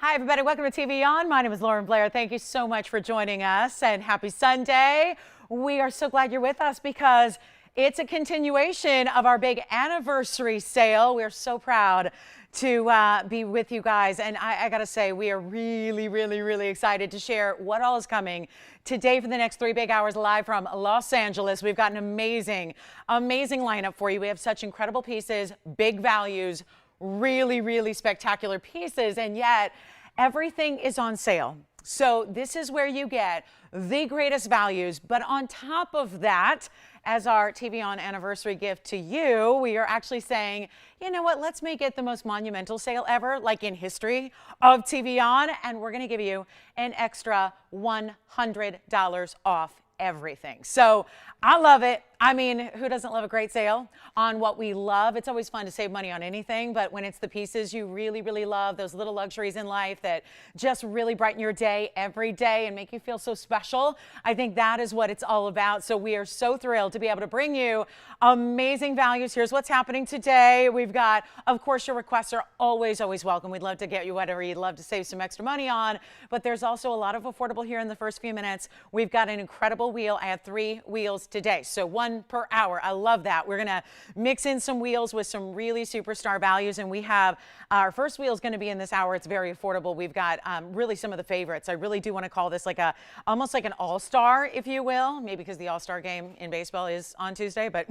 Hi, everybody. Welcome to TVON. My name is Lauren Blair. Thank you so much for joining us and happy Sunday. We are so glad you're with us because it's a continuation of our big anniversary sale. We're so proud to be with you guys. And I got to say, we are really excited to share what all is coming today for the next 3 big hours live from Los Angeles. We've got an amazing lineup for you. We have such incredible pieces, big values, really spectacular pieces, and yet everything is on sale. So this is where you get the greatest values. But on top of that, as our TVON anniversary gift to you, we are actually saying, you know what, let's make it the most monumental sale ever, like in history of TVON, and we're going to give you an extra $100 off everything. So I love it. I mean, who doesn't love a great sale on what we love? It's always fun to save money on anything, but when it's the pieces you really love, those little luxuries in life that just really brighten your day every day and make you feel so special, I think that is what it's all about. So we are so thrilled to be able to bring you amazing values. Here's what's happening today. We've got, of course, your requests are always welcome. We'd love to get you whatever you'd love to save some extra money on, but there's also a lot of affordable here in the first few minutes. We've got an incredible wheel. I have 3 wheels today, so 1 per hour. I love that. We're going to mix in some wheels with some really superstar values, and we have our first wheel is going to be in this hour. It's very affordable. We've got really some of the favorites. I really do want to call this like almost like an all-star, if you will, maybe because the all-star game in baseball is on Tuesday, but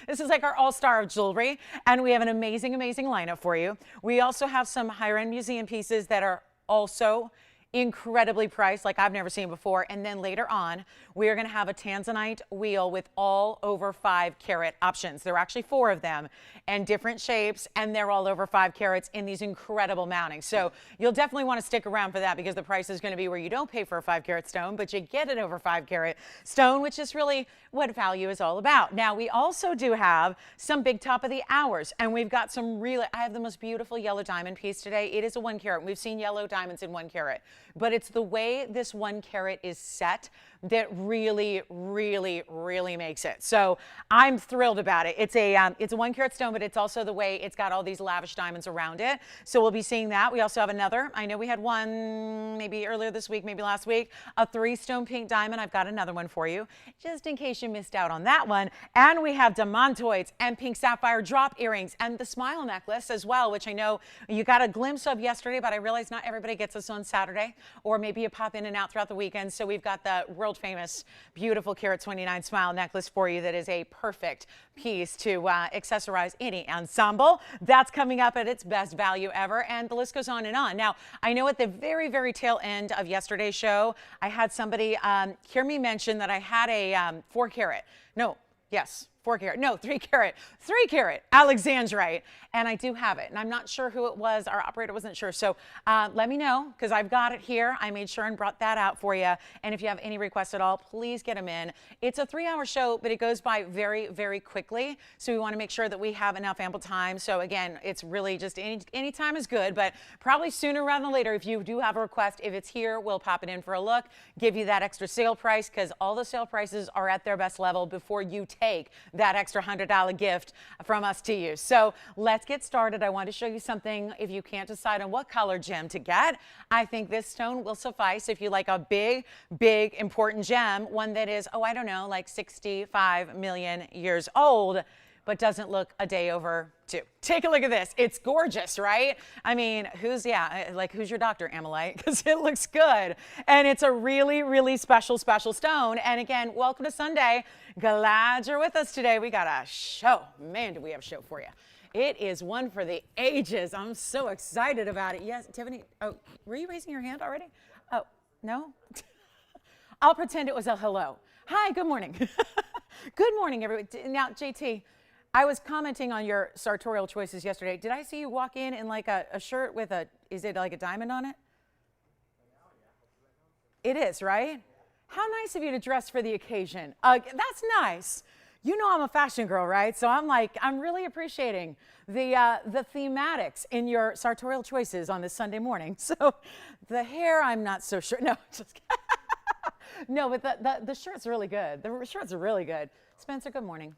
this is like our all-star of jewelry, and we have an amazing lineup for you. We also have some higher-end museum pieces that are also incredibly priced, like I've never seen before. And then later on, we are going to have a Tanzanite wheel with all over 5 carat options. There are actually 4 of them and different shapes, and they're all over 5 carats in these incredible mountings. So you'll definitely want to stick around for that because the price is going to be where you don't pay for a 5 carat stone, but you get an over 5 carat stone, which is really what value is all about. Now, we also do have some big top of the hours, and we've got some really, I have the most beautiful yellow diamond piece today. It is a 1 carat. We've seen yellow diamonds in 1 carat. But it's the way this 1 carat is set that really makes it. So I'm thrilled about it. It's a 1 carat stone, but it's also the way it's got all these lavish diamonds around it. So we'll be seeing that. We also have another. I know we had one maybe earlier this week, maybe last week, a 3-stone pink diamond. I've got another one for you, just in case you missed out on that one. And we have diamantoids and pink sapphire drop earrings and the smile necklace as well, which I know you got a glimpse of yesterday, but I realize not everybody gets this on Saturday, or maybe you pop in and out throughout the weekend. So we've got the world famous beautiful carat 29 smile necklace for you that is a perfect piece to accessorize any ensemble. That's coming up at its best value ever, and the list goes on and on. Now, I know at the very tail end of yesterday's show, I had somebody hear me mention that I had a 4 carat. No, yes. 4 carat, no, 3 carat alexandrite, and I do have it, and I'm not sure who it was. Our operator wasn't sure, so let me know because I've got it here. I made sure and brought that out for you, and if you have any requests at all, please get them in. It's a 3-hour show, but it goes by very quickly, so we want to make sure that we have enough ample time. So again, it's really just any time is good, but probably sooner rather than later. If you do have a request, if it's here, we'll pop it in for a look, give you that extra sale price because all the sale prices are at their best level before you take that extra $100 gift from us to you. So let's get started. I want to show you something. If you can't decide on what color gem to get, I think this stone will suffice if you like a big important gem, one that is, oh, I don't know, like 65 million years old, but doesn't look a day over 2. Take a look at this. It's gorgeous, right? I mean, who's your doctor, Ammonite? Because it looks good. And it's a really special stone. And again, welcome to Sunday. Glad you're with us today. We got a show. Man, do we have a show for you. It is one for the ages. I'm so excited about it. Yes, Tiffany, oh, were you raising your hand already? Oh, no? I'll pretend it was a hello. Hi, good morning. Good morning, everybody. Now, JT, I was commenting on your sartorial choices yesterday. Did I see you walk in like a shirt with is it like a diamond on it? It is, right? How nice of you to dress for the occasion. That's nice. You know I'm a fashion girl, right? So I'm really appreciating the thematics in your sartorial choices on this Sunday morning. So the hair, I'm not so sure. No, just kidding. No, but the shirt's really good. The shirts are really good. Spencer, good morning.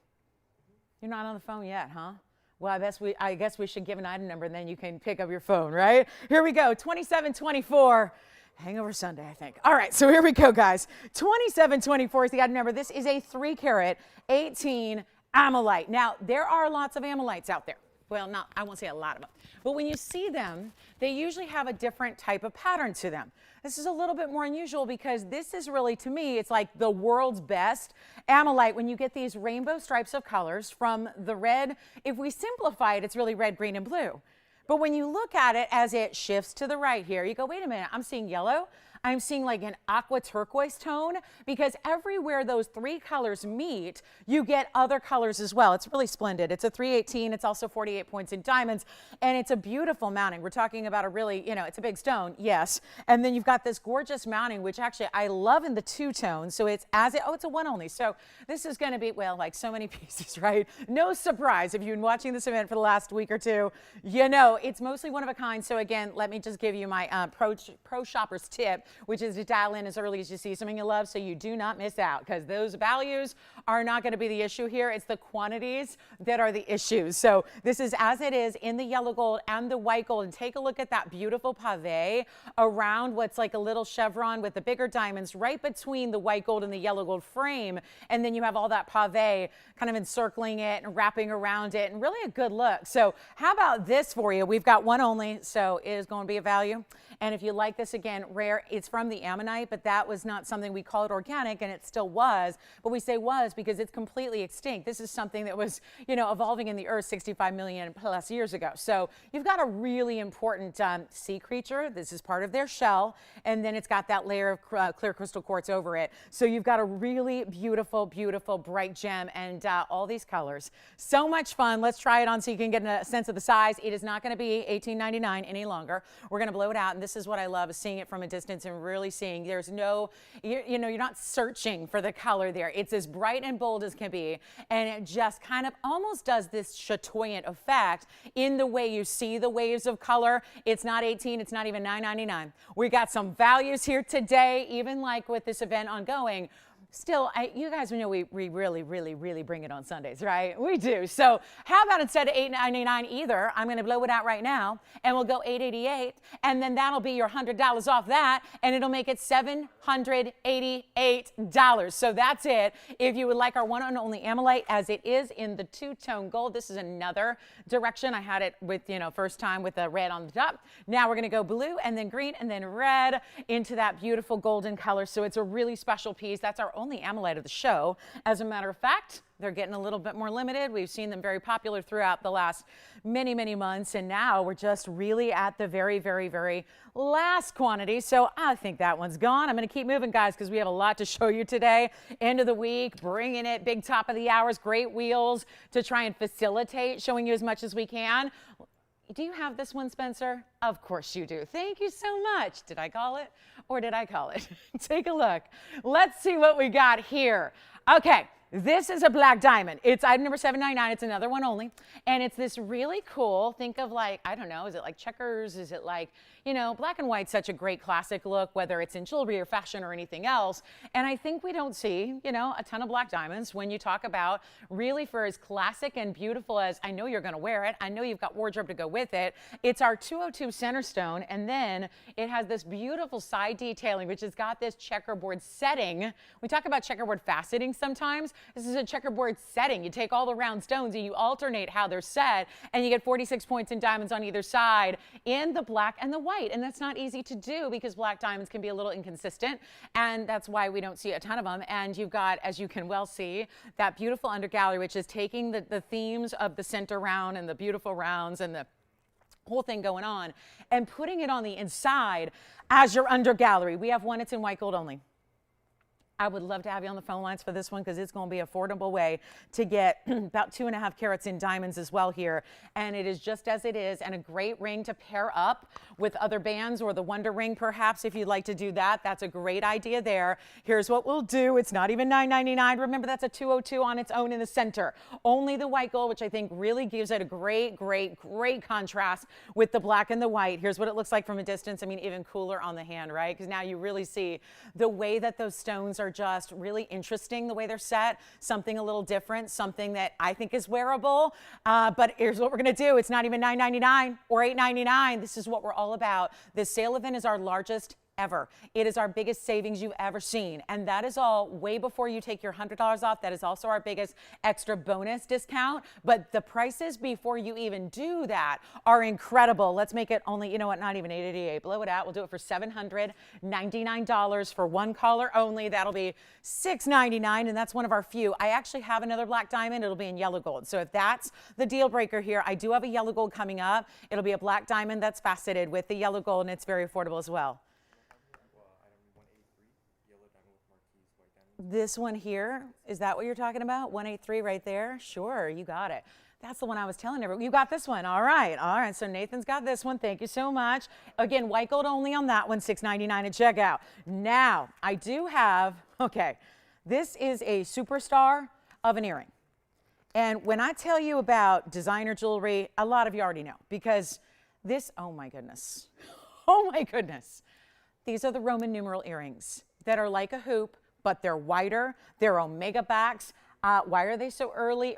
You're not on the phone yet, huh? Well, I guess we should give an item number and then you can pick up your phone, right? Here we go, 2724. Hangover Sunday, I think. All right, so here we go, guys. 2724 is the item number. This is a 3-carat 18 Ammonite. Now, there are lots of Ammonites out there. Well, I won't say a lot of them. But when you see them, they usually have a different type of pattern to them. This is a little bit more unusual because this is really, to me, it's like the world's best Ammonite when you get these rainbow stripes of colors from the red. If we simplify it, it's really red, green, and blue. But when you look at it as it shifts to the right here, you go, wait a minute, I'm seeing yellow. I'm seeing like an aqua turquoise tone, because everywhere those 3 colors meet, you get other colors as well. It's really splendid. It's a 318. It's also 48 points in diamonds, and it's a beautiful mounting. We're talking about a really, it's a big stone, yes. And then you've got this gorgeous mounting, which actually I love in the 2-tone. So it's it's a 1 only. So this is going to be, well, like so many pieces, right? No surprise if you've been watching this event for the last week or two, it's mostly one of a kind. So again, let me just give you my pro shopper's tip, which is to dial in as early as you see something you love so you do not miss out, because those values are not going to be the issue here. It's the quantities that are the issues. So this is as it is in the yellow gold and the white gold. And take a look at that beautiful pave around what's like a little chevron with the bigger diamonds right between the white gold and the yellow gold frame. And then you have all that pave kind of encircling it and wrapping around it, and really a good look. So how about this for you? We've got 1 only, so it is going to be a value. And if you like this, again, rare, it's from the Ammonite, but that was not something we call it organic, and it still was. But we say was because it's completely extinct. This is something that was, evolving in the earth 65 million plus years ago. So you've got a really important sea creature. This is part of their shell, and then it's got that layer of clear crystal quartz over it. So you've got a really beautiful, beautiful bright gem, and all these colors. So much fun. Let's try it on so you can get a sense of the size. It is not going to be $18.99 any longer. We're going to blow it out, and this is what I love, is seeing it from a distance and really seeing there's no, you're not searching for the color there. It's as bright and bold as can be, and it just kind of almost does this chatoyant effect in the way you see the waves of color. It's not 18, it's not even $9.99. We got some values here today, even like with this event ongoing. Still, you guys know we really, really, really bring it on Sundays, right? We do. So how about instead of $8.99 either, I'm going to blow it out right now, and we'll go $8.88, and then that'll be your $100 off that, and it'll make it $788. So that's it. If you would like our 1 and only Ammonite, as it is in the 2-tone gold, this is another direction. I had it with, first time with the red on the top. Now we're going to go blue, and then green, and then red into that beautiful golden color. So it's a really special piece. That's our only Ammonite of the show. As a matter of fact, they're getting a little bit more limited. We've seen them very popular throughout the last many, many months, and now we're just really at the very, very, very last quantity. So I think that one's gone. I'm going to keep moving, guys, because we have a lot to show you today. End of the week, bringing it, big top of the hours, great wheels to try and facilitate showing you as much as we can. Do you have this one, Spencer? Of course you do. Thank you so much. Did I call it or did I call it? Take a look. Let's see what we got here. Okay. This is a black diamond. It's item number 799. It's another 1 only. And it's this really cool, think of like, I don't know, is it like checkers? Is it like, black and white's such a great classic look, whether it's in jewelry or fashion or anything else. And I think we don't see, a ton of black diamonds when you talk about really for as classic and beautiful as I know you're going to wear it. I know you've got wardrobe to go with it. It's our 202 center stone. And then it has this beautiful side detailing, which has got this checkerboard setting. We talk about checkerboard faceting sometimes. This is a checkerboard setting. You take all the round stones and you alternate how they're set, and you get 46 points in diamonds on either side in the black and the white. And that's not easy to do because black diamonds can be a little inconsistent, and that's why we don't see a ton of them. And you've got, as you can well see, that beautiful undergallery, which is taking the themes of the center round and the beautiful rounds and the whole thing going on and putting it on the inside as your undergallery. We have one, it's in white gold only. I would love to have you on the phone lines for this one because it's going to be an affordable way to get about 2.5 carats in diamonds as well here. And it is just as it is, and a great ring to pair up with other bands or the Wonder Ring perhaps if you'd like to do that. That's a great idea there. Here's what we'll do. It's not even $9.99. Remember, that's a 202 on its own in the center. Only the white gold, which I think really gives it a great, great, great contrast with the black and the white. Here's what it looks like from a distance. I mean, even cooler on the hand, right? Because now you really see the way that those stones are just really interesting the way they're set, something a little different, something that I think is wearable. But here's what we're going to do. It's not even $9.99 or $8.99. This is what we're all about. This sale event is our largest ever. It is our biggest savings you've ever seen. And that is all way before you take your $100 off. That is also our biggest extra bonus discount. But the prices before you even do that are incredible. Let's make it only, you know what, not even $888. Blow it out. We'll do it for $799 for one color only. That'll be $699, and that's one of our few. I actually have another black diamond. It'll be in yellow gold. So if that's the deal breaker here, I do have a yellow gold coming up. It'll be a black diamond that's faceted with the yellow gold, and it's very affordable as well. This one here, is that what you're talking about? 183 right there? Sure, you got it. That's the one I was telling everyone. You got this one. All right. All right. So Nathan's got this one. Thank you so much. Again, white gold only on that one, $699 at checkout. Now, I do have, okay, this is a superstar of an earring. And when I tell you about designer jewelry, a lot of you already know because this, oh my goodness. Oh my goodness. These are the Roman numeral earrings that are like a hoop, but they're wider, they're omega backs. Why are they so early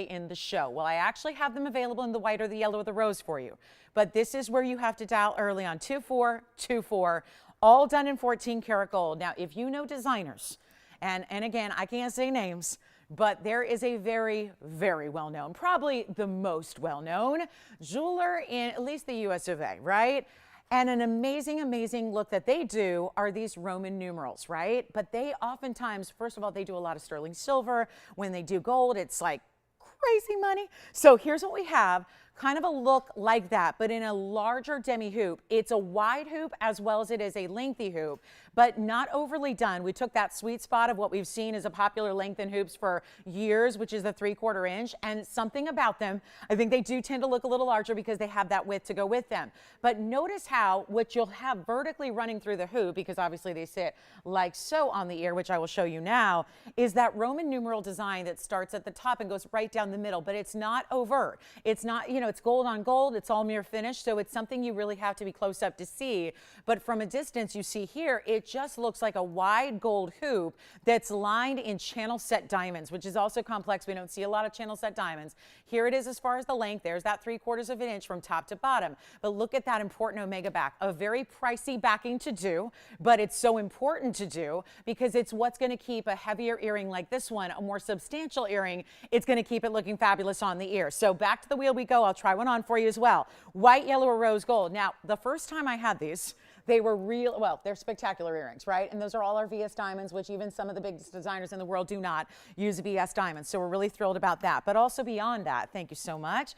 in the show? Well, I actually have them available in the white or the yellow or the rose for you. But this is where you have to dial early on 2424, all done in 14 karat gold. Now, if you know designers, and again, I can't say names, but there is a very, very well-known, probably the most well-known jeweler in at least the US of A, right? And an amazing, amazing look that they do are these Roman numerals, right? But they oftentimes, first of all, they do a lot of sterling silver. When they do gold, it's like crazy money. So here's what we have, kind of a look like that, but in a larger demi hoop. It's a wide hoop as well as it is a lengthy hoop, but not overly done. We took that sweet spot of what we've seen as a popular length in hoops for years, which is the 3/4 inch, and something about them, I think they do tend to look a little larger because they have that width to go with them. But notice how what you'll have vertically running through the hoop, because obviously they sit like so on the ear, which I will show you now, is that Roman numeral design that starts at the top and goes right down the middle, but it's not overt. It's not, you know, it's gold on gold, it's all mirror finish, so it's something you really have to be close up to see. But from a distance, you see here, it just looks like a wide gold hoop that's lined in channel set diamonds, which is also complex. We don't see a lot of channel set diamonds. Here it is as far as the length. There's that 3/4 of an inch from top to bottom. But look at that important omega back. A very pricey backing to do, but it's so important to do because it's what's going to keep a heavier earring like this one, a more substantial earring. It's going to keep it looking fabulous on the ear. So back to the wheel we go. I'll try one on for you as well. White, yellow, or rose gold. Now, the first time I had these, they were real, well, they're spectacular earrings, right? And those are all our VS diamonds, which even some of the biggest designers in the world do not use VS diamonds. So we're really thrilled about that. But also beyond that, thank you so much.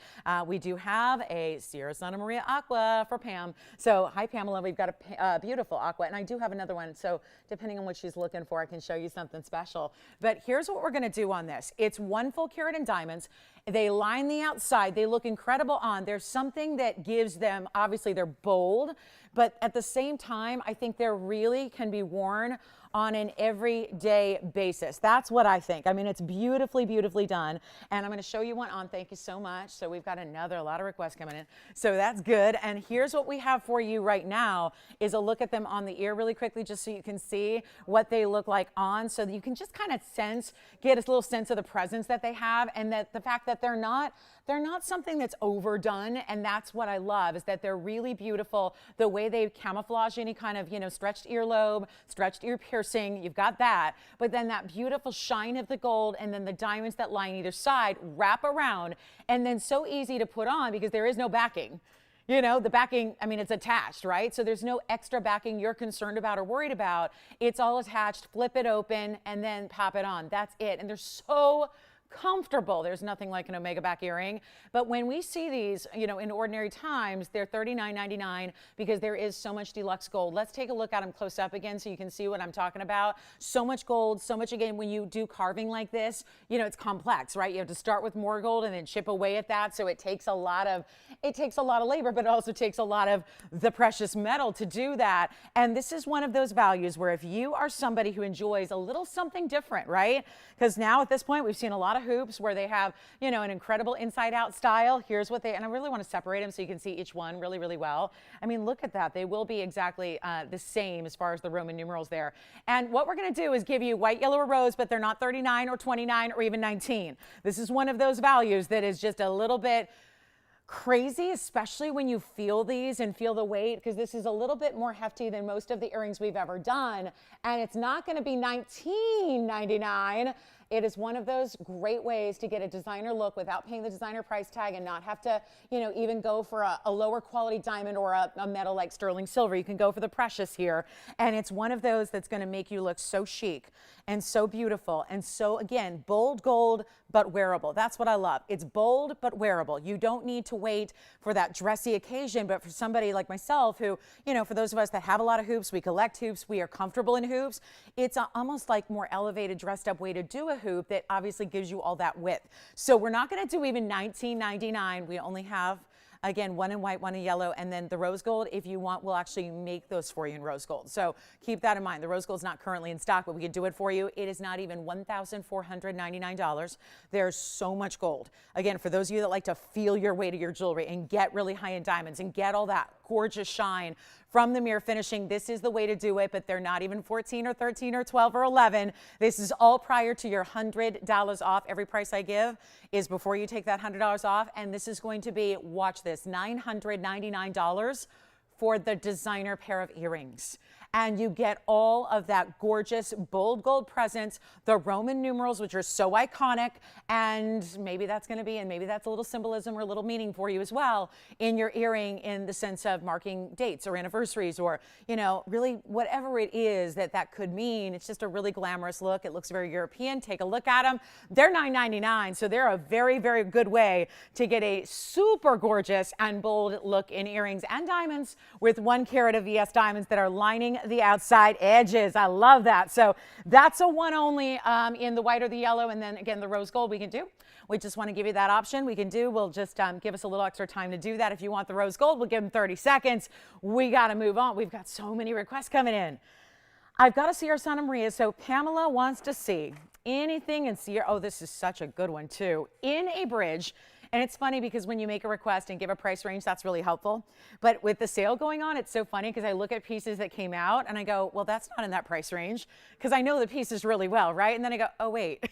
We do have a Sierra Santa Maria Aqua for Pam. So hi, Pamela. We've got a beautiful aqua. And I do have another one. So depending on what she's looking for, I can show you something special. But here's what we're going to do on this. It's 1 full carat in diamonds. They line the outside. They look incredible on. There's something that gives them, obviously they're bold, but at the same time, I think they're really can be worn on an everyday basis. That's what I think. I mean, it's beautifully, beautifully done. And I'm going to show you one on. Thank you so much. So we've got a lot of requests coming in. So that's good. And here's what we have for you right now is a look at them on the ear really quickly, just so you can see what they look like on. So that you can just kind of get a little sense of the presence that they have and that the fact that they're not something that's overdone. And that's what I love is that they're really beautiful. The way they camouflage any kind of, stretched earlobe, stretched ear piercing, you've got that. But then that beautiful shine of the gold and then the diamonds that line either side wrap around and then so easy to put on because there is no backing. The backing, I mean, it's attached, right? So there's no extra backing you're concerned about or worried about. It's all attached, flip it open, and then pop it on. That's it. And they're so comfortable. There's nothing like an omega back earring. But when we see these, in ordinary times, they're $39.99 because there is so much deluxe gold. Let's take a look at them close up again so you can see what I'm talking about. So much gold, so much, again, when you do carving like this, it's complex, right? You have to start with more gold and then chip away at that. So it takes a lot of labor, but it also takes a lot of the precious metal to do that. And this is one of those values where if you are somebody who enjoys a little something different, right? Because now at this point, we've seen a lot of of hoops where they have, you know, an incredible inside out style. Here's what they, and I really want to separate them so you can see each one really, really well. I mean, look at that. They will be exactly the same as far as the Roman numerals there. And what we're going to do is give you white, yellow, or rose, but they're not 39 or 29 or even 19. This is one of those values that is just a little bit crazy, especially when you feel these and feel the weight, because this is a little bit more hefty than most of the earrings we've ever done. And it's not going to be $19.99. It is one of those great ways to get a designer look without paying the designer price tag and not have to, you know, even go for a lower quality diamond or a metal like sterling silver. You can go for the precious here. And it's one of those that's going to make you look so chic and so beautiful. And so, again, bold gold, but wearable. That's what I love. It's bold, but wearable. You don't need to wait for that dressy occasion, but for somebody like myself who, you know, for those of us that have a lot of hoops, we collect hoops, we are comfortable in hoops, it's almost like more elevated, dressed up way to do a hoop that obviously gives you all that width. So we're not going to do even $19.99. We only have, again, one in white, one in yellow, and then the rose gold. If you want, we'll actually make those for you in rose gold. So keep that in mind. The rose gold is not currently in stock, but we can do it for you. It is not even $1,499. There's so much gold. Again, for those of you that like to feel your way to your jewelry and get really high-end diamonds and get all that gorgeous shine from the mirror finishing, this is the way to do it, but they're not even 14 or 13 or 12 or 11. This is all prior to your $100 off. Every price I give is before you take that $100 off, and this is going to be, watch this, $999 for the designer pair of earrings. And you get all of that gorgeous bold gold presence, the Roman numerals, which are so iconic, and maybe that's going to be, and maybe that's a little symbolism or a little meaning for you as well in your earring, in the sense of marking dates or anniversaries or, you know, really whatever it is that could mean. It's just a really glamorous look. It looks very European. Take a look at them. They're $9.99, so they're a very, very good way to get a super gorgeous and bold look in earrings and diamonds with 1 carat of ES diamonds that are lining the outside edges. I love that. So that's a one only in the white or the yellow, and then again the rose gold we can do. We just want to give you that option. We can do, we'll just give us a little extra time to do that. If you want the rose gold, we'll give them 30 seconds. We got to move on. We've got so many requests coming in. I've got to see our Santa Maria. So Pamela wants to see anything in Sierra. Oh, this is such a good one too. In a bridge. And it's funny because when you make a request and give a price range, that's really helpful. But with the sale going on, it's so funny because I look at pieces that came out and I go, well, that's not in that price range, because I know the pieces really well, right? And then I go, oh, wait,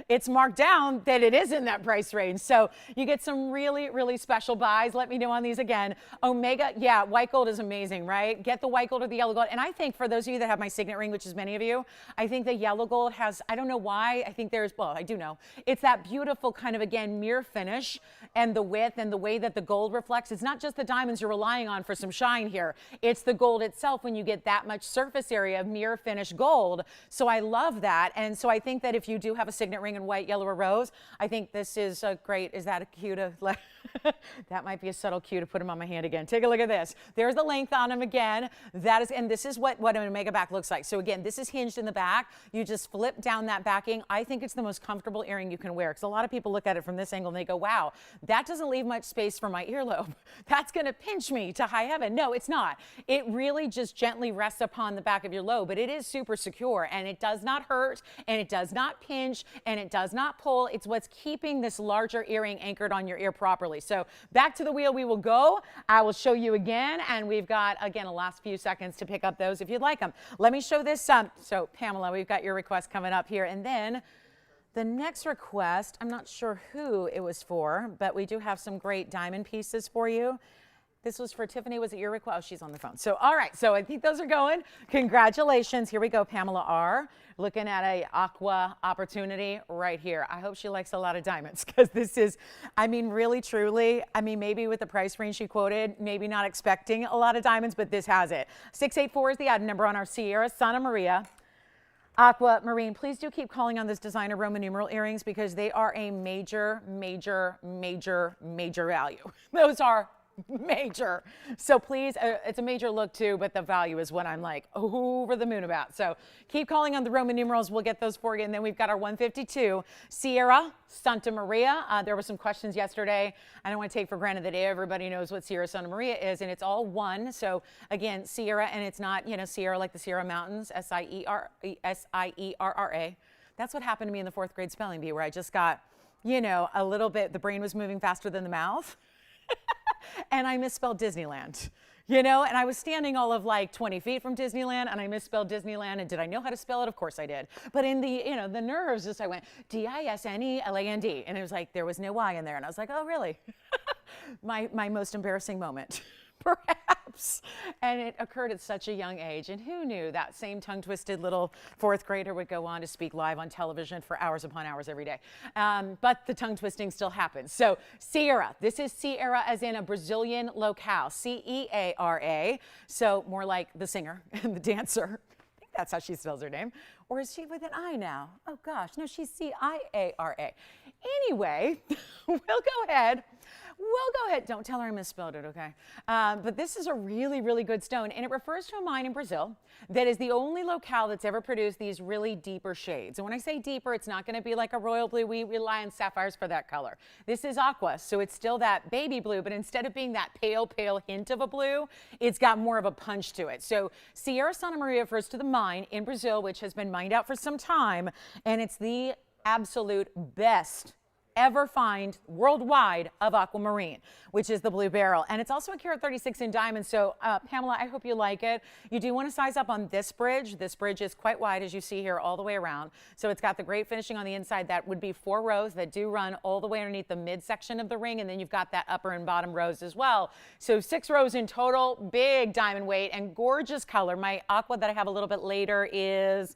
it's marked down that it is in that price range. So you get some really, really special buys. Let me know on these again. Omega, yeah, white gold is amazing, right? Get the white gold or the yellow gold. And I think for those of you that have my signet ring, which is many of you, I think the yellow gold has, I don't know why, I think there's, well, I do know. It's that beautiful kind of, again, mirror finish and the width and the way that the gold reflects. It's not just the diamonds you're relying on for some shine here. It's the gold itself when you get that much surface area of mirror finish gold. So I love that. And so I think that if you do have a signet ring in white, yellow, or rose, I think this is a great, is that a cue to, that might be a subtle cue to put them on my hand again. Take a look at this. There's the length on them again. That is, and this is what an Omega back looks like. So again, this is hinged in the back. You just flip down that backing. I think it's the most comfortable earring you can wear, because a lot of people look at it from this angle and they go, wow, that doesn't leave much space for my earlobe. That's going to pinch me to high heaven. No, it's not. It really just gently rests upon the back of your lobe, but it is super secure, and it does not hurt, and it does not pinch, and it does not pull. It's what's keeping this larger earring anchored on your ear properly. So back to the wheel we will go. I will show you again, and we've got, again, a last few seconds to pick up those if you'd like them. Let me show this. So Pamela, we've got your request coming up here, and then the next request, I'm not sure who it was for, but we do have some great diamond pieces for you. This was for Tiffany. Was it your request? Oh, she's on the phone. So, all right. So I think those are going. Congratulations. Here we go. Pamela R. Looking at a aqua opportunity right here. I hope she likes a lot of diamonds, because this is, I mean, really, truly, I mean, maybe with the price range she quoted, maybe not expecting a lot of diamonds, but this has it. 684 is the item number on our Sierra Santa Maria Aquamarine. Please do keep calling on this designer Roman numeral earrings, because they are a major, major, major, major value. Those are major. So please, it's a major look too, but the value is what I'm like over the moon about. So keep calling on the Roman numerals. We'll get those for you. And then we've got our 152 Sierra Santa Maria. There were some questions yesterday. I don't want to take for granted that everybody knows what Sierra Santa Maria is, and it's all one. So again, Sierra, and it's not, you know, Sierra like the Sierra Mountains, S-I-E-R-R-A. That's what happened to me in the 4th grade spelling bee, where I just got, you know, a little bit, the brain was moving faster than the mouth. And I misspelled Disneyland, you know, and I was standing all of like 20 feet from Disneyland, and I misspelled Disneyland. And did I know how to spell it? Of course I did. But in the, you know, the nerves, just I went Disneyland. And it was like, there was no Y in there. And I was like, oh, really? my most embarrassing moment, perhaps. And it occurred at such a young age. And who knew that same tongue-twisted little 4th grader would go on to speak live on television for hours upon hours every day. But the tongue twisting still happens. So Ciara, this is Ciara as in a Brazilian locale, C-E-A-R-A. So more like the singer and the dancer. I think that's how she spells her name. Or is she with an I now? Oh gosh, no, she's C-I-A-R-A. Anyway, we'll go ahead. Don't tell her I misspelled it, okay? But this is a really, really good stone, and it refers to a mine in Brazil that is the only locale that's ever produced these really deeper shades. And when I say deeper, it's not going to be like a royal blue. We rely on sapphires for that color. This is aqua, so it's still that baby blue, but instead of being that pale, pale hint of a blue, it's got more of a punch to it. So Ciara Santa Maria refers to the mine in Brazil, which has been mined out for some time, and it's the absolute best ever find worldwide of aquamarine, which is the blue beryl. And it's also a carat 36 in diamonds. So Pamela, I hope you like it. You do want to size up on this bridge. This bridge is quite wide, as you see here, all the way around. So it's got the great finishing on the inside. That would be 4 rows that do run all the way underneath the midsection of the ring. And then you've got that upper and bottom rows as well. So 6 rows in total, big diamond weight and gorgeous color. My aqua that I have a little bit later is,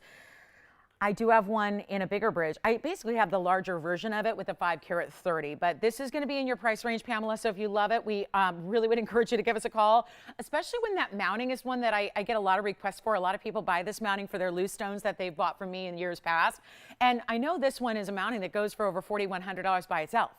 I do have one in a bigger bridge. I basically have the larger version of it with a 5 carat 30, but this is going to be in your price range, Pamela. So if you love it, we really would encourage you to give us a call, especially when that mounting is one that I get a lot of requests for. A lot of people buy this mounting for their loose stones that they've bought from me in years past. And I know this one is a mounting that goes for over $4,100 by itself.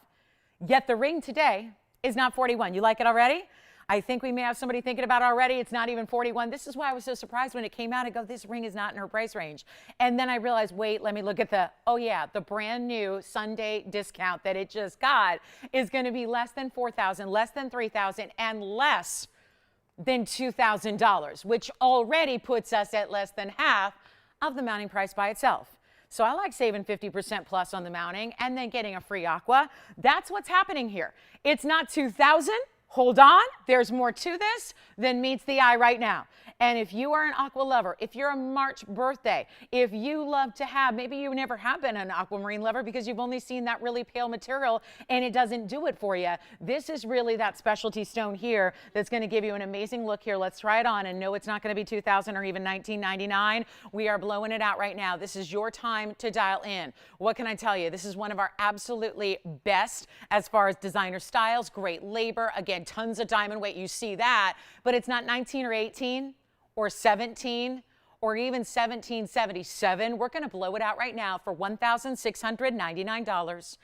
Yet the ring today is not $41. You like it already? I think we may have somebody thinking about it already. It's not even $41. This is why I was so surprised when it came out. I go, this ring is not in her price range. And then I realized, wait, let me look at the, oh yeah, the brand new Sunday discount that it just got is going to be less than $4,000, less than $3,000, and less than $2,000, which already puts us at less than half of the mounting price by itself. So I like saving 50% plus on the mounting and then getting a free aqua. That's what's happening here. It's not $2,000. Hold on, there's more to this than meets the eye right now. And if you are an aqua lover, if you're a March birthday, if you love to have, maybe you never have been an aquamarine lover because you've only seen that really pale material and it doesn't do it for you. This is really that specialty stone here that's going to give you an amazing look here. Let's try it on, and no, it's not going to be $2,000 or even $19.99. We are blowing it out right now. This is your time to dial in. What can I tell you? This is one of our absolutely best as far as designer styles, great labor. Again, tons of diamond weight. You see that, but it's not 19 or 18 or 17 or even 1777. We're going to blow it out right now for $1,699.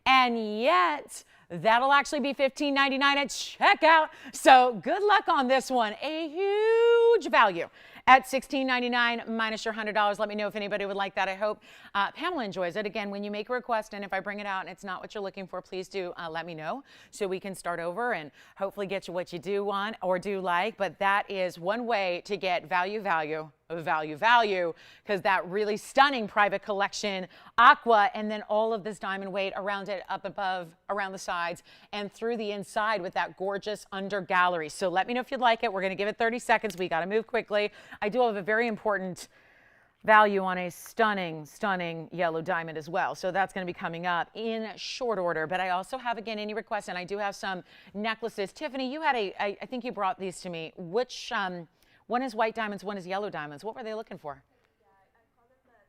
And yet, that'll actually be $15.99 at checkout. So good luck on this one. A huge value at $16.99 minus your $100. Let me know if anybody would like that. I hope Pamela enjoys it. Again, when you make a request and if I bring it out and it's not what you're looking for, please do let me know so we can start over and hopefully get you what you do want or do like. But that is one way to get value, because that really stunning private collection aqua and then all of this diamond weight around it, up above, around the sides, and through the inside with that gorgeous under gallery. So let me know if you'd like it. We're going to give it 30 seconds. We got to move quickly. I do have a very important value on a stunning, stunning yellow diamond as well. So that's going to be coming up in short order. But I also have, again, any requests, and I do have some necklaces. Tiffany, you had I think you brought these to me. Which, one is white diamonds, one is yellow diamonds. What were they looking for? Yeah, I called them, but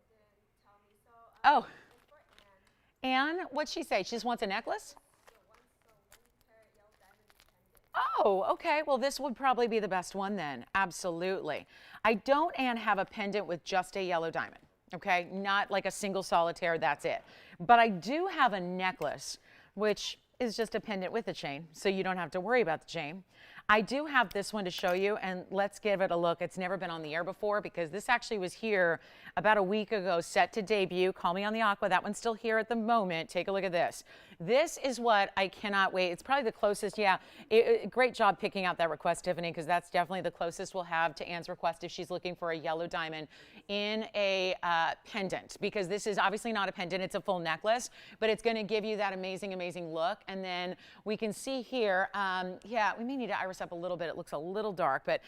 they didn't tell me. So, Oh. Anne, what'd she say? She just wants a necklace? Oh, okay. Well, this would probably be the best one then. Absolutely. I don't, Anne, have a pendant with just a yellow diamond. Okay, not like a single solitaire, that's it. But I do have a necklace, which is just a pendant with a chain, so you don't have to worry about the chain. I do have this one to show you, and let's give it a look. It's never been on the air before because this actually was here about a week ago, set to debut. Call Me on the Aqua. That one's still here at the moment. Take a look at this. This is what I cannot wait. It's probably the closest. Yeah, great job picking out that request, Tiffany, because that's definitely the closest we'll have to Anne's request if she's looking for a yellow diamond in a pendant, because this is obviously not a pendant. It's a full necklace, but it's going to give you that amazing, amazing look. And then we can see here, yeah, we may need to iris up a little bit. It looks a little dark, but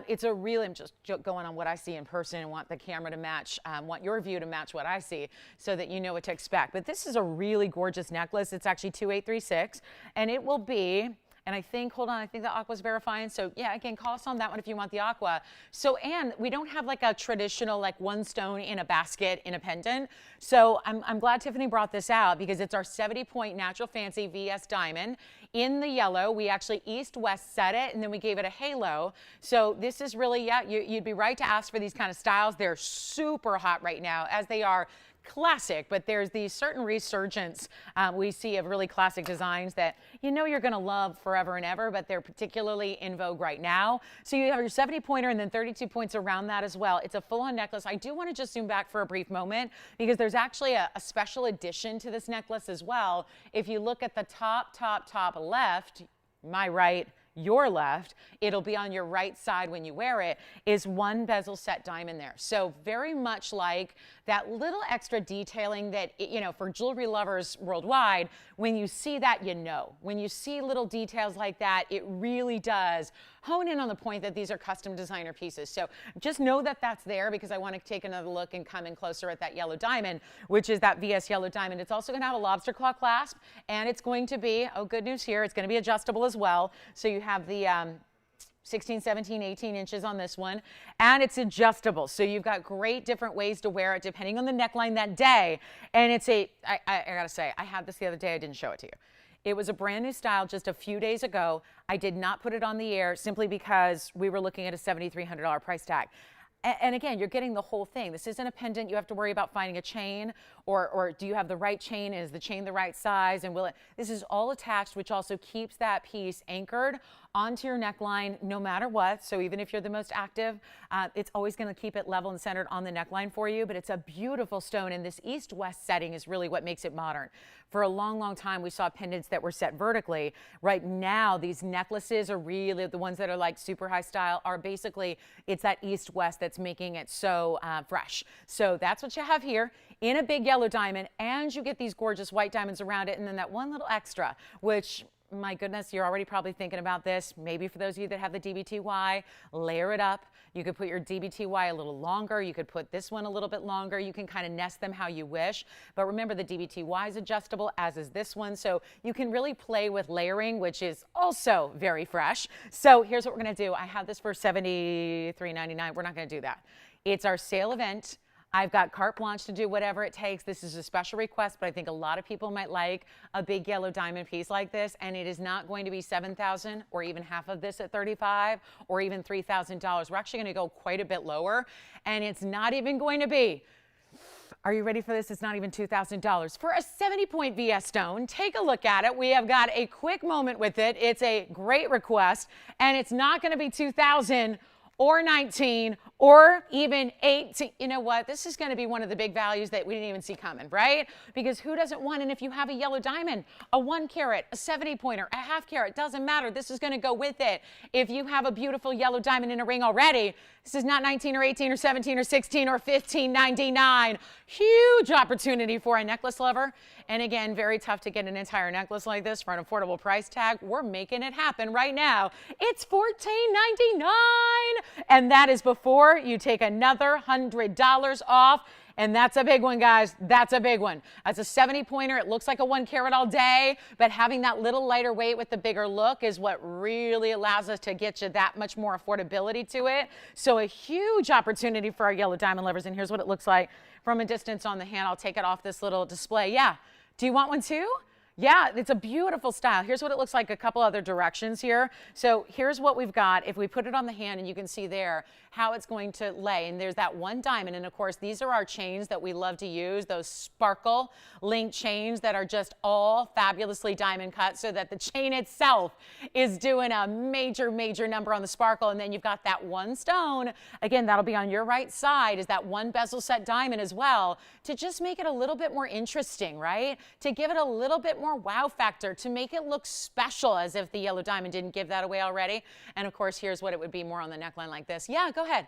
it's a really, I'm just going on what I see in person and want the camera to match, want your view to match what I see so that you know what to expect. But this is a really gorgeous necklace. It's actually 2836, and it will be, and I think, hold on, I think the aqua's verifying. So yeah, again, call us on that one if you want the aqua. So, and we don't have like a traditional, like one stone in a basket in a pendant. So I'm glad Tiffany brought this out because it's our 70-point natural fancy VS diamond in the yellow. We actually east-west set it, and then we gave it a halo. So this is really, yeah, you'd be right to ask for these kind of styles. They're super hot right now, as they are classic, but there's these certain resurgence we see of really classic designs that you know you're going to love forever and ever, but they're particularly in vogue right now. So you have your 70-pointer and then 32 points around that as well. It's a full-on necklace. I do want to just zoom back for a brief moment because there's actually a special addition to this necklace as well. If you look at the top left, my right, your left, it'll be on your right side when you wear it, is one bezel set diamond there. So very much like that little extra detailing that, you know, for jewelry lovers worldwide, when you see that, you know. When you see little details like that, it really does hone in on the point that these are custom designer pieces. So just know that that's there because I want to take another look and come in closer at that yellow diamond, which is that VS yellow diamond. It's also going to have a lobster claw clasp, and it's going to be, oh, good news here, it's going to be adjustable as well. So you have the 16, 17, 18 inches on this one, and it's adjustable. So you've got great different ways to wear it depending on the neckline that day. And it's I gotta say, I had this the other day, I didn't show it to you. It was a brand new style just a few days ago. I did not put it on the air simply because we were looking at a $7,300 price tag. And again, you're getting the whole thing. This isn't a pendant. You have to worry about finding a chain or do you have the right chain? Is the chain the right size? And will it, this is all attached, which also keeps that piece anchored onto your neckline no matter what. So even if you're the most active, it's always going to keep it level and centered on the neckline for you. But it's a beautiful stone, and this east-west setting is really what makes it modern. For a long, long time, we saw pendants that were set vertically. Right now, these necklaces are really, the ones that are like super high style are basically, it's that east-west that's making it so fresh. So that's what you have here in a big yellow diamond, and you get these gorgeous white diamonds around it, and then that one little extra, which, my goodness, you're already probably thinking about this. Maybe for those of you that have the DBTY, layer it up. You could put your DBTY a little longer. You could put this one a little bit longer. You can kind of nest them how you wish. But remember, the DBTY is adjustable, as is this one. So you can really play with layering, which is also very fresh. So here's what we're going to do. I have this for $73.99. We're not going to do that. It's our sale event. I've got carte blanche to do whatever it takes. This is a special request, but I think a lot of people might like a big yellow diamond piece like this, and it is not going to be $7,000 or even half of this at $35,000 or even $3,000. We're actually going to go quite a bit lower, and it's not even going to be, are you ready for this? It's not even $2,000. For a 70-point VS stone, take a look at it. We have got a quick moment with it. It's a great request, and it's not going to be $2,000 or $19,000 or even $18,000. You know what? This is going to be one of the big values that we didn't even see coming, right? Because who doesn't want, and if you have a yellow diamond, a 1 carat, a 70-pointer, a half carat, doesn't matter. This is going to go with it. If you have a beautiful yellow diamond in a ring already, this is not 19 or 18 or 17 or 16 or $15.99. Huge opportunity for a necklace lover. And again, very tough to get an entire necklace like this for an affordable price tag. We're making it happen right now. It's $14.99. And that is before you take another $100 off. And that's a big one, guys. That's a big one. That's a 70-pointer. It looks like a 1 carat all day, but having that little lighter weight with the bigger look is what really allows us to get you that much more affordability to it. So a huge opportunity for our yellow diamond lovers. And here's what it looks like from a distance on the hand. I'll take it off this little display. Yeah. Do you want one too? Yeah, it's a beautiful style. Here's what it looks like a couple other directions here. So here's what we've got. If we put it on the hand, and you can see there how it's going to lay, and there's that one diamond. And of course, these are our chains that we love to use, those sparkle link chains that are just all fabulously diamond cut, so that the chain itself is doing a major, major number on the sparkle. And then you've got that one stone. Again, that'll be on your right side, is that one bezel set diamond as well, to just make it a little bit more interesting, right? To give it a little bit more wow factor, to make it look special, as if the yellow diamond didn't give that away already. And of course, here's what it would be more on the neckline like this. Yeah, go ahead.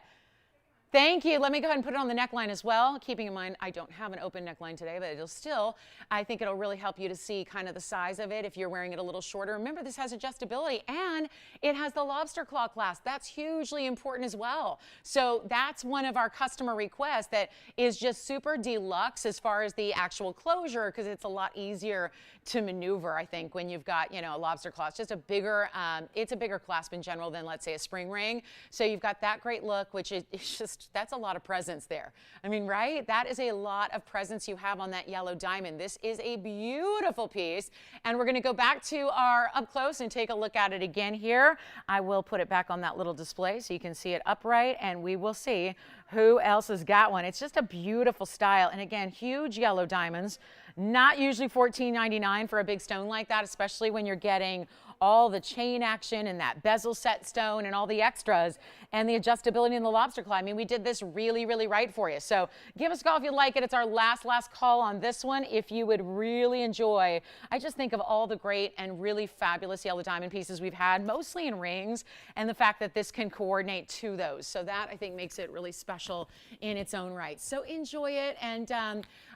Thank you. Let me go ahead and put it on the neckline as well, keeping in mind I don't have an open neckline today, but it'll still, I think it'll really help you to see kind of the size of it if you're wearing it a little shorter. Remember, this has adjustability, and it has the lobster claw clasp. That's hugely important as well. So that's one of our customer requests that is just super deluxe as far as the actual closure, because it's a lot easier to maneuver, I think, when you've got, you know, a lobster claw. It's just a bigger, it's a bigger clasp in general than, let's say, a spring ring. So you've got that great look, which is just, that's a lot of presence there. I mean, right? That is a lot of presence you have on that yellow diamond. This is a beautiful piece. And we're going to go back to our up close and take a look at it again here. I will put it back on that little display so you can see it upright, and we will see who else has got one. It's just a beautiful style. And again, huge yellow diamonds. Not usually $14.99 for a big stone like that, especially when you're getting all the chain action and that bezel set stone and all the extras and the adjustability in the lobster claw. I mean, we did this really, really right for you. So give us a call if you like it. It's our last call on this one. If you would really enjoy, I just think of all the great and really fabulous yellow diamond pieces we've had, mostly in rings, and the fact that this can coordinate to those. So that, I think, makes it really special in its own right. So enjoy it, and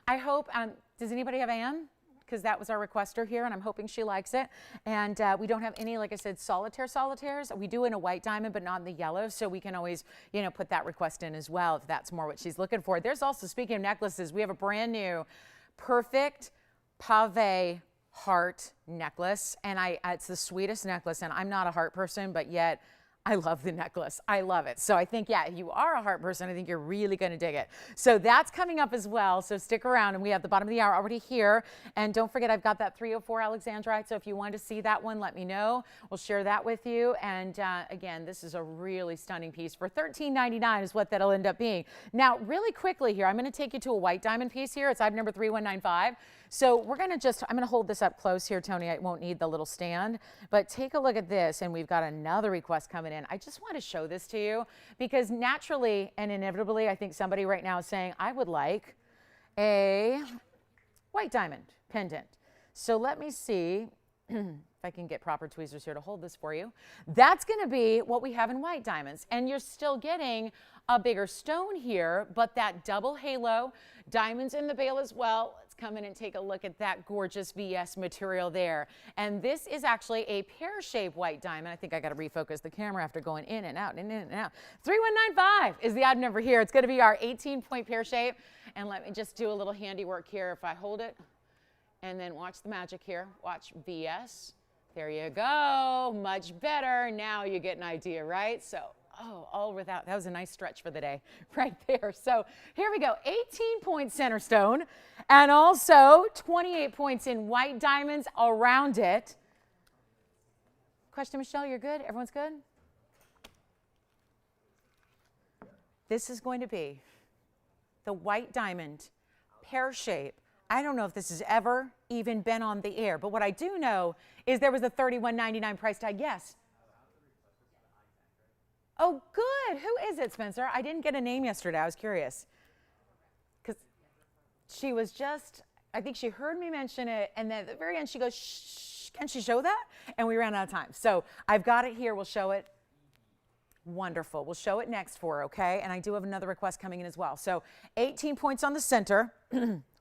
I hope, does anybody have Anne? Because that was our requester here, and I'm hoping she likes it. And we don't have any, like I said, solitaires. We do in a white diamond, but not in the yellow, so we can always, you know, put that request in as well if that's more what she's looking for. There's also, speaking of necklaces, we have a brand new perfect Pave heart necklace, and it's the sweetest necklace, and I'm not a heart person, but yet I love the necklace. I love it. So I think, yeah, if you are a heart person, I think you're really going to dig it. So that's coming up as well. So stick around, and we have the bottom of the hour already here. And don't forget, I've got that 304 alexandrite. So if you want to see that one, let me know. We'll share that with you. And again, this is a really stunning piece for $13.99 is what that'll end up being. Now, really quickly here, I'm going to take you to a white diamond piece here. It's item number 3195. So we're going to just, I'm going to hold this up close here, Tony. I won't need the little stand, but take a look at this. And we've got another request coming in. I just want to show this to you because naturally and inevitably, I think somebody right now is saying, I would like a white diamond pendant. So let me see if I can get proper tweezers here to hold this for you. That's going to be what we have in white diamonds. And you're still getting a bigger stone here, but that double halo, diamonds in the bail as well. Let's come in and take a look at that gorgeous VS material there. And this is actually a pear-shaped white diamond. I think I got to refocus the camera after going in and out and in and out. 3195 is the item number here. It's going to be our 18-point pear shape. And let me just do a little handiwork here. If I hold it and then watch the magic here, watch VS. There you go. Much better. Now you get an idea, right? So, oh, all without, that was a nice stretch for the day right there. So here we go, 18-point center stone and also 28 points in white diamonds around it. Question, Michelle, you're good? Everyone's good? This is going to be the white diamond pear shape. I don't know if this has ever even been on the air, but what I do know is there was a $31.99 price tag. Yes. Oh, good. Who is it, Spencer? I didn't get a name yesterday. I was curious. Because she was just, I think she heard me mention it, and then at the very end she goes, shh, can she show that? And we ran out of time. So I've got it here. We'll show it. Wonderful. We'll show it next for her, okay? And I do have another request coming in as well. So 18 points on the center.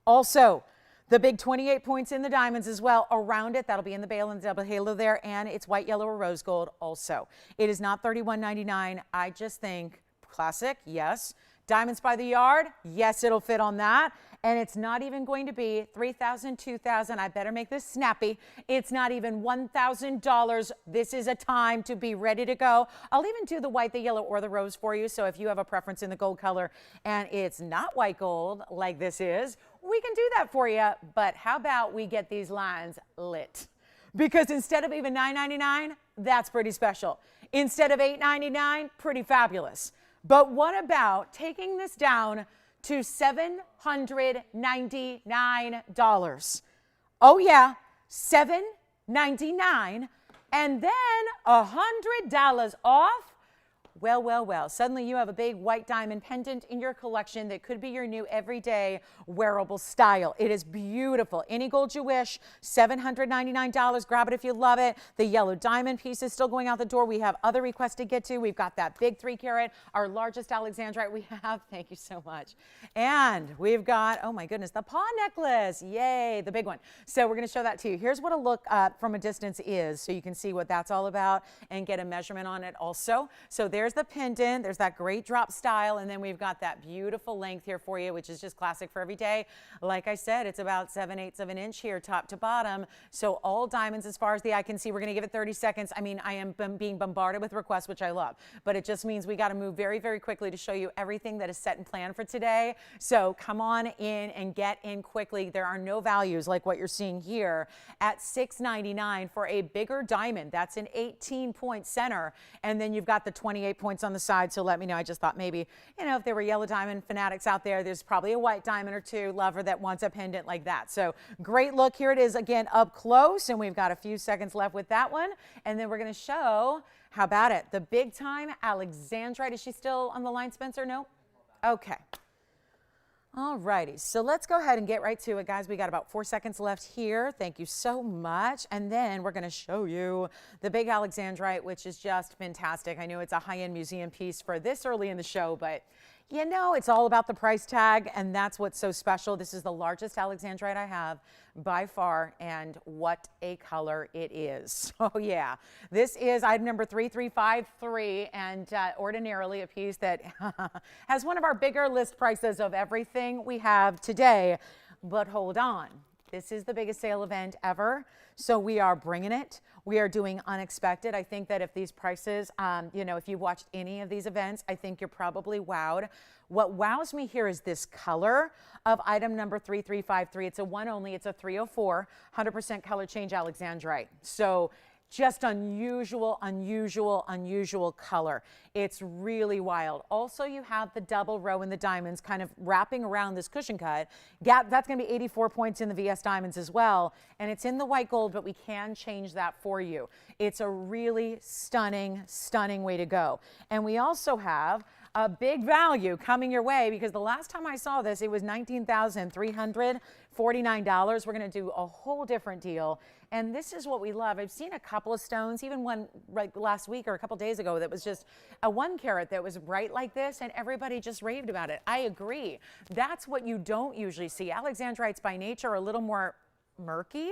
Also, the big 28 points in the diamonds as well around it. That'll be in the bail and double halo there, and it's white, yellow, or rose gold also. It is not $31.99. I just think classic, yes. Diamonds by the yard, yes, it'll fit on that. And it's not even going to be $3,000, $2,000. I better make this snappy. It's not even $1,000. This is a time to be ready to go. I'll even do the white, the yellow, or the rose for you. So if you have a preference in the gold color and it's not white gold like this is, we can do that for you, but how about we get these lines lit? Because instead of even $9.99, that's pretty special. Instead of $8.99, pretty fabulous. But what about taking this down to $799? Oh yeah, $799, and then $100 off. Well, well, well, suddenly you have a big white diamond pendant in your collection that could be your new everyday wearable style. It is beautiful. Any gold you wish, $799. Grab it if you love it. The yellow diamond piece is still going out the door. We have other requests to get to. We've got that big 3 carat, our largest alexandrite we have. Thank you so much. And we've got, oh my goodness, the paw necklace. Yay, the big one. So we're going to show that to you. Here's what a look from a distance is, so you can see what that's all about and get a measurement on it also. So there's the pendant, there's that great drop style, and then we've got that beautiful length here for you, which is just classic for every day. Like I said, it's about 7/8 of an inch here, top to bottom. So all diamonds as far as the eye can see. We're going to give it 30 seconds. I mean, I am being bombarded with requests, which I love, but it just means we got to move very, very quickly to show you everything that is set and planned for today. So come on in and get in quickly. There are no values like what you're seeing here at $699 for a bigger diamond. That's an 18-point center, and then you've got the 28 points on the side. So let me know. I just thought maybe, you know, if there were yellow diamond fanatics out there, there's probably a white diamond or two lover that wants a pendant like that. So great look. Here it is again up close, and we've got a few seconds left with that one, and then we're going to show, how about it, the big time alexandrite. Is she still on the line, Spencer? No? Okay. All righty, so let's go ahead and get right to it, guys. We got about 4 seconds left here. Thank you so much. And then we're going to show you the big alexandrite, which is just fantastic. I know it's a high-end museum piece for this early in the show, but you know, it's all about the price tag, and that's what's so special. This is the largest alexandrite I have by far, and what a color it is. Oh yeah, this is item number 3353, and ordinarily a piece that has one of our bigger list prices of everything we have today. But hold on, this is the biggest sale event ever, so we are bringing it. We are doing unexpected. I think that if these prices, you know, if you watched any of these events, I think you're probably wowed. What wows me here is this color of item number 3353. It's a one only, it's a 304, 100% color change alexandrite. So just unusual, unusual, unusual color. It's really wild. Also, you have the double row in the diamonds kind of wrapping around this cushion cut. That's going to be 84 points in the VS diamonds as well. And it's in the white gold, but we can change that for you. It's a really stunning, stunning way to go. And we also have a big value coming your way, because the last time I saw this, it was $19,349. We're going to do a whole different deal. And this is what we love. I've seen a couple of stones, even one right last week or a couple days ago, that was just a 1 carat that was bright like this, and everybody just raved about it. I agree. That's what you don't usually see. Alexandrites by nature are a little more murky.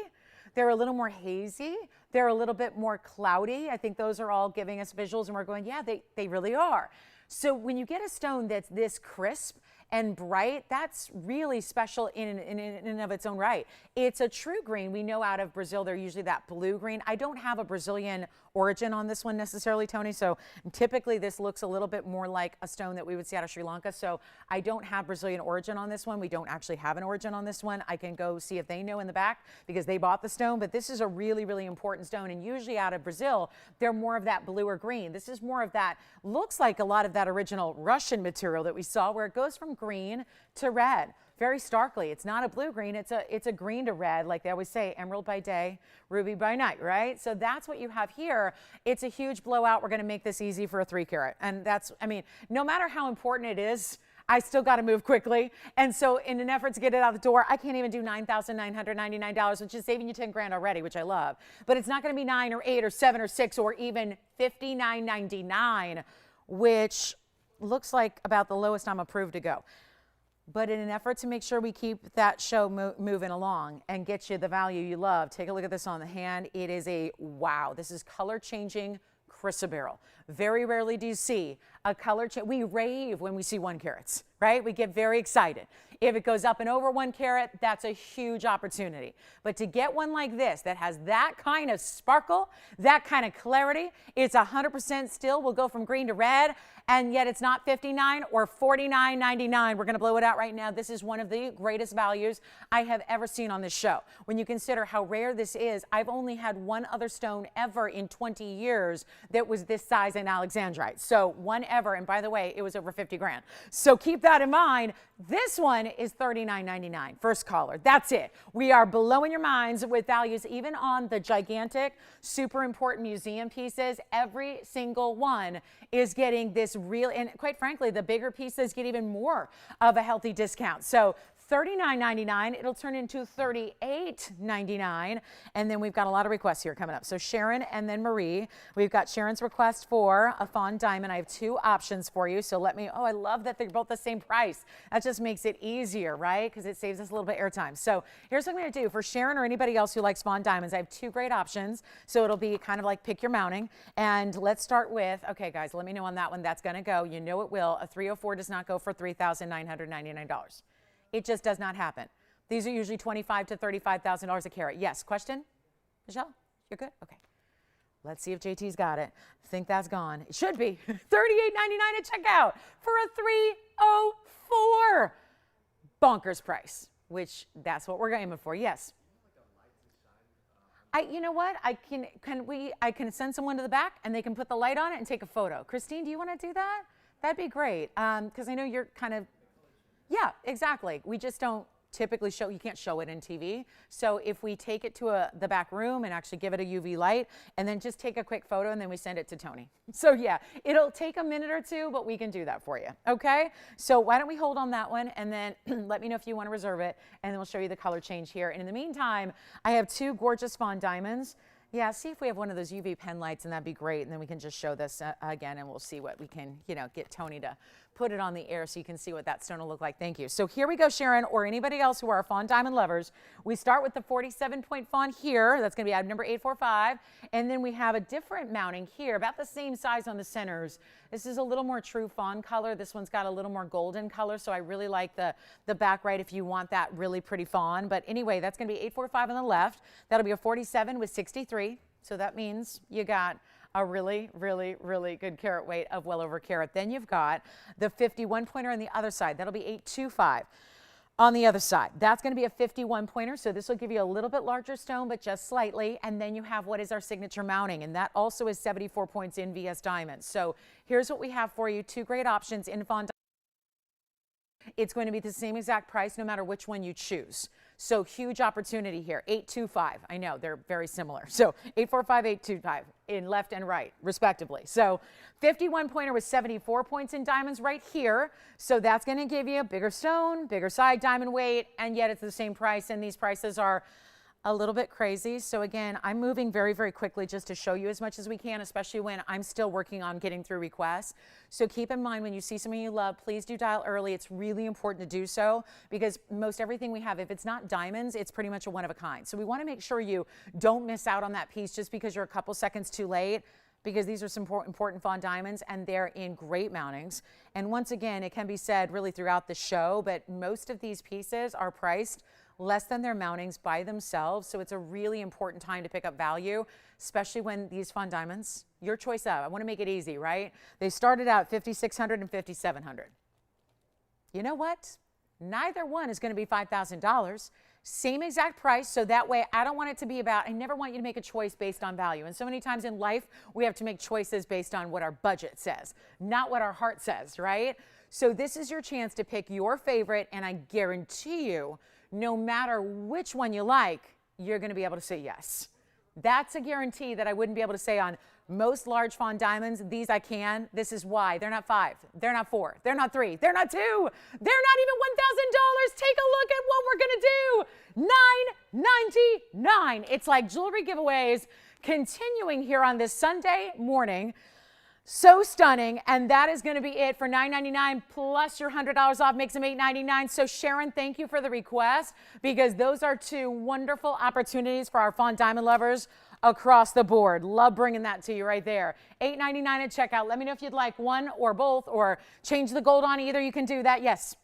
They're a little more hazy. They're a little bit more cloudy. I think those are all giving us visuals, and we're going, yeah, they really are. So when you get a stone that's this crisp and bright, that's really special in and of its own right. It's a true green. We know out of Brazil, they're usually that blue green. I don't have a Brazilian origin on this one necessarily, Tony, so typically this looks a little bit more like a stone that we would see out of Sri Lanka, so I don't have Brazilian origin on this one. We don't actually have an origin on this one. I can go see if they know in the back, because they bought the stone, but this is a really, really important stone, and usually out of Brazil, they're more of that blue or green. This is more of that, looks like a lot of that original Russian material that we saw, where it goes from green to red. Very starkly. It's not a blue-green, it's a green to red, like they always say, emerald by day, ruby by night, right? So that's what you have here. It's a huge blowout. We're going to make this easy for a 3 carat. And that's, I mean, no matter how important it is, I still got to move quickly. And so in an effort to get it out the door, I can't even do $9,999, which is saving you 10 grand already, which I love. But it's not going to be 9 or 8 or 7 or 6 or even $59.99, which looks like about the lowest I'm approved to go. But in an effort to make sure we keep that show moving along and get you the value you love, take a look at this on the hand. It is a wow. This is color changing chrysoberyl. Very rarely do you see a color change. We rave when we see 1 carats, right? We get very excited. If it goes up and over 1 carat, that's a huge opportunity. But to get one like this that has that kind of sparkle, that kind of clarity, it's 100% still. We'll go from green to red, and yet it's not $59 or $49.99. We're going to blow it out right now. This is one of the greatest values I have ever seen on this show. When you consider how rare this is, I've only had one other stone ever in 20 years that was this size in alexandrite. So one ever, and by the way, it was over 50 grand. So keep that in mind. This one is $39.99. First caller. That's it. We are blowing your minds with values even on the gigantic, super important museum pieces. Every single one is getting this real, and quite frankly, the bigger pieces get even more of a healthy discount. So $39.99, it'll turn into $38.99. And then we've got a lot of requests here coming up. So Sharon and then Marie. We've got Sharon's request for a Fawn diamond. I have 2 options for you. So let me, oh, I love that they're both the same price. That just makes it easier, right? Because it saves us a little bit of airtime. So here's what I'm going to do for Sharon or anybody else who likes Fawn diamonds. I have 2 great options. So it'll be kind of like pick your mounting. And let's start with, okay, guys, let me know on that one. That's going to go. You know it will. A 304 does not go for $3,999. It just does not happen. These are usually $25,000 to $35,000 a carat. Yes, question? Michelle, you're good? Okay. Let's see if JT's got it. I think that's gone. It should be. $38.99 at checkout for a 304. Bonkers price, which that's what we're aiming for. Yes. You know what? I can send someone to the back and they can put the light on it and take a photo. Christine, do you want to do that? That'd be great. Because I know you're kind of, yeah, exactly. We just don't typically show, you can't show it in TV. So if we take it to the back room and actually give it a UV light and then just take a quick photo and then we send it to Tony. So yeah, it'll take a minute or 2, but we can do that for you. Okay. So why don't we hold on that one and then let me know if you want to reserve it and then we'll show you the color change here. And in the meantime, I have 2 gorgeous Fawn diamonds. Yeah, see if we have one of those UV pen lights and that'd be great. And then we can just show this again and we'll see what we can, get Tony to put it on the air so you can see what that stone will look like. Thank you. So here we go, Sharon, or anybody else who are Fawn diamond lovers. We start with the 47-point Fawn here. That's going to be item number 845. And then we have a different mounting here, about the same size on the centers. This is a little more true Fawn color. This one's got a little more golden color. So I really like the back right if you want that really pretty Fawn. But anyway, that's going to be 845 on the left. That'll be a 47 with 63. So that means you got a really, really, really good carat weight of well over a carat. Then you've got the 51 pointer on the other side. That'll be 825 on the other side. That's going to be a 51 pointer. So this will give you a little bit larger stone, but just slightly. And then you have what is our signature mounting. And that also is 74 points in VS diamonds. So here's what we have for you. 2 great options in Fawn. It's going to be the same exact price no matter which one you choose. So huge opportunity here. 825. I know they're very similar. So 845, 825 in left and right, respectively. So 51 pointer with 74 points in diamonds right here. So that's going to give you a bigger stone, bigger side diamond weight, and yet it's the same price. And these prices are a little bit crazy. So again, I'm moving very, very quickly just to show you as much as we can, especially when I'm still working on getting through requests. So keep in mind when you see something you love, please do dial early. It's really important to do so because most everything we have, if it's not diamonds, it's pretty much a one of a kind. So we want to make sure you don't miss out on that piece just because you're a couple seconds too late, because these are some important Fawn diamonds and they're in great mountings. And once again, it can be said really throughout the show, but most of these pieces are priced less than their mountings by themselves. So it's a really important time to pick up value, especially when these Fawn diamonds, your choice of, I want to make it easy, right? They started out $5,600 and $5,700. You know what? Neither one is going to be $5,000. Same exact price. So that way I don't want it to be about, I never want you to make a choice based on value. And so many times in life, we have to make choices based on what our budget says, not what our heart says, right? So this is your chance to pick your favorite. And I guarantee you, no matter which one you like, you're going to be able to say yes. That's a guarantee that I wouldn't be able to say on most large Fawn diamonds. These I can. This is why. They're not 5. They're not 4. They're not 3. They're not 2. They're not even $1,000. Take a look at what we're going to do. $9.99. It's like jewelry giveaways continuing here on this Sunday morning. So stunning, and that is going to be it for $9.99 plus your $100 off makes them $8.99. So Sharon, thank you for the request, because those are two wonderful opportunities for our Fawn diamond lovers across the board. Love bringing that to you right there. $8.99 at checkout. Let me know if you'd like one or both, or change the gold on either. You can do that. Yes.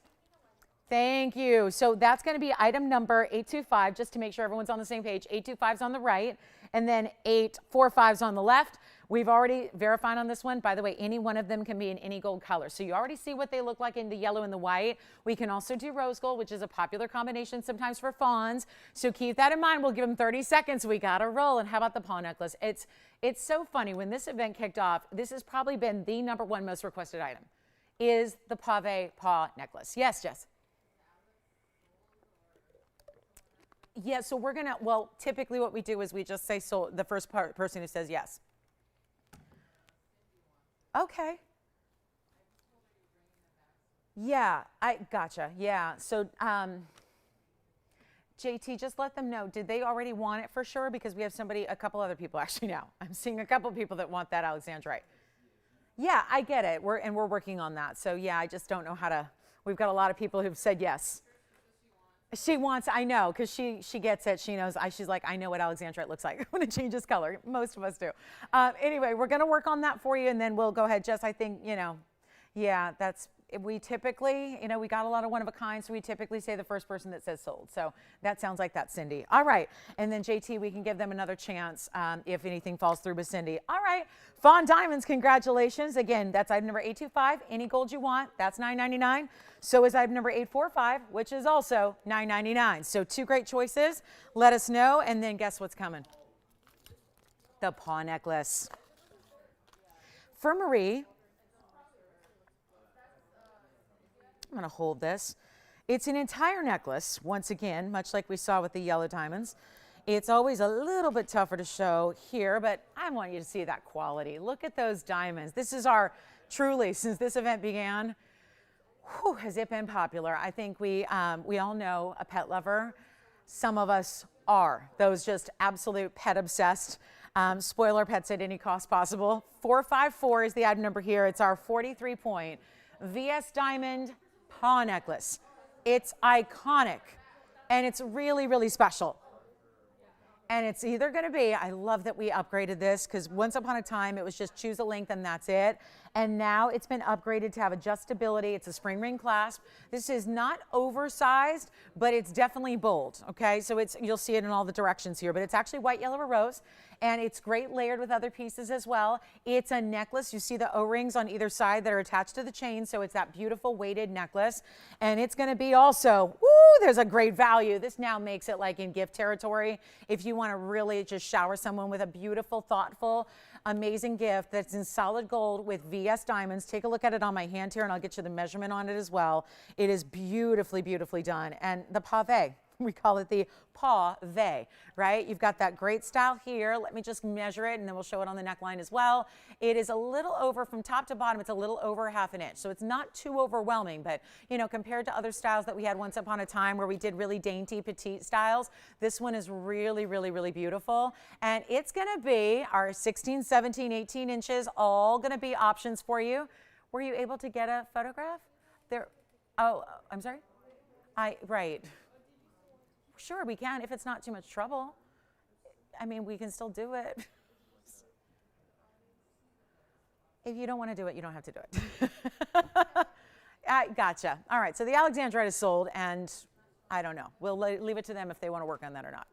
Thank you. So that's going to be item number 825, just to make sure everyone's on the same page. 825 is on the right, and then 845 is on the left. We've already verified on this one. By the way, any one of them can be in any gold color. So you already see what they look like in the yellow and the white. We can also do rose gold, which is a popular combination sometimes for fawns. So keep that in mind. We'll give them 30 seconds. We got to roll. And how about the paw necklace? It's so funny. When this event kicked off, this has probably been the #1 most requested item, is the Pave paw necklace. Yes, Jess? Yeah, so we're going to, well, typically what we do is we just say so, the first person who says yes. Okay. Yeah, I gotcha. Yeah. So, JT, just let them know. Did they already want it for sure? Because we have a couple other people actually now. I'm seeing a couple people that want that alexandrite. Yeah, I get it. We're working on that. So yeah, I just don't know how to. We've got a lot of people who've said yes. She wants, I know, because she gets it. She knows, she's like, I know what alexandrite looks like when it changes color. Most of us do. Anyway, we're going to work on that for you, and then we'll go ahead. Jess, I think, yeah, we typically, we got a lot of one-of-a-kind, so we typically say the first person that says sold. So that sounds like that, Cindy. All right. And then, JT, we can give them another chance if anything falls through with Cindy. All right. Fawn Diamonds, congratulations. Again, that's item number 825. Any gold you want, that's $9.99. So is item number 845, which is also $9.99. So two great choices. Let us know. And then guess what's coming? The paw necklace. For Marie, I'm going to hold this. It's an entire necklace, once again, much like we saw with the yellow diamonds. It's always a little bit tougher to show here, but I want you to see that quality. Look at those diamonds. This is truly, since this event began, has it been popular? I think we all know a pet lover. Some of us are those just absolute pet obsessed. Spoil our pets at any cost possible. 454 is the item number here. It's our 43-point VS Diamond paw necklace. It's iconic, and it's really, really special. And it's either going to be, I love that we upgraded this, because once upon a time it was just choose a length and that's it. And now it's been upgraded to have adjustability. It's a spring ring clasp. This is not oversized, but it's definitely bold. Okay, so you'll see it in all the directions here, but it's actually white, yellow, or rose. And it's great layered with other pieces as well. It's a necklace. You see the O-rings on either side that are attached to the chain. So it's that beautiful weighted necklace. And it's going to be also, there's a great value. This now makes it like in gift territory. If you want to really just shower someone with a beautiful, thoughtful, amazing gift that's in solid gold with VS diamonds. Take a look at it on my hand here, and I'll get you the measurement on it as well. It is beautifully, beautifully done. And the pave, we call it the pave, right? You've got that great style here. Let me just measure it, and then we'll show it on the neckline as well. It is a little over, from top to bottom, it's a little over ½ inch. So it's not too overwhelming, but compared to other styles that we had once upon a time where we did really dainty, petite styles, this one is really, really, really beautiful. And it's gonna be our 16, 17, 18 inches, all gonna be options for you. Were you able to get a photograph? There, oh, I'm sorry? Right. Sure, we can, if it's not too much trouble. I mean, we can still do it. If you don't want to do it, you don't have to do it. I gotcha. All right, so the alexandrite is sold, and I don't know. We'll leave it to them if they want to work on that or not.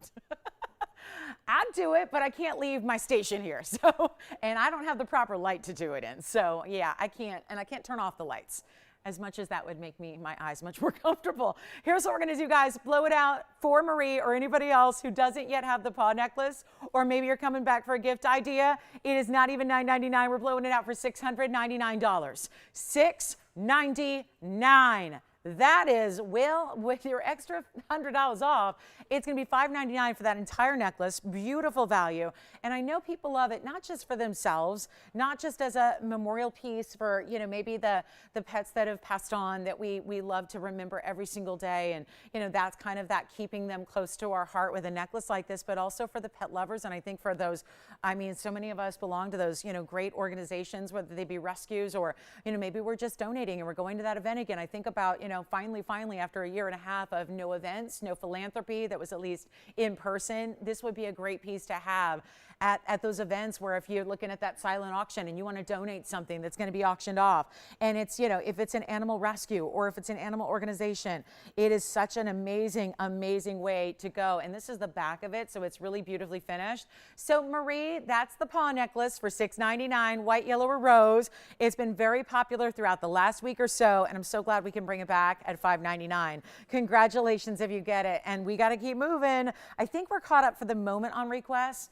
I'd do it, but I can't leave my station here. So, and I don't have the proper light to do it in. So yeah, I can't turn off the lights, as much as that would make my eyes much more comfortable. Here's what we're gonna do, guys. Blow it out for Marie or anybody else who doesn't yet have the paw necklace, or maybe you're coming back for a gift idea. It is not even $9.99. We're blowing it out for $699. $699. That is, well, with your extra $100 off, it's going to be $599 for that entire necklace. Beautiful value. And I know people love it, not just for themselves, not just as a memorial piece for, you know, maybe the pets that have passed on that we love to remember every single day. And, you know, that's kind of that keeping them close to our heart with a necklace like this, but also for the pet lovers. And I think for those, I mean, so many of us belong to those, you know, great organizations, whether they be rescues or, you know, maybe we're just donating and we're going to that event again. I think about, you know, finally, after a year and a half of no events, no philanthropy that was at least in person, this would be a great piece to have at those events where if you're looking at that silent auction and you want to donate something that's going to be auctioned off, and it's, you know, if it's an animal rescue or if it's an animal organization, it is such an amazing, amazing way to go. And this is the back of it, so it's really beautifully finished. So Marie, that's the paw necklace for $6.99, white, yellow, or rose. It's been very popular throughout the last week or so, and I'm so glad we can bring it back at $5.99. Congratulations if you get it, and we got to keep moving. I think we're caught up for the moment on requests.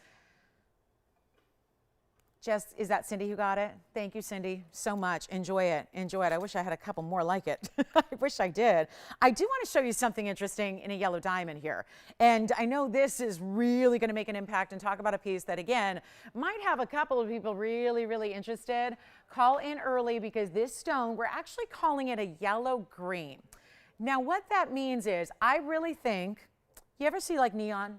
Just, is that Cindy who got it? Thank you, Cindy, so much. Enjoy it. Enjoy it. I wish I had a couple more like it. I wish I did. I do want to show you something interesting in a yellow diamond here. And I know this is really going to make an impact and talk about a piece that, again, might have a couple of people really, really interested. Call in early because this stone, we're actually calling it a yellow green. Now, what that means is I really think, you ever see like neon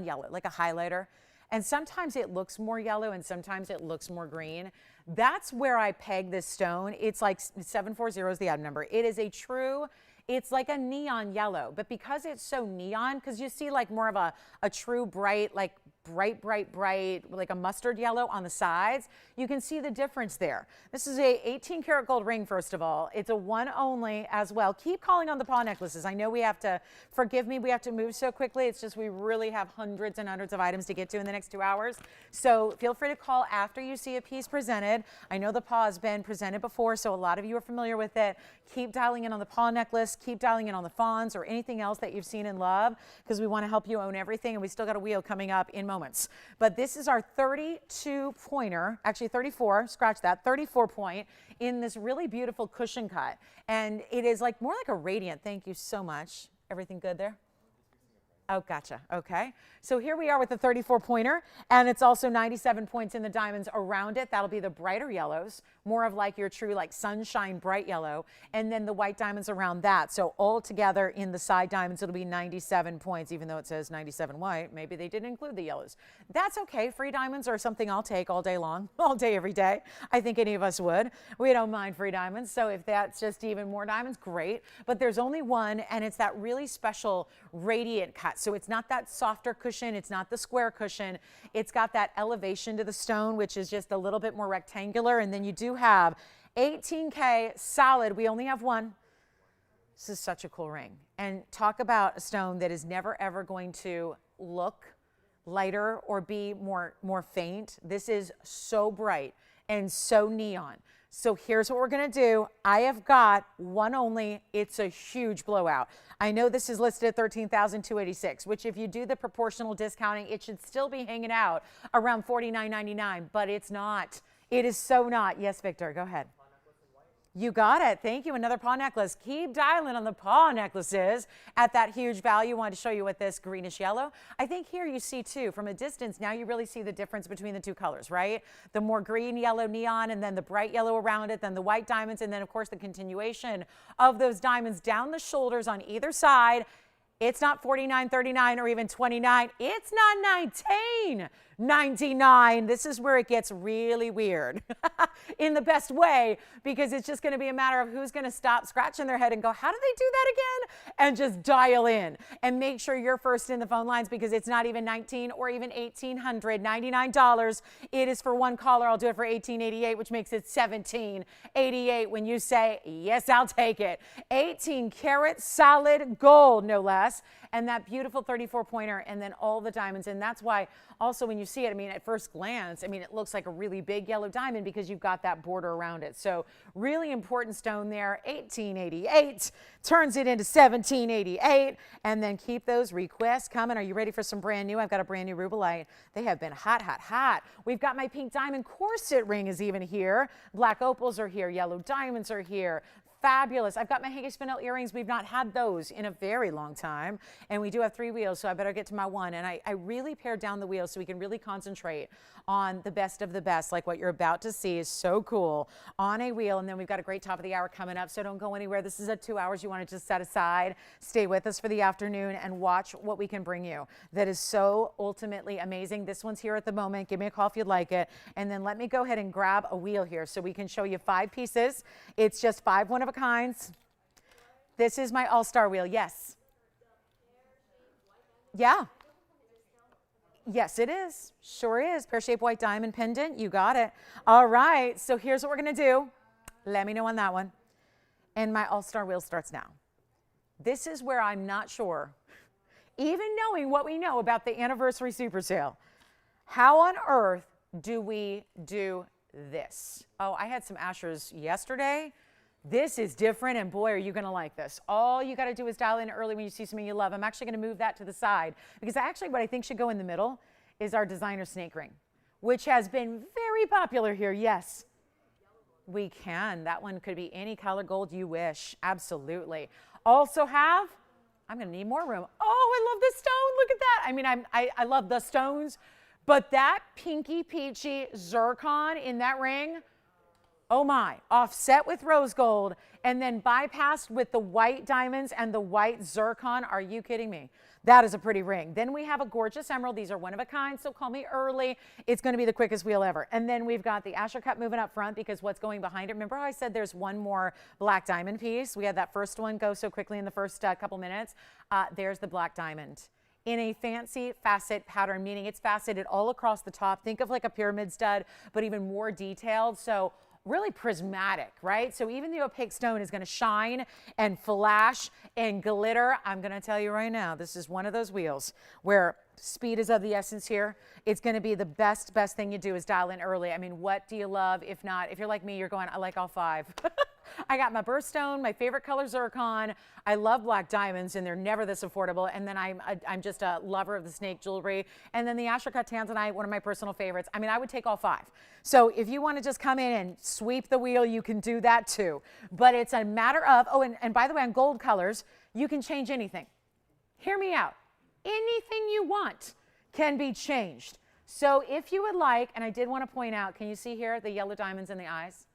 yellow, like a highlighter? And sometimes it looks more yellow and sometimes it looks more green. That's where I peg this stone. It's like 740 is the item number. It is a true, it's like a neon yellow, but because it's so neon, because you see like more of a true bright, like bright, like a mustard yellow on the sides, you can see the difference there. This is a 18 karat gold ring, first of all. It's a one only as well. Keep calling on the paw necklaces. I know we have to, forgive me, we have to move so quickly. It's just we really have hundreds and hundreds of items to get to in the next 2 hours. So feel free to call after you see a piece presented. I know the paw has been presented before, so a lot of you are familiar with it. Keep dialing in on the paw necklace, keep dialing in on the fawns or anything else that you've seen and love, because we want to help you own everything, and we still got a wheel coming up in moments. But this is our 32 pointer, actually 34, scratch that, 34 point in this really beautiful cushion cut. And it is like more like a radiant. Thank you so much. Everything good there? Oh, gotcha. Okay. So here we are with the 34 pointer, and it's also 97 points in the diamonds around it. That'll be the brighter yellows, more of like your true like sunshine bright yellow, and then the white diamonds around that. So all together in the side diamonds, it'll be 97 points, even though it says 97 white. Maybe they didn't include the yellows. That's okay. Free diamonds are something I'll take all day long, all day, every day. I think any of us would. We don't mind free diamonds. So if that's just even more diamonds, great. But there's only one, and it's that really special radiant cut. So it's not that softer cushion. It's not the square cushion. It's got that elevation to the stone, which is just a little bit more rectangular. And then you do have 18K solid. We only have one. This is such a cool ring. And talk about a stone that is never, ever going to look lighter or be more faint. This is so bright and so neon. So here's what we're going to do. I have got one only. It's a huge blowout. I know this is listed at $13,286, which if you do the proportional discounting, it should still be hanging out around $49.99, but it's not. It is so not. Yes, Victor, go ahead. You got it. Thank you. Another paw necklace. Keep dialing on the paw necklaces at that huge value. Wanted to show you with this greenish yellow. I think here you see too, from a distance, now you really see the difference between the two colors, right? The more green, yellow, neon, and then the bright yellow around it, then the white diamonds, and then of course the continuation of those diamonds down the shoulders on either side. It's not $49, $39, or even $29. It's not $19.99. This is where it gets really weird in the best way, because it's just going to be a matter of who's going to stop scratching their head and go, how do they do that again? And just dial in and make sure you're first in the phone lines, because it's not even $19 or even $1,899. It is for one caller. I'll do it for $18.88, which makes it $17.88 when you say, yes, I'll take it. 18 karat solid gold, no less. And that beautiful 34 pointer, and then all the diamonds. And that's why also when you see it, I mean, at first glance, I mean, it looks like a really big yellow diamond because you've got that border around it. So really important stone there. $18.88 turns it into $17.88. And then keep those requests coming. Are you ready for some brand new? I've got a brand new rubellite. They have been hot, hot, hot. We've got my pink diamond corset ring is even here. Black opals are here. Yellow diamonds are here. fabulous. I've got my hanging spindle earrings. We've not had those in a very long time. And we do have 3 wheels, so I better get to my one. And I really pared down the wheels so we can really concentrate on the best of the best, like what you're about to see is so cool on a wheel. And then we've got a great top of the hour coming up, so don't go anywhere. This is at 2 hours you want to just set aside. Stay with us for the afternoon and watch what we can bring you. That is so ultimately amazing. This one's here at the moment. Give me a call if you'd like it. And then let me go ahead and grab a wheel here so we can show you 5 pieces. It's just 5 one-of-a-kinds. This is my all-star wheel. Yes. Yeah. Yes, it is. Sure is. Pear-shaped white diamond pendant. You got it. All right. So here's what we're going to do. Let me know on that one. And my all-star wheel starts now. This is where I'm not sure, even knowing what we know about the anniversary super sale, how on earth do we do this? Oh, I had some Ashers yesterday. This is different, and boy, are you going to like this. All you got to do is dial in early when you see something you love. I'm actually going to move that to the side because actually what I think should go in the middle is our designer snake ring, which has been very popular here. Yes, we can. That one could be any color gold you wish. Absolutely. Also have, I'm going to need more room. Oh, I love this stone. Look at that. I mean, I love the stones, but that pinky peachy zircon in that ring, oh my, offset with rose gold and then bypassed with the white diamonds and the white zircon. Are you kidding me? That is a pretty ring. Then we have a gorgeous emerald. These are one of a kind, so call me early. It's going to be the quickest wheel ever. And then we've got the Asher cut moving up front because what's going behind it. Remember how I said there's one more black diamond piece? We had that first one go so quickly in the first couple minutes. There's the black diamond in a fancy facet pattern, meaning it's faceted all across the top. Think of like a pyramid stud, but even more detailed. So really prismatic, right? So even the opaque stone is going to shine and flash and glitter. I'm going to tell you right now, this is one of those wheels where speed is of the essence here. It's going to be the best thing you do is dial in early. I mean, what do you love? If not, if you're like me, you're going, I like all 5. I got my birthstone, my favorite color zircon. I love black diamonds, and they're never this affordable. And then I'm just a lover of the snake jewelry. And then the Asher cut Tanzanite, one of my personal favorites. I mean, I would take all 5. So if you want to just come in and sweep the wheel, you can do that too. But it's a matter of, oh, and by the way, on gold colors, you can change anything. Hear me out. Anything you want can be changed. So if you would like, and I did want to point out, can you see here the yellow diamonds in the eyes?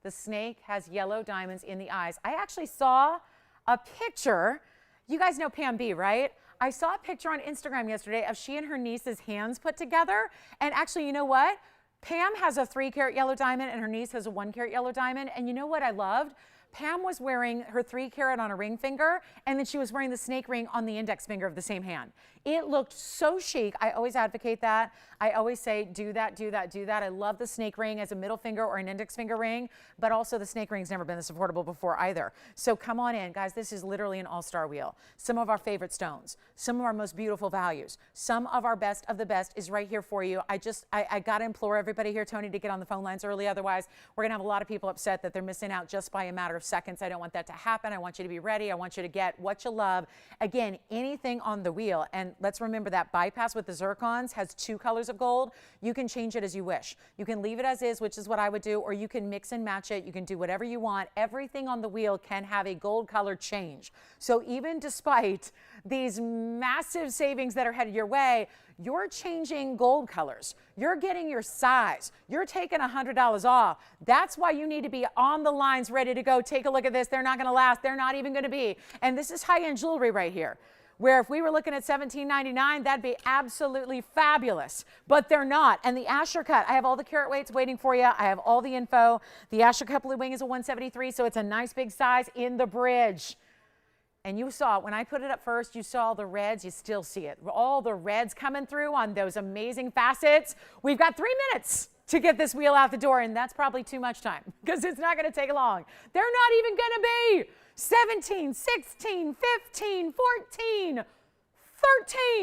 The snake has yellow diamonds in the eyes. I actually saw a picture. You guys know Pam B, right? I saw a picture on Instagram yesterday of she and her niece's hands put together. And actually, you know what? Pam has a 3-carat yellow diamond and her niece has a 1-carat yellow diamond. And you know what I loved? Pam was wearing her 3-carat on a ring finger, and then she was wearing the snake ring on the index finger of the same hand. It looked so chic. I always advocate that. I always say, do that, do that, do that. I love the snake ring as a middle finger or an index finger ring, but also the snake ring's never been this affordable before either. So come on in, guys. This is literally an all-star wheel. Some of our favorite stones, some of our most beautiful values, some of our best of the best is right here for you. I got to implore everybody here, Tony, to get on the phone lines early. Otherwise, we're going to have a lot of people upset that they're missing out just by a matter of seconds. I don't want that to happen. I want you to be ready. I want you to get what you love. Again, anything on the wheel. And let's remember that bypass with the zircons has 2 colors of gold. You can change it as you wish. You can leave it as is, which is what I would do, or you can mix and match it. You can do whatever you want. Everything on the wheel can have a gold color change. So even despite these massive savings that are headed your way, you're changing gold colors. You're getting your size. You're taking $100 off. That's why you need to be on the lines ready to go. Take a look at this. They're not going to last. They're not even going to be. And this is high-end jewelry right here, where if we were looking at $17.99, that'd be absolutely fabulous. But they're not. And the Asher cut, I have all the carat weights waiting for you. I have all the info. The Asher cut blue wing is a 173, so it's a nice big size in the bridge. And you saw it when I put it up first, you saw the reds, you still see it. All the reds coming through on those amazing facets. We've got 3 minutes to get this wheel out the door, and that's probably too much time because it's not going to take long. They're not even going to be 17, 16, 15, 14,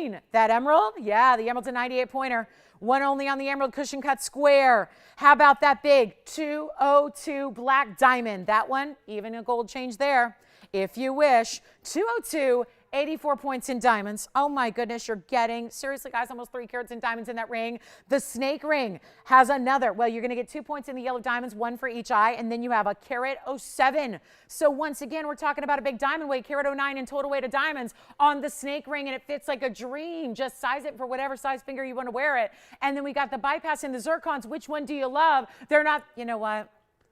13. That emerald, yeah, the emerald's a 98 pointer. One only on the emerald cushion cut square. How about that big 202 black diamond? That one, even a gold change there. If you wish, 202 84 points in diamonds. Oh my goodness, you're getting, seriously guys, almost 3 carats in diamonds in that ring. The snake ring has another, well, you're gonna get 2 points in the yellow diamonds, 1 for each eye, and then you have a carat 07. So once again, we're talking about a big diamond weight, carat 09 in total weight of diamonds on the snake ring, and it fits like a dream. Just size it for whatever size finger you wanna wear it. And then we got the bypass and the zircons. Which one do you love? They're not, you know what?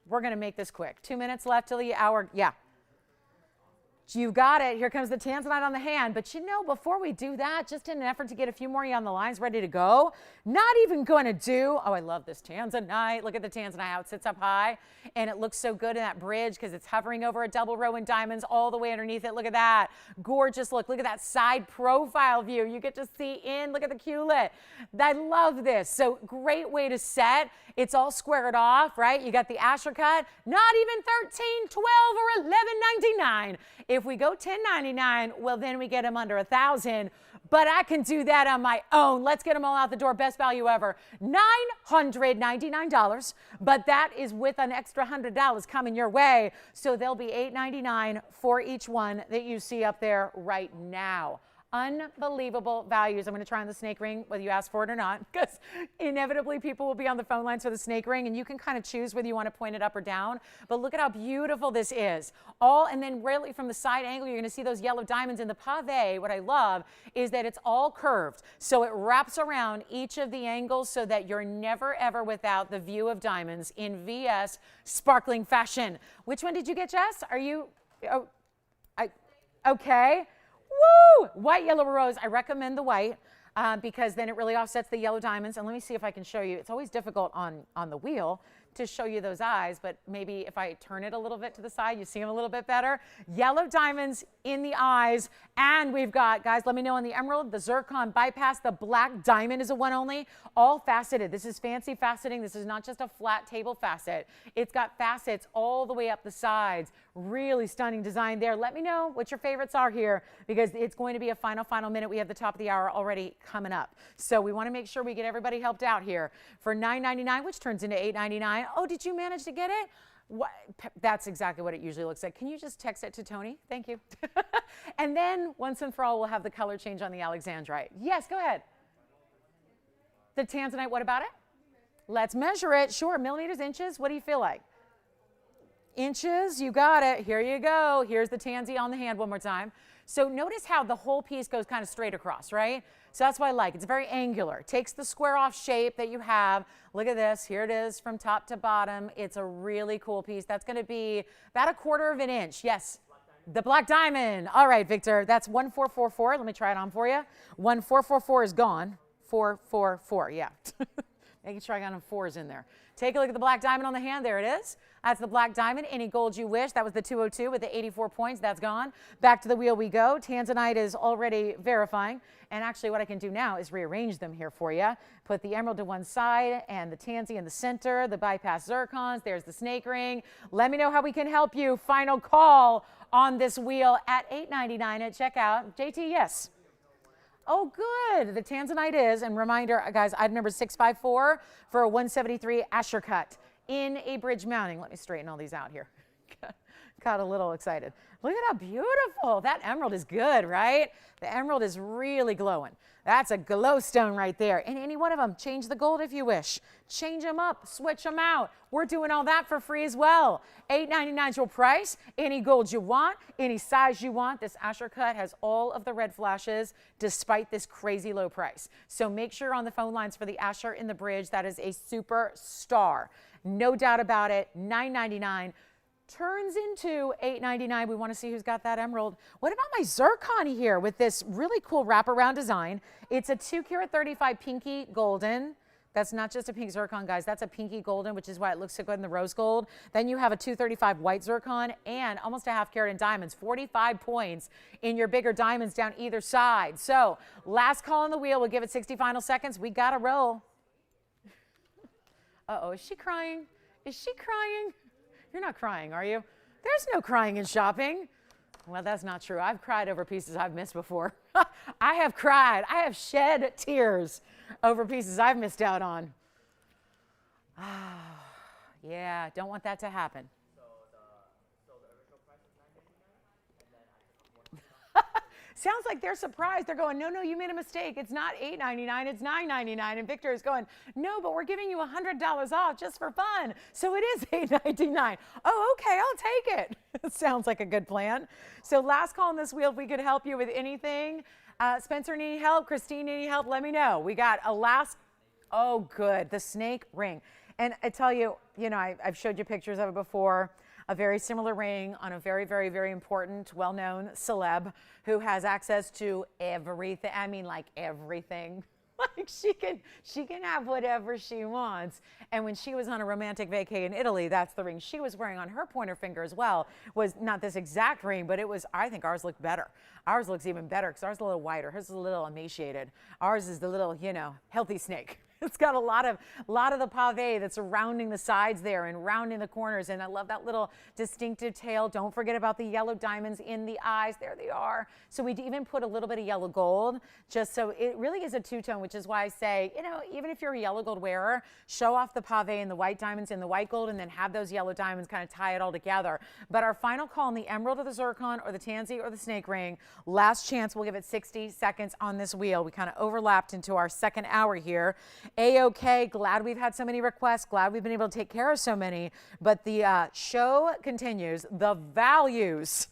We're gonna make this quick. 2 minutes left till the hour, yeah. You got it. Here comes the Tanzanite on the hand. But you know, before we do that, just in an effort to get a few more of you on the lines ready to go, not even going to do, oh, I love this Tanzanite. Look at the Tanzanite, how it sits up high. And it looks so good in that bridge because it's hovering over a double row in diamonds all the way underneath it. Look at that. Gorgeous look. Look at that side profile view. You get to see in. Look at the culet. I love this. So great way to set. It's all squared off, right? You got the Asher cut. Not even $13, $12, or $11.99. If we go $10.99, well, then we get them under $1,000. But I can do that on my own. Let's get them all out the door. Best value ever. $999. But that is with an extra $100 coming your way. So they'll be $899 for each one that you see up there right now. Unbelievable values. I'm going to try on the snake ring, whether you ask for it or not, because inevitably people will be on the phone lines for the snake ring, and you can kind of choose whether you want to point it up or down. But look at how beautiful this is. And then really from the side angle, you're going to see those yellow diamonds in the pave. What I love is that it's all curved. So it wraps around each of the angles so that you're never, ever without the view of diamonds in VS sparkling fashion. Which one did you get, Jess? Are you, okay. Woo! White, yellow, or rose. I recommend the white because then it really offsets the yellow diamonds. And let me see if I can show you. It's always difficult on the wheel to show you those eyes, but maybe if I turn it a little bit to the side, you see them a little bit better. Yellow diamonds in the eyes. And we've got, guys, let me know on the emerald, the zircon bypass, the black diamond is a one only, all faceted. This is fancy faceting. This is not just a flat table facet. It's got facets all the way up the sides. Really stunning design there. Let me know what your favorites are here because it's going to be a final minute. We have the top of the hour already coming up. So we want to make sure we get everybody helped out here for $9.99, which turns into $8.99. Oh, did you manage to get it? What? That's exactly what it usually looks like. Can you just text it to Tony? Thank you. And then once and for all, we'll have the color change on the alexandrite. Yes, go ahead. The Tanzanite, what about it? Let's measure it. Sure, millimeters, inches. What do you feel like? Inches, you got it. Here you go. Here's the tansy on the hand one more time. So notice how the whole piece goes kind of straight across, right? So that's what I like. It's very angular. Takes the square off shape that you have. Look at this. Here it is from top to bottom. It's a really cool piece. That's going to be about 1/4 of an inch. Yes. The black diamond. All right, Victor. That's 1444. Let me try it on for you. 1444 is gone. 444. Yeah. Making sure I got them 4s in there. Take a look at the black diamond on the hand. There it is. That's the black diamond. Any gold you wish. That was the 202 with the 84 points. That's gone. Back to the wheel we go. Tanzanite is already verifying. And actually what I can do now is rearrange them here for you. Put the emerald to one side and the tansy in the center, the bypass zircons. There's the snake ring. Let me know how we can help you. Final call on this wheel at $8.99 at checkout. JT, yes. Oh, good. The Tanzanite is, and reminder, guys, item number 654 for a 173 Asher cut in a bridge mounting. Let me straighten all these out here. Got a little excited. Look at how beautiful. That emerald is good, right? The emerald is really glowing. That's a glow stone right there. And any one of them, change the gold if you wish. Change them up, switch them out. We're doing all that for free as well. $8.99 is your price. Any gold you want, any size you want. This Asher cut has all of the red flashes despite this crazy low price. So make sure you're on the phone lines for the Asher in the bridge. That is a superstar. No doubt about it. $9.99. Turns into $8.99. We want to see who's got that emerald. What about my zircon here with this really cool wraparound design? It's a 2 carat 35 pinky golden. That's not just a pink zircon, guys. That's a pinky golden, which is why it looks so good in the rose gold. Then you have a 235 white zircon and almost a 1/2 carat in diamonds. 45 points in your bigger diamonds down either side. So last call on the wheel. We'll give it 60 final seconds. We got to roll. Uh-oh, is she crying? Is she crying? You're not crying, are you? There's no crying in shopping. Well, that's not true. I've cried over pieces I've missed before. I have cried. I have shed tears over pieces I've missed out on. Yeah, don't want that to happen. So the original price is $9.99, and then I Sounds like they're surprised. They're going, no, you made a mistake. It's not $8.99, it's $9.99. And Victor is going, no, but we're giving you $100 off just for fun. So it is $8.99. Oh, okay, I'll take it. Sounds like a good plan. So last call on this wheel, if we could help you with anything. Spencer, need any help? Christine, need any help? Let me know. We got a last, oh good, the snake ring. And I tell you, I've showed you pictures of it before. A very similar ring on a very, very, very important, well-known celeb who has access to everything. I mean, like everything. Like she can have whatever she wants. And when she was on a romantic vacay in Italy, that's the ring she was wearing on her pointer finger as well. Was not this exact ring, but it was, I think ours looked better. Ours looks even better because ours is a little wider. Hers is a little emaciated. Ours is the little, healthy snake. It's got a lot of the pave that's surrounding the sides there and rounding the corners. And I love that little distinctive tail. Don't forget about the yellow diamonds in the eyes. There they are. So we even put a little bit of yellow gold, just so it really is a two-tone, which is why I say, even if you're a yellow gold wearer, show off the pave and the white diamonds and the white gold, and then have those yellow diamonds kind of tie it all together. But our final call on the emerald or the zircon or the tansy or the snake ring, last chance, we'll give it 60 seconds on this wheel. We kind of overlapped into our second hour here. A-okay, glad we've had so many requests, glad we've been able to take care of so many, but the show continues. The values,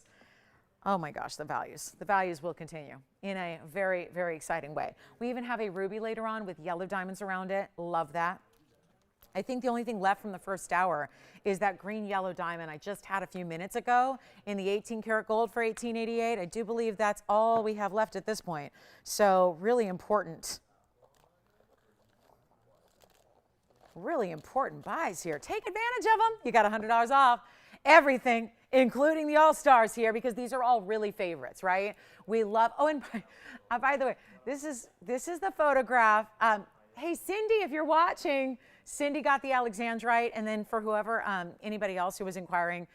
oh my gosh, the values will continue in a very, very exciting way. We even have a ruby later on with yellow diamonds around it. Love that. I think the only thing left from the first hour is that green yellow diamond I just had a few minutes ago in the 18 karat gold for $18.88. I do believe that's all we have left at this point. So really important. Really important buys here. Take advantage of them. You got $100 off everything, including the all-stars here, because these are all really favorites, right? We love, oh, and by the way, this is the photograph. Hey, Cindy, if you're watching, Cindy got the alexandrite, and then for whoever, anybody else who was inquiring,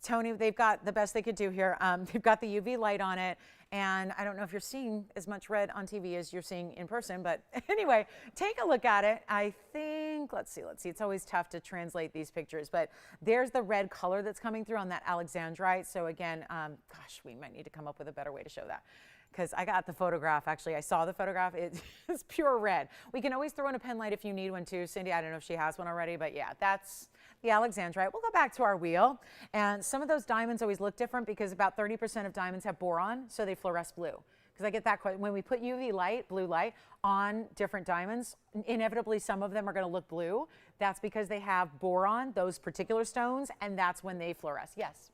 Tony, they've got the best they could do here. They've got the UV light on it. And I don't know if you're seeing as much red on TV as you're seeing in person, but anyway, take a look at it. I think, let's see. It's always tough to translate these pictures, but there's the red color that's coming through on that alexandrite. So again, gosh, we might need to come up with a better way to show that, because I got the photograph. Actually, I saw the photograph. It's pure red. We can always throw in a pen light if you need one too. Cindy, I don't know if she has one already, but yeah, that's the alexandrite. We'll go back to our wheel, and some of those diamonds always look different because about 30% of diamonds have boron, so they fluoresce blue. Because I get that question. When we put UV light, blue light, on different diamonds, inevitably some of them are going to look blue. That's because they have boron, those particular stones, and that's when they fluoresce. Yes?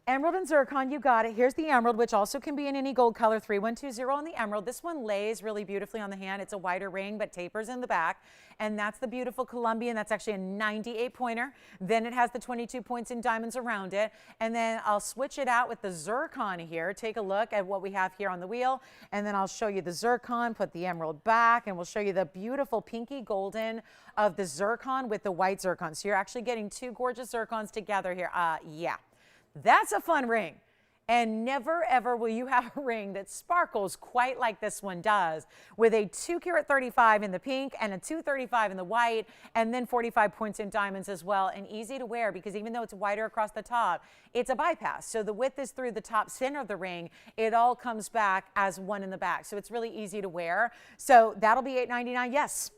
Emerald and zircon, you got it. Here's the emerald, which also can be in any gold color, 3120 on the emerald. This one lays really beautifully on the hand. It's a wider ring, but tapers in the back. And that's the beautiful Colombian. That's actually a 98 pointer. Then it has the 22 points in diamonds around it. And then I'll switch it out with the zircon here. Take a look at what we have here on the wheel. And then I'll show you the zircon, put the emerald back, and we'll show you the beautiful pinky golden of the zircon with the white zircon. So you're actually getting two gorgeous zircons together here. Yeah. That's a fun ring. And never ever will you have a ring that sparkles quite like this one does, with a 2 karat 35 in the pink and a 235 in the white, and then 45 points in diamonds as well, and easy to wear because even though it's wider across the top, it's a bypass. So the width is through the top center of the ring. It all comes back as one in the back. So it's really easy to wear. So that'll be $8.99. Yes.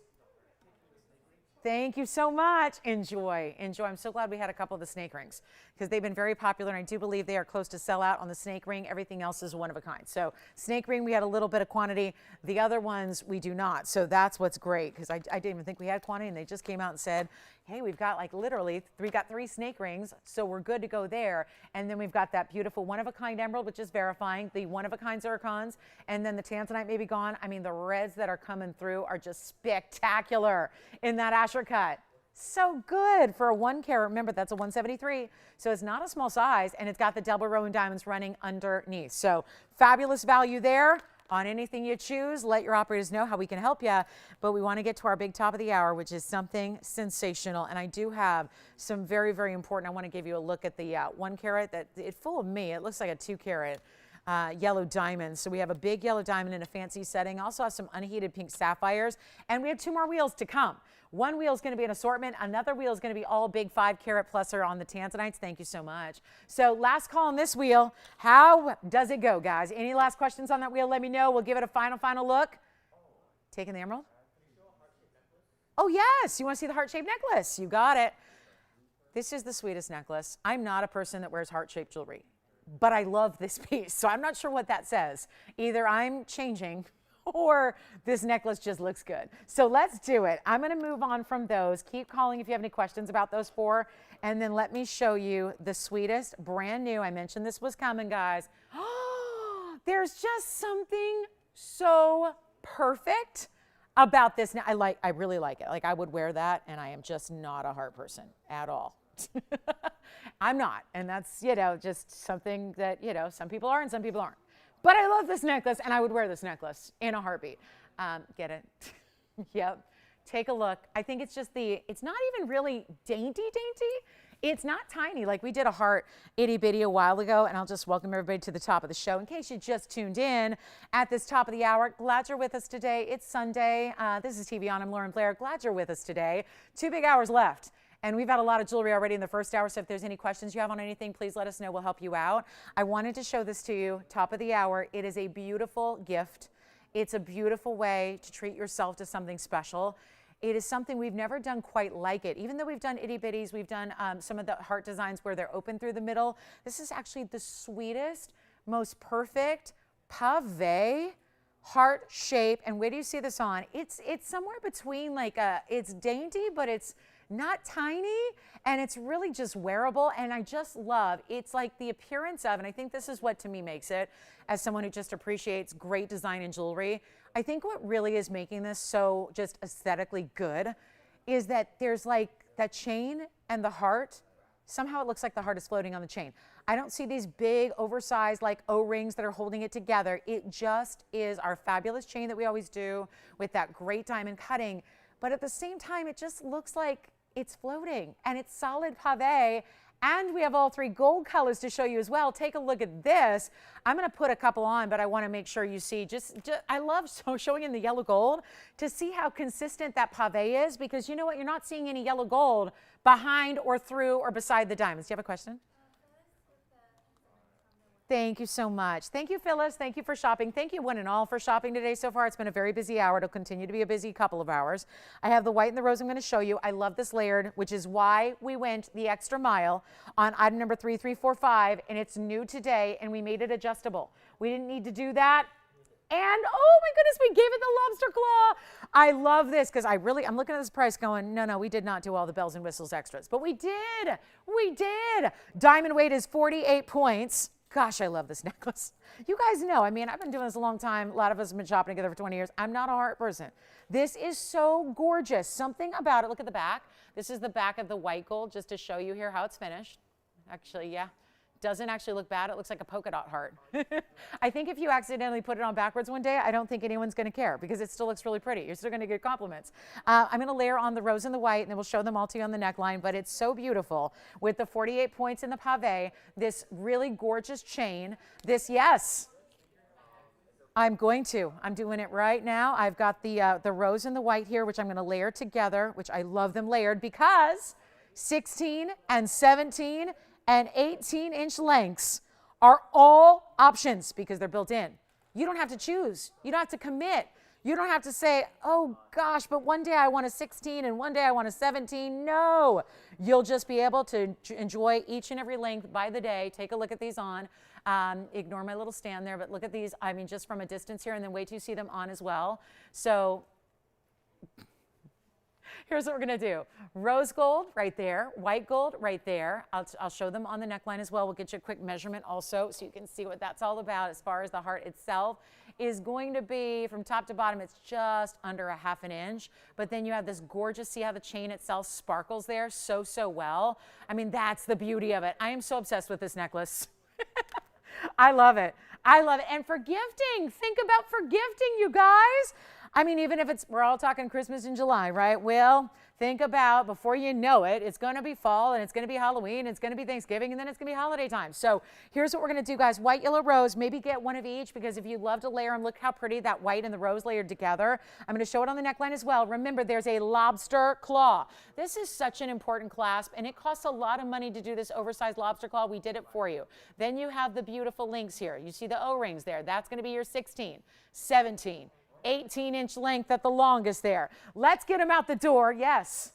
Thank you so much. Enjoy. I'm so glad we had a couple of the snake rings because they've been very popular, and I do believe they are close to sell out on the snake ring. Everything else is one of a kind. So snake ring, we had a little bit of quantity. The other ones, we do not. So that's what's great because I didn't even think we had quantity, and they just came out and said, hey, we've got like literally, we got 3 snake rings, so we're good to go there. And then we've got that beautiful one-of-a-kind emerald, which is verifying, the one-of-a-kind zircons, and then the Tanzanite may be gone. I mean, the reds that are coming through are just spectacular in that Asher cut. So good for a 1 carat. Remember, that's a 173. So it's not a small size, and it's got the double row and diamonds running underneath. So fabulous value there. On anything you choose, let your operators know how we can help you. But we want to get to our big top of the hour, which is something sensational. And I do have some very, very important. I want to give you a look at the 1 carat that it fooled me. It looks like a 2 carat. yellow diamonds. So we have a big yellow diamond in a fancy setting. Also have some unheated pink sapphires. And we have 2 more wheels to come. One wheel is going to be an assortment. Another wheel is going to be all big 5-carat pluser on the Tanzanites. Thank you so much. So last call on this wheel. How does it go, guys? Any last questions on that wheel? Let me know. We'll give it a final look. Taking the emerald? Oh, yes. You want to see the heart-shaped necklace? You got it. This is the sweetest necklace. I'm not a person that wears heart-shaped jewelry, but I love this piece. So I'm not sure what that says. Either I'm changing or this necklace just looks good. So let's do it. I'm going to move on from those. Keep calling if you have any questions about those 4. And then let me show you the sweetest, brand new. I mentioned this was coming, guys. There's just something so perfect about this. Now, I really like it. Like, I would wear that, and I am just not a heart person at all. I'm not. And that's, just something that, some people are and some people aren't. But I love this necklace, and I would wear this necklace in a heartbeat. Get it? Yep. Take a look. I think it's just it's not even really dainty. It's not tiny. Like, we did a heart itty bitty a while ago, and I'll just welcome everybody to the top of the show. In case you just tuned in at this top of the hour, glad you're with us today. It's Sunday. This is TVON. I'm Lauren Blair. Glad you're with us today. 2 big hours left. And we've had a lot of jewelry already in the first hour, so if there's any questions you have on anything, please let us know. We'll help you out. I wanted to show this to you, top of the hour. It is a beautiful gift. It's a beautiful way to treat yourself to something special. It is something we've never done quite like it. Even though we've done itty bitties, we've done some of the heart designs where they're open through the middle. This is actually the sweetest, most perfect pave heart shape. And where do you see this on? It's somewhere between it's dainty, but it's not tiny, and it's really just wearable. And I just love, it's like the appearance of, and I think this is what to me makes it, as someone who just appreciates great design in jewelry, I think what really is making this so just aesthetically good is that there's like that chain and the heart. Somehow it looks like the heart is floating on the chain. I don't see these big oversized like O-rings that are holding it together. It just is our fabulous chain that we always do with that great diamond cutting. But at the same time, it just looks like it's floating, and it's solid pave. And we have all 3 gold colors to show you as well. Take a look at this. I'm going to put a couple on, but I want to make sure you see. I love showing in the yellow gold to see how consistent that pave is, because you know what? You're not seeing any yellow gold behind or through or beside the diamonds. Do you have a question? Thank you so much. Thank you, Phyllis. Thank you for shopping. Thank you, one and all, for shopping today so far. It's been a very busy hour. It'll continue to be a busy couple of hours. I have the white and the rose I'm going to show you. I love this layered, which is why we went the extra mile on item number 3345, and it's new today, and we made it adjustable. We didn't need to do that. And oh my goodness, we gave it the lobster claw. I love this because I'm looking at this price going, no, we did not do all the bells and whistles extras, but we did. We did. Diamond weight is 48 points. Gosh, I love this necklace. You guys know, I've been doing this a long time. A lot of us have been shopping together for 20 years. I'm not a heart person. This is so gorgeous. Something about it. Look at the back. This is the back of the white gold, just to show you here how it's finished. Actually, yeah. Doesn't actually look bad. It looks like a polka dot heart. I think if you accidentally put it on backwards one day, I don't think anyone's going to care because it still looks really pretty. You're still going to get compliments. I'm going to layer on the rose and the white, and then we'll show them all to you on the neckline, but it's so beautiful with the 48 points in the pave, this really gorgeous chain, this, yes. I'm doing it right now. I've got the rose and the white here, which I'm going to layer together, which I love them layered because 16 and 17 and 18-inch lengths are all options because they're built in. You don't have to choose. You don't have to commit. You don't have to say, oh gosh, but one day I want a 16 and one day I want a 17. No, you'll just be able to enjoy each and every length by the day. Take a look at these on. Ignore my little stand there, but look at these. Just from a distance here, and then wait till you see them on as well. So here's what we're going to do. Rose gold right there, white gold right there. I'll show them on the neckline as well. We'll get you a quick measurement also so you can see what that's all about. As far as the heart itself is going to be, from top to bottom, it's just under a ½ inch. But then you have this gorgeous, see how the chain itself sparkles there so well. That's the beauty of it. I am so obsessed with this necklace. I love it. I love it. And for gifting, think about for gifting, you guys. I mean, even if we're all talking Christmas in July, right? Well, think about before you know it, it's going to be fall and it's going to be Halloween, it's going to be Thanksgiving, and then it's going to be holiday time. So here's what we're going to do, guys. White, yellow, rose, maybe get one of each, because if you love to layer them, look how pretty that white and the rose layered together. I'm going to show it on the neckline as well. Remember, there's a lobster claw. This is such an important clasp, and it costs a lot of money to do this oversized lobster claw. We did it for you. Then you have the beautiful links here. You see the O-rings there. That's going to be your 16, 17, 18-inch length at the longest there. Let's get them out the door. Yes.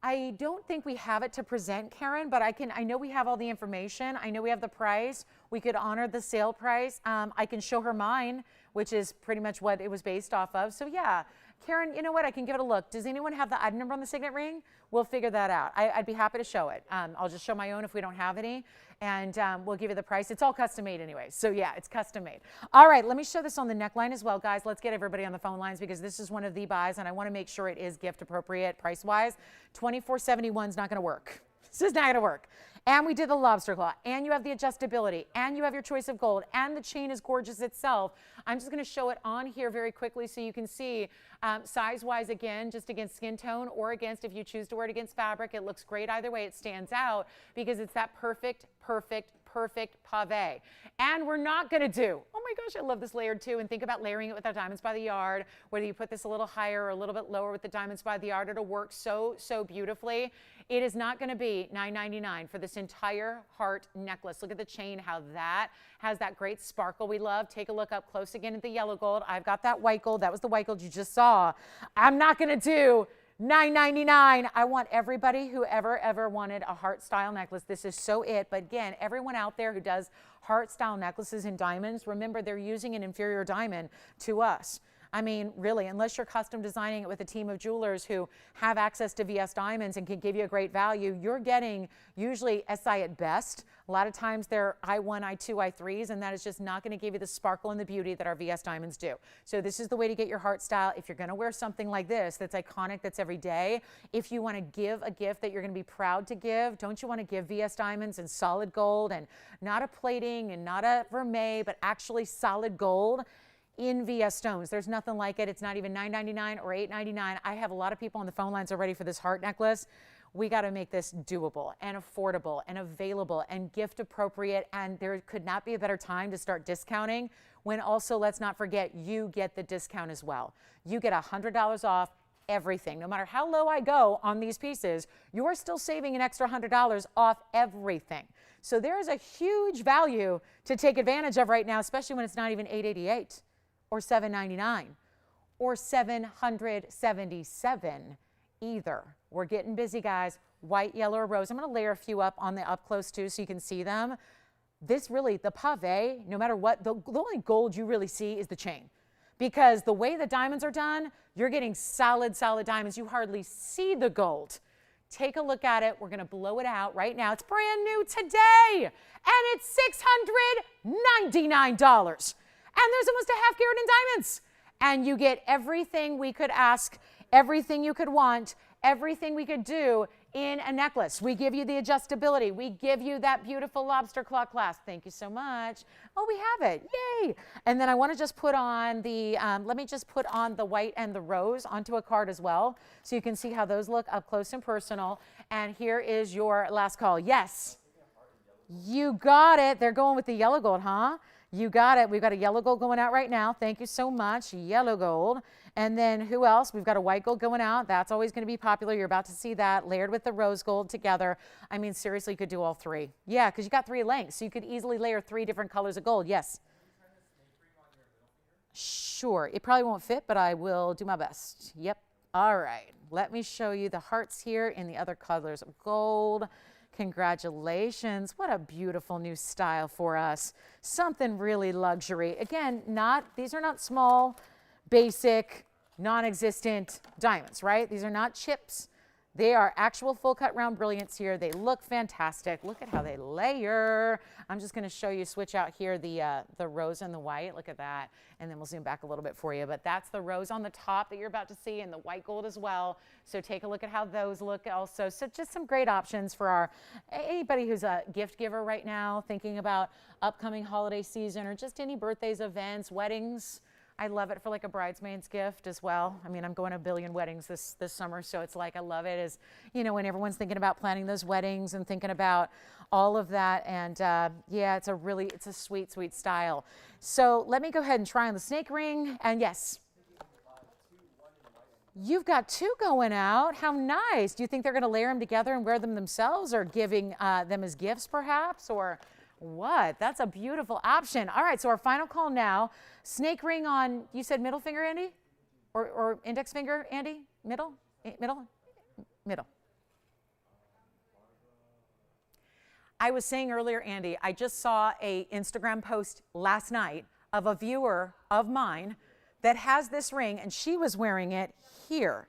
I don't think we have it to present, Karen, but I know we have all the information. I know we have the price. We could honor the sale price. I can show her mine, which is pretty much what it was based off of. So yeah, Karen, you know what? I can give it a look. Does anyone have the item number on the signet ring? We'll figure that out. I'd be happy to show it. I'll just show my own if we don't have any, and we'll give you the price. It's all custom made anyway. So yeah, it's custom made. All right, let me show this on the neckline as well, guys. Let's get everybody on the phone lines because this is one of the buys, and I want to make sure it is gift appropriate price-wise. $24.71 is not going to work. This is not going to work. And we did the lobster claw, and you have the adjustability, and you have your choice of gold, and the chain is gorgeous itself. I'm just going to show it on here very quickly so you can see size-wise, again, just against skin tone or against, if you choose to wear it against fabric, it looks great either way. It stands out because it's that perfect pave. And we're not going to do, oh my gosh, I love this layered too, and think about layering it with our diamonds by the yard, whether you put this a little higher or a little bit lower with the diamonds by the yard, it'll work so beautifully. It is not going to be $9.99 for this entire heart necklace. Look at the chain, how that has that great sparkle we love. Take a look up close again at the yellow gold. I've got that white gold. That was the white gold you just saw. I'm not going to do $9.99. I want everybody who ever wanted a heart style necklace. This is so it. But again, everyone out there who does heart style necklaces in diamonds, remember they're using an inferior diamond to us. I mean, really, unless you're custom designing it with a team of jewelers who have access to VS diamonds and can give you a great value, you're getting usually SI at best. A lot of times they're I1, I2, I3s, and that is just not going to give you the sparkle and the beauty that our VS diamonds do. So this is the way to get your heart style. If you're going to wear something like this that's iconic, that's every day, if you want to give a gift that you're going to be proud to give, don't you want to give VS diamonds and solid gold and not a plating and not a vermeil, but actually solid gold in VS stones? There's nothing like it. It's not even $9.99 or $8.99. I have a lot of people on the phone lines already for this heart necklace. We got to make this doable and affordable and available and gift appropriate, and there could not be a better time to start discounting when also, let's not forget, you get the discount as well. You get $100 off everything. No matter how low I go on these pieces, you're still saving an extra $100 off everything. So there is a huge value to take advantage of right now, especially when it's not even $888 or $799 or $777 either. We're getting busy, guys. White, yellow, or rose. I'm going to layer a few up on the up close too so you can see them. This really, the pave, no matter what, the only gold you really see is the chain. Because the way the diamonds are done, you're getting solid diamonds. You hardly see the gold. Take a look at it. We're going to blow it out right now. It's brand new today, and it's $699. And there's almost a half carat in diamonds. And you get everything we could ask, everything you could want, everything we could do in a necklace. We give you the adjustability. We give you that beautiful lobster claw clasp. Thank you so much. Oh, we have it. Yay. And then I want to just put on the, let me just put on the white and the rose onto a card as well, so you can see how those look up close and personal. And here is your last call. Yes. You got it. They're going with the yellow gold, huh? You got it. We've got a yellow gold going out right now. Thank you so much. Yellow gold. And then who else? We've got a white gold going out. That's always going to be popular. You're about to see that layered with the rose gold together. I mean, seriously, you could do all three. Yeah, because you got 3 lengths. So you could easily layer 3 different colors of gold. Yes. Sure. It probably won't fit, but I will do my best. Yep. All right. Let me show you the hearts here in the other colors of gold. Congratulations. What a beautiful new style for us. Something really luxury. Again, these are not small, basic, non-existent diamonds, right? These are not chips. They are actual full cut round brilliants here. They look fantastic. Look at how they layer. I'm just going to show you, switch out here the rose and the white. Look at that. And then we'll zoom back a little bit for you. But that's the rose on the top that you're about to see, and the white gold as well. So take a look at how those look also. So just some great options for anybody who's a gift giver right now, thinking about upcoming holiday season or just any birthdays, events, weddings. I love it for like a bridesmaid's gift as well. I mean, I'm going to a billion weddings this summer, so it's like I love it as, you know, when everyone's thinking about planning those weddings and thinking about all of that. And yeah, it's a sweet, sweet style. So let me go ahead and try on the snake ring. And yes, you've got 2 going out. How nice. Do you think they're going to layer them together and wear them themselves, or giving them as gifts perhaps, or what? That's a beautiful option. All right, so our final call now. Snake ring on, you said middle finger, Andy? Or index finger, Andy? Middle? Middle? Middle. I was saying earlier, Andy, I just saw a Instagram post last night of a viewer of mine that has this ring, and she was wearing it here.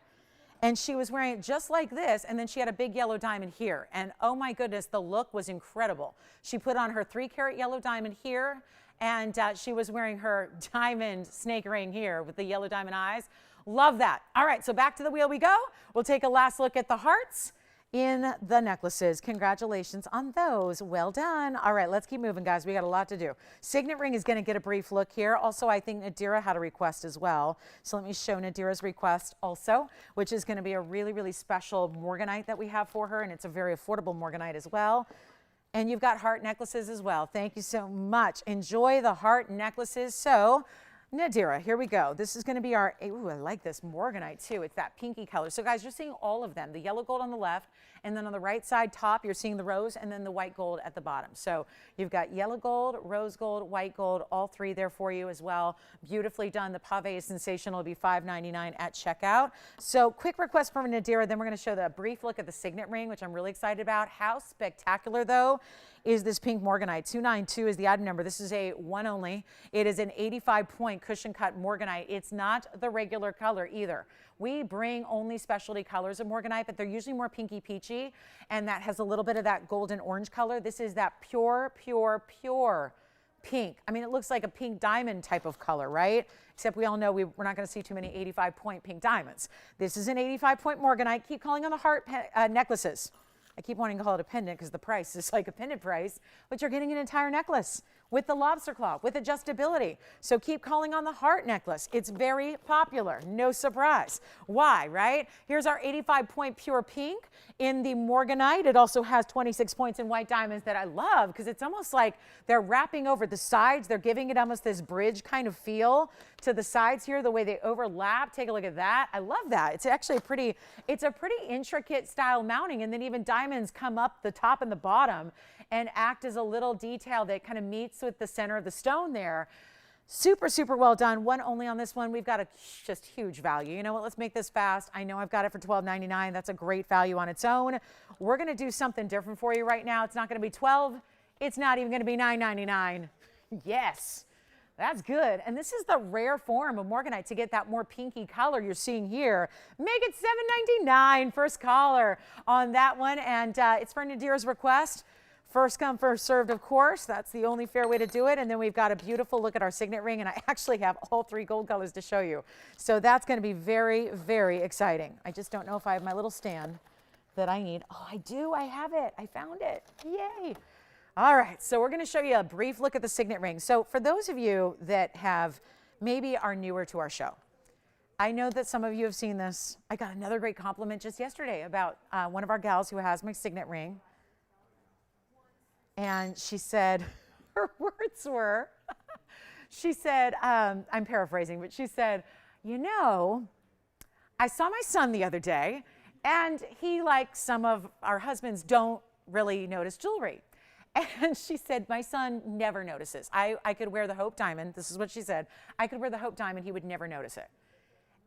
And she was wearing it just like this, and then she had a big yellow diamond here. And oh my goodness, the look was incredible. She put on her 3-carat yellow diamond here, and she was wearing her diamond snake ring here with the yellow diamond eyes. Love that. All right, so back to the wheel we go. We'll take a last look at the hearts in the necklaces. Congratulations on those. Well done. All right, let's keep moving, guys. We got a lot to do. Signet ring is going to get a brief look here. Also, I think Nadira had a request as well. So let me show Nadira's request also, which is going to be a really, really special morganite that we have for her, and it's a very affordable morganite as well. And you've got heart necklaces as well. Thank you so much. Enjoy the heart necklaces. So Nadira, here we go. This is going to be our, ooh, I like this morganite too. It's that pinky color. So guys, you're seeing all of them. The yellow gold on the left, and then on the right side top, you're seeing the rose, and then the white gold at the bottom. So you've got yellow gold, rose gold, white gold, all 3 there for you as well. Beautifully done. The Pave is sensational. It'll be $5.99 at checkout. So quick request from Nadira. Then we're going to show the brief look at the signet ring, which I'm really excited about. How spectacular though is this pink morganite. 292 is the item number. This is a one only. It is an 85-point cushion cut morganite. It's not the regular color either. We bring only specialty colors of morganite, but they're usually more pinky peachy, and that has a little bit of that golden orange color. This is that pure, pure, pure pink. I mean, it looks like a pink diamond type of color, right? Except we all know we're not going to see too many 85-point pink diamonds. This is an 85-point morganite. Keep calling on the heart necklaces. I keep wanting to call it a pendant because the price is like a pendant price, but you're getting an entire necklace with the lobster claw, with adjustability. So keep calling on the heart necklace. It's very popular, no surprise. Why, right? Here's our 85-point pure pink in the morganite. It also has 26 points in white diamonds that I love because it's almost like they're wrapping over the sides. They're giving it almost this bridge kind of feel to the sides here, the way they overlap. Take a look at that. I love that. It's actually a pretty intricate style mounting, and then even diamonds come up the top and the bottom and act as a little detail that kind of meets with the center of the stone there. Super, super well done. One only on this one. We've got a just huge value. You know what? Let's make this fast. I know I've got it for $12.99. That's a great value on its own. We're going to do something different for you right now. It's not going to be $12. It's not even going to be $9.99. Yes. That's good. And this is the rare form of morganite to get that more pinky color you're seeing here. Make it $7.99. First caller on that one. And it's for Nadira's request. First come, first served, of course. That's the only fair way to do it. And then we've got a beautiful look at our signet ring. And I actually have all 3 gold colors to show you. So that's going to be very, very exciting. I just don't know if I have my little stand that I need. Oh, I do. I have it. I found it. Yay. All right, so we're going to show you a brief look at the signet ring. So for those of you that maybe are newer to our show, I know that some of you have seen this. I got another great compliment just yesterday about one of our gals who has my signet ring. And she said, her words were, she said, I'm paraphrasing, but she said, you know, I saw my son the other day, and he, like some of our husbands, don't really notice jewelry. And she said, my son never notices. I could wear the Hope diamond. This is what she said. I could wear the Hope diamond. He would never notice it.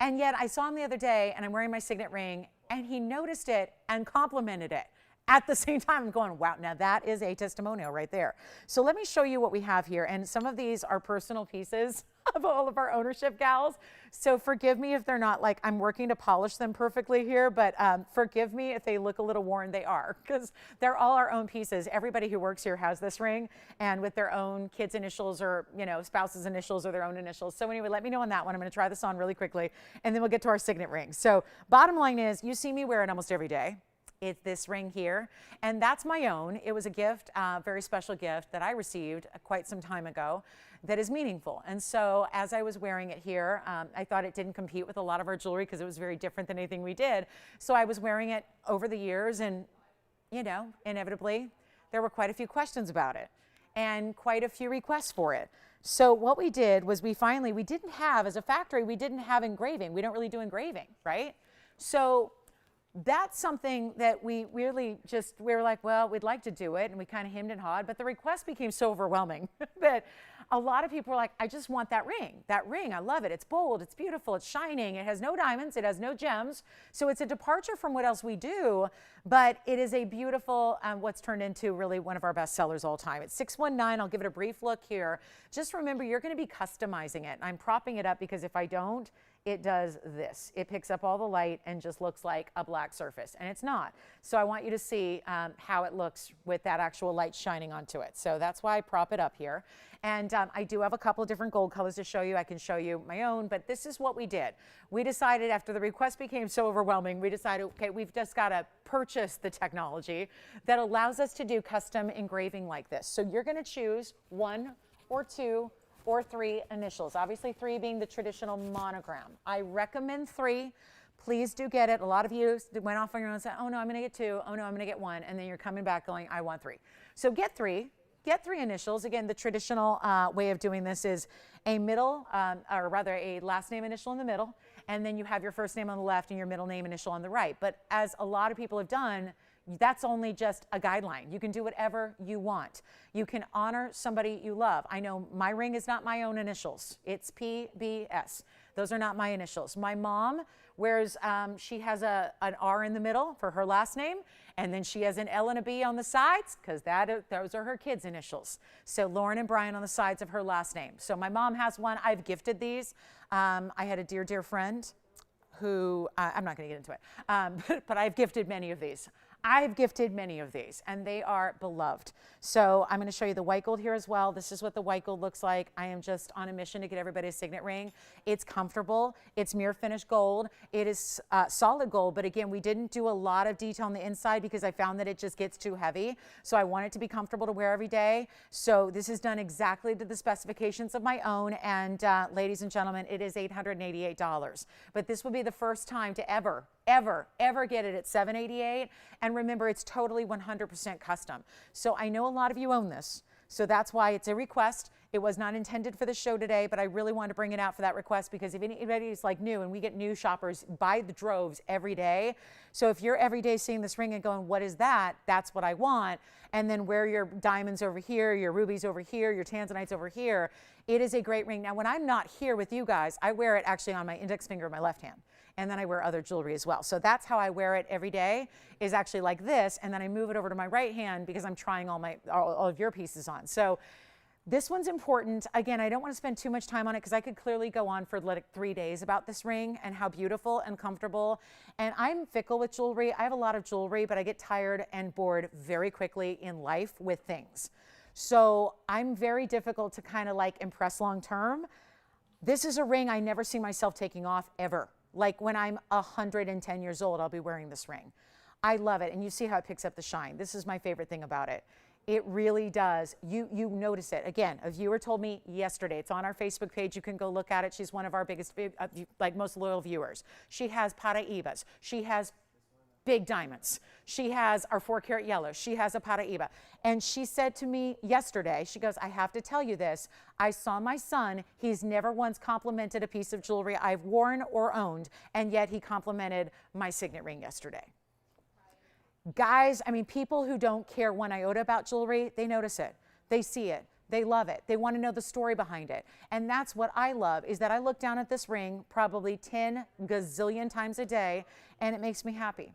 And yet I saw him the other day, and I'm wearing my signet ring, and he noticed it and complimented it. at the same time, I'm going, wow, now that is a testimonial right there. So let me show you what we have here. And some of these are personal pieces of all of our ownership gals. So forgive me if they're not, like, I'm working to polish them perfectly here, but forgive me if they look a little worn. They are, because they're all our own pieces. Everybody who works here has this ring, and with their own kids' initials or, you know, spouse's initials or their own initials. So anyway, let me know on that one. I'm going to try this on really quickly, and then we'll get to our signet ring. So bottom line is, you see me wear it almost every day. It's this ring here, and that's my own. It was a gift, very special gift that I received quite some time ago that is meaningful. And so as I was wearing it here, I thought it didn't compete with a lot of our jewelry because it was very different than anything we did. So I was wearing it over the years, and, you know, inevitably there were quite a few questions about it and quite a few requests for it. So what we did was we didn't have, as a factory, we didn't have engraving. We don't really do engraving, right? So that's something that we really just, we were like, well, we'd like to do it, and we kind of hemmed and hawed, but the request became so overwhelming that a lot of people were like, I just want that ring. That ring, I love it. It's bold, it's beautiful, it's shining, it has no diamonds, it has no gems. So it's a departure from what else we do, but it is a beautiful, what's turned into really one of our best sellers all time. It's 619, I'll give it a brief look here. Just remember, you're gonna be customizing it. I'm propping it up because if I don't, it does this. It picks up all the light and just looks like a black surface, and it's not. So I want you to see how it looks with that actual light shining onto it. So that's why I prop it up here. And I do have a couple of different gold colors to show you. I can show you my own, but this is what we did. We decided, after the request became so overwhelming, we decided, okay, we've just got to purchase the technology that allows us to do custom engraving like this. So you're going to choose 1 or 2 or 3 initials, obviously 3 being the traditional monogram. I recommend 3. Please do get it. A lot of you went off on your own and said, oh no, I'm gonna get 2, oh no, I'm gonna get 1, and then you're coming back going, I want 3. So get 3 initials. Again, the traditional way of doing this is a middle, or rather a last name initial in the middle, and then you have your first name on the left and your middle name initial on the right. But as a lot of people have done, that's only just a guideline. You can do whatever you want. You can honor somebody you love. I know my ring is not my own initials. It's PBS. Those are not my initials. My mom wears, she has an R in the middle for her last name, and then she has an L and a B on the sides, because those are her kids' initials. So Lauren and Brian on the sides of her last name. So my mom has one. I've gifted these. I had a dear, dear friend who, I'm not going to get into it, but I've gifted many of these. I've gifted many of these, and they are beloved. So I'm going to show you the white gold here as well. This is what the white gold looks like. I am just on a mission to get everybody a signet ring. It's comfortable. It's mirror finished gold. It is solid gold, but again, we didn't do a lot of detail on the inside because I found that it just gets too heavy. So I want it to be comfortable to wear every day. So this is done exactly to the specifications of my own, and ladies and gentlemen, it is $888. But this will be the first time to ever get it at $788. And remember, it's totally 100% custom. So I know a lot of you own this, so that's why it's a request. It was not intended for the show today, but I really wanted to bring it out for that request, because if anybody's like new, and we get new shoppers by the droves every day. So if you're every day seeing this ring and going, what is that? That's what I want. And then wear your diamonds over here, your rubies over here, your tanzanites over here. It is a great ring. Now, when I'm not here with you guys, I wear it actually on my index finger of my left hand. And then I wear other jewelry as well. So that's how I wear it every day, is actually like this, and then I move it over to my right hand because I'm trying all of your pieces on. So this one's important. Again, I don't want to spend too much time on it because I could clearly go on for like 3 days about this ring and how beautiful and comfortable. And I'm fickle with jewelry. I have a lot of jewelry, but I get tired and bored very quickly in life with things. So I'm very difficult to kind of like impress long term. This is a ring I never see myself taking off ever. Like when I'm 110 years old, I'll be wearing this ring. I love it, and you see how it picks up the shine. This is my favorite thing about it. It really does. You notice it. Again, a viewer told me yesterday, it's on our Facebook page, you can go look at it. She's one of our biggest, like most loyal viewers. She has Paraibas. She has big diamonds. She has our 4-carat yellow. She has a Paraiba. And she said to me yesterday, she goes, I have to tell you this. I saw my son. He's never once complimented a piece of jewelry I've worn or owned, and yet he complimented my signet ring yesterday. Guys, I mean, people who don't care one iota about jewelry, they notice it. They see it. They love it. They want to know the story behind it. And that's what I love, is that I look down at this ring probably 10 gazillion times a day, and it makes me happy.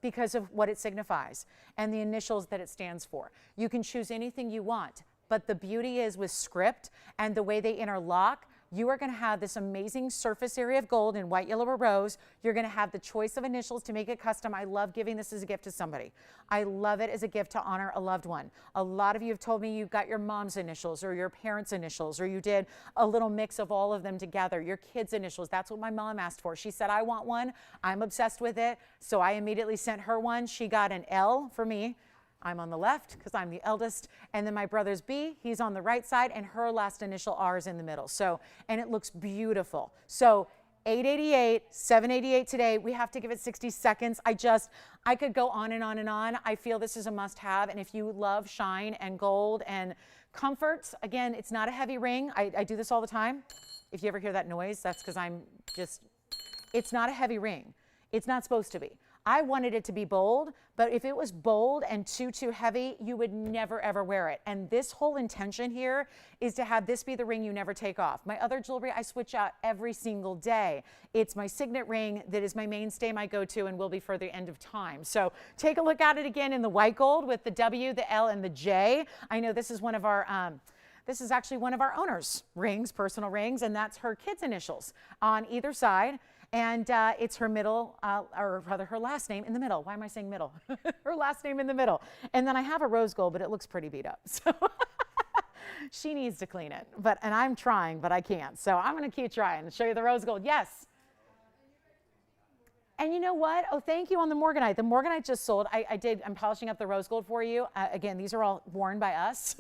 because of what it signifies and the initials that it stands for. You can choose anything you want, but the beauty is with script and the way they interlock, you are going to have this amazing surface area of gold in white, yellow, or rose. You're going to have the choice of initials to make it custom. I love giving this as a gift to somebody. I love it as a gift to honor a loved one. A lot of you have told me you got your mom's initials or your parents' initials, or you did a little mix of all of them together, your kids' initials. That's what my mom asked for. She said, I want one. I'm obsessed with it. So I immediately sent her one. She got an L for me. I'm on the left because I'm the eldest, and then my brother's B, he's on the right side, and her last initial R is in the middle. So, and it looks beautiful. So 888, 788 today. We have to give it 60 seconds. I could go on and on and on. I feel this is a must-have, and if you love shine and gold and comforts, again, it's not a heavy ring. I do this all the time. If you ever hear that noise, that's because it's not a heavy ring. It's not supposed to be. I wanted it to be bold, but if it was bold and too heavy, you would never, ever wear it. And this whole intention here is to have this be the ring you never take off. My other jewelry, I switch out every single day. It's my Signet ring that is my mainstay, my go-to, and will be for the end of time. So take a look at it again in the white gold with the W, the L, and the J. I know this is one of our, this is actually one of our owner's rings, personal rings, and that's her kids' initials on either side. And it's her middle, or rather her last name in the middle. Why am I saying middle? Her last name in the middle. And then I have a rose gold, but it looks pretty beat up. So she needs to clean it. And I'm trying, but I can't. So I'm going to keep trying and show you the rose gold. Yes. And you know what? Oh, thank you on the Morganite. The Morganite just sold. I'm polishing up the rose gold for you. Again, these are all worn by us.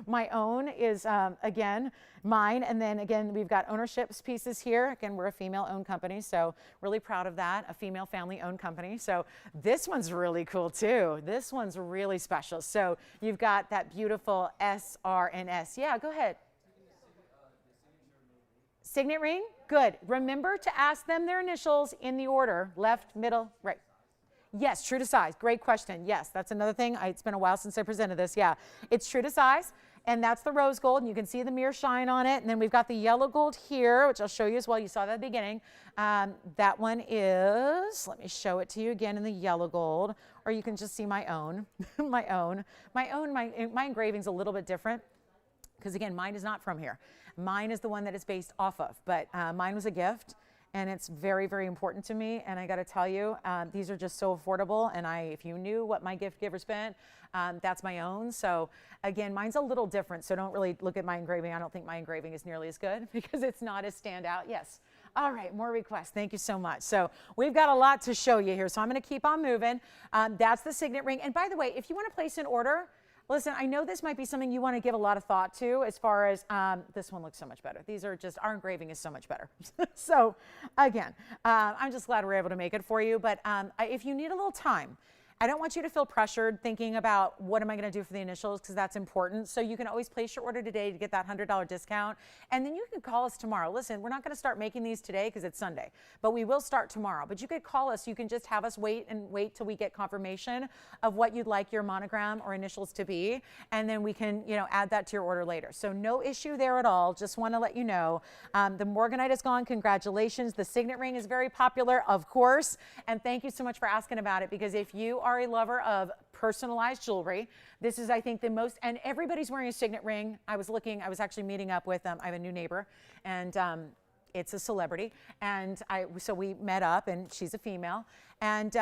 My own is, again, mine. And then again, we've got ownership pieces here. Again, we're a female-owned company, so really proud of that, a female family-owned company. So this one's really cool too. This one's really special. So you've got that beautiful S, R, and S. Yeah, go ahead. Signet ring? Good. Remember to ask them their initials in the order, left, middle, right. Yes, true to size. Great question. Yes, that's another thing. It's been a while since I presented this. Yeah, it's true to size, and that's the rose gold, and you can see the mirror shine on it. And then we've got the yellow gold here, which I'll show you as well. You saw that at the beginning. That one is, let me show it to you again in the yellow gold, or you can just see my own. my engraving's a little bit different because, again, mine is not from here. Mine is the one that it's based off of, but mine was a gift, and it's very, very important to me. And I got to tell you, these are just so affordable. And if you knew what my gift giver spent, that's my own. So again, mine's a little different. So don't really look at my engraving. I don't think my engraving is nearly as good because it's not as standout. Yes. All right, more requests. Thank you so much. So we've got a lot to show you here. So I'm going to keep on moving. That's the Signet ring. And by the way, if you want to place an order, listen, I know this might be something you want to give a lot of thought to as far as this one looks so much better. These are just, our engraving is so much better. So again, I'm just glad we're able to make it for you. But if you need a little time, I don't want you to feel pressured thinking about what am I going to do for the initials, because that's important. So you can always place your order today to get that $100 discount. And then you can call us tomorrow. Listen, we're not going to start making these today because it's Sunday, but we will start tomorrow. But you could call us. You can just have us wait till we get confirmation of what you'd like your monogram or initials to be. And then we can, add that to your order later. So no issue there at all. Just want to let you know. The Morganite is gone. Congratulations. The Signet ring is very popular, of course. And thank you so much for asking about it, because if you are a lover of personalized jewelry, this is, I think, the most, and everybody's wearing a Signet ring. I was actually meeting up with, I have a new neighbor, and it's a celebrity. And so we met up, and she's a female. And,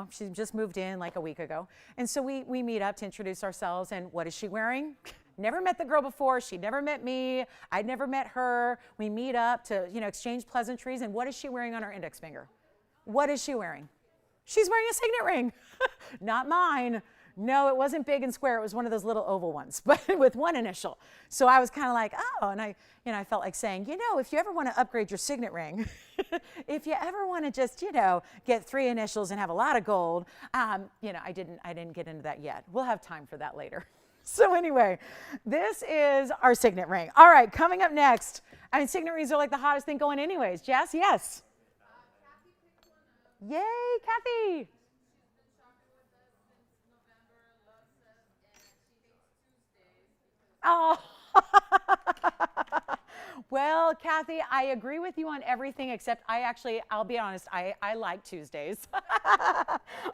she just moved in like a week ago. And so we meet up to introduce ourselves. And what is she wearing? Never met the girl before. She'd never met me. I'd never met her. We meet up to, exchange pleasantries. And what is she wearing on her index finger? What is she wearing? She's wearing a Signet ring. Not mine. No, it wasn't big and square. It was one of those little oval ones, but with one initial. So I was kind of like, oh, and I felt like saying, if you ever want to upgrade your Signet ring, if you ever want to just, get 3 initials and have a lot of gold, I didn't get into that yet. We'll have time for that later. So anyway, this is our Signet ring. All right, coming up next. Signet rings are like the hottest thing going anyways. Jess, yes. Yay, Kathy. Oh, Well, Kathy, I agree with you on everything except I'll be honest, I like Tuesdays.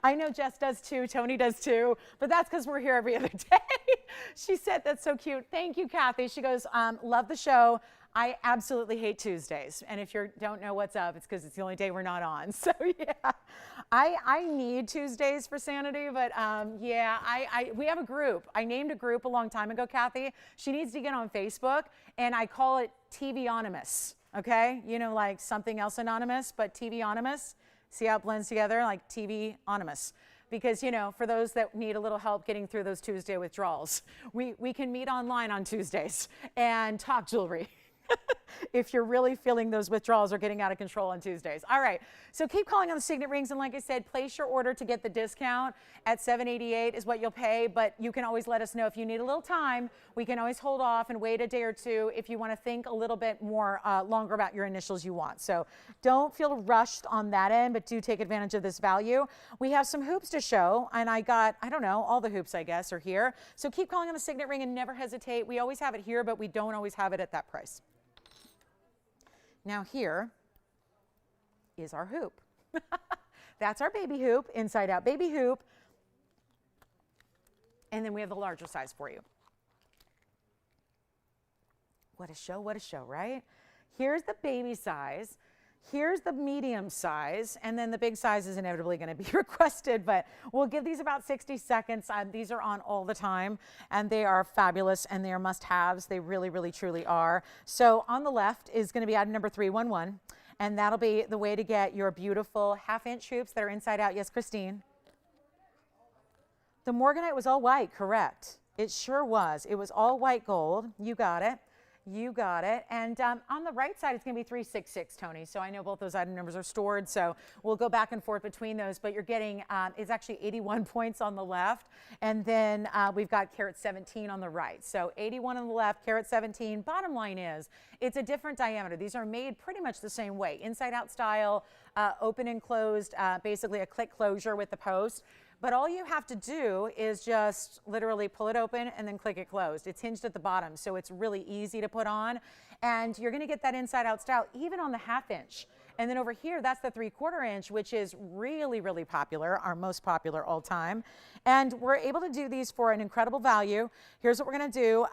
I know Jess does too, Tony does too, but that's because we're here every other day. She said that's so cute. Thank you, Kathy. She goes, love the show. I absolutely hate Tuesdays. And if you don't know what's up, it's because it's the only day we're not on. So yeah, I need Tuesdays for sanity, but yeah, we have a group. I named a group a long time ago, Kathy. She needs to get on Facebook, and I call it TVOnymous, okay? You know, like something else anonymous, but TVOnymous. See how it blends together, like TVOnymous. Because, you know, for those that need a little help getting through those Tuesday withdrawals, we can meet online on Tuesdays and talk jewelry. If you're really feeling those withdrawals are getting out of control on Tuesdays. All right, so keep calling on the Signet rings, and like I said, place your order to get the discount at $788 is what you'll pay, but you can always let us know if you need a little time. We can always hold off and wait a day or two if you want to think a little bit more longer about your initials you want. So don't feel rushed on that end, but do take advantage of this value. We have some hoops to show, and I don't know, all the hoops I guess are here. So keep calling on the Signet ring and never hesitate. We always have it here, but we don't always have it at that price. Now here is our hoop. That's our baby hoop, inside out baby hoop. And then we have the larger size for you. What a show, right? Here's the baby size. Here's the medium size, and then the big size is inevitably going to be requested, but we'll give these about 60 seconds. These are on all the time, and they are fabulous, and they are must-haves. They really, really, truly are. So on the left is going to be item number 311, and that'll be the way to get your beautiful half-inch hoops that are inside out. Yes, Christine? The Morganite was all white, correct. It sure was. It was all white gold. You got it. You got it. And on the right side, it's going to be 366, Tony. So I know both those item numbers are stored, so we'll go back and forth between those. But you're getting, it's actually 81 points on the left. And then we've got carat 17 on the right. So 81 on the left, carat 17. Bottom line is, it's a different diameter. These are made pretty much the same way. Inside out style, open and closed, basically a click closure with the post. But all you have to do is just literally pull it open and then click it closed. It's hinged at the bottom, so it's really easy to put on. And you're going to get that inside out style even on the half-inch. And then over here, that's the 3/4 inch, which is really, really popular, our most popular all time. And we're able to do these for an incredible value. Here's what we're going to do.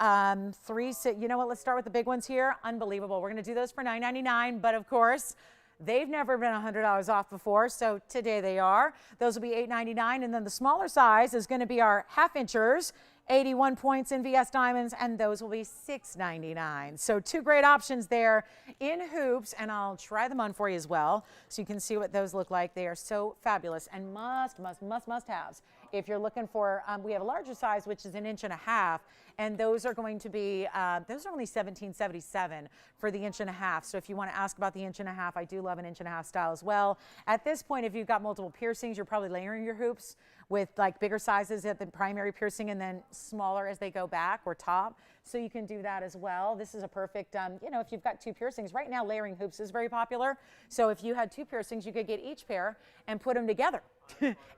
You know what? Let's start with the big ones here. Unbelievable. We're going to do those for $9.99, but of course, they've never been $100 off before, so today they are. Those will be $8.99, and then the smaller size is going to be our half-inchers, 81 points in VS Diamonds, and those will be $6.99. So two great options there in hoops, and I'll try them on for you as well, so you can see what those look like. They are so fabulous and must-haves. If you're looking for, we have a larger size, which is 1.5 inches, and those are going to be, those are only $17.77 for the 1.5 inches. So if you want to ask about the 1.5 inches, I do love an 1.5 inch style as well. At this point, if you've got multiple piercings, you're probably layering your hoops with like bigger sizes at the primary piercing and then smaller as they go back or top. So you can do that as well. This is a perfect, you know, if you've got 2 piercings, right now layering hoops is very popular. So if you had 2 piercings, you could get each pair and put them together.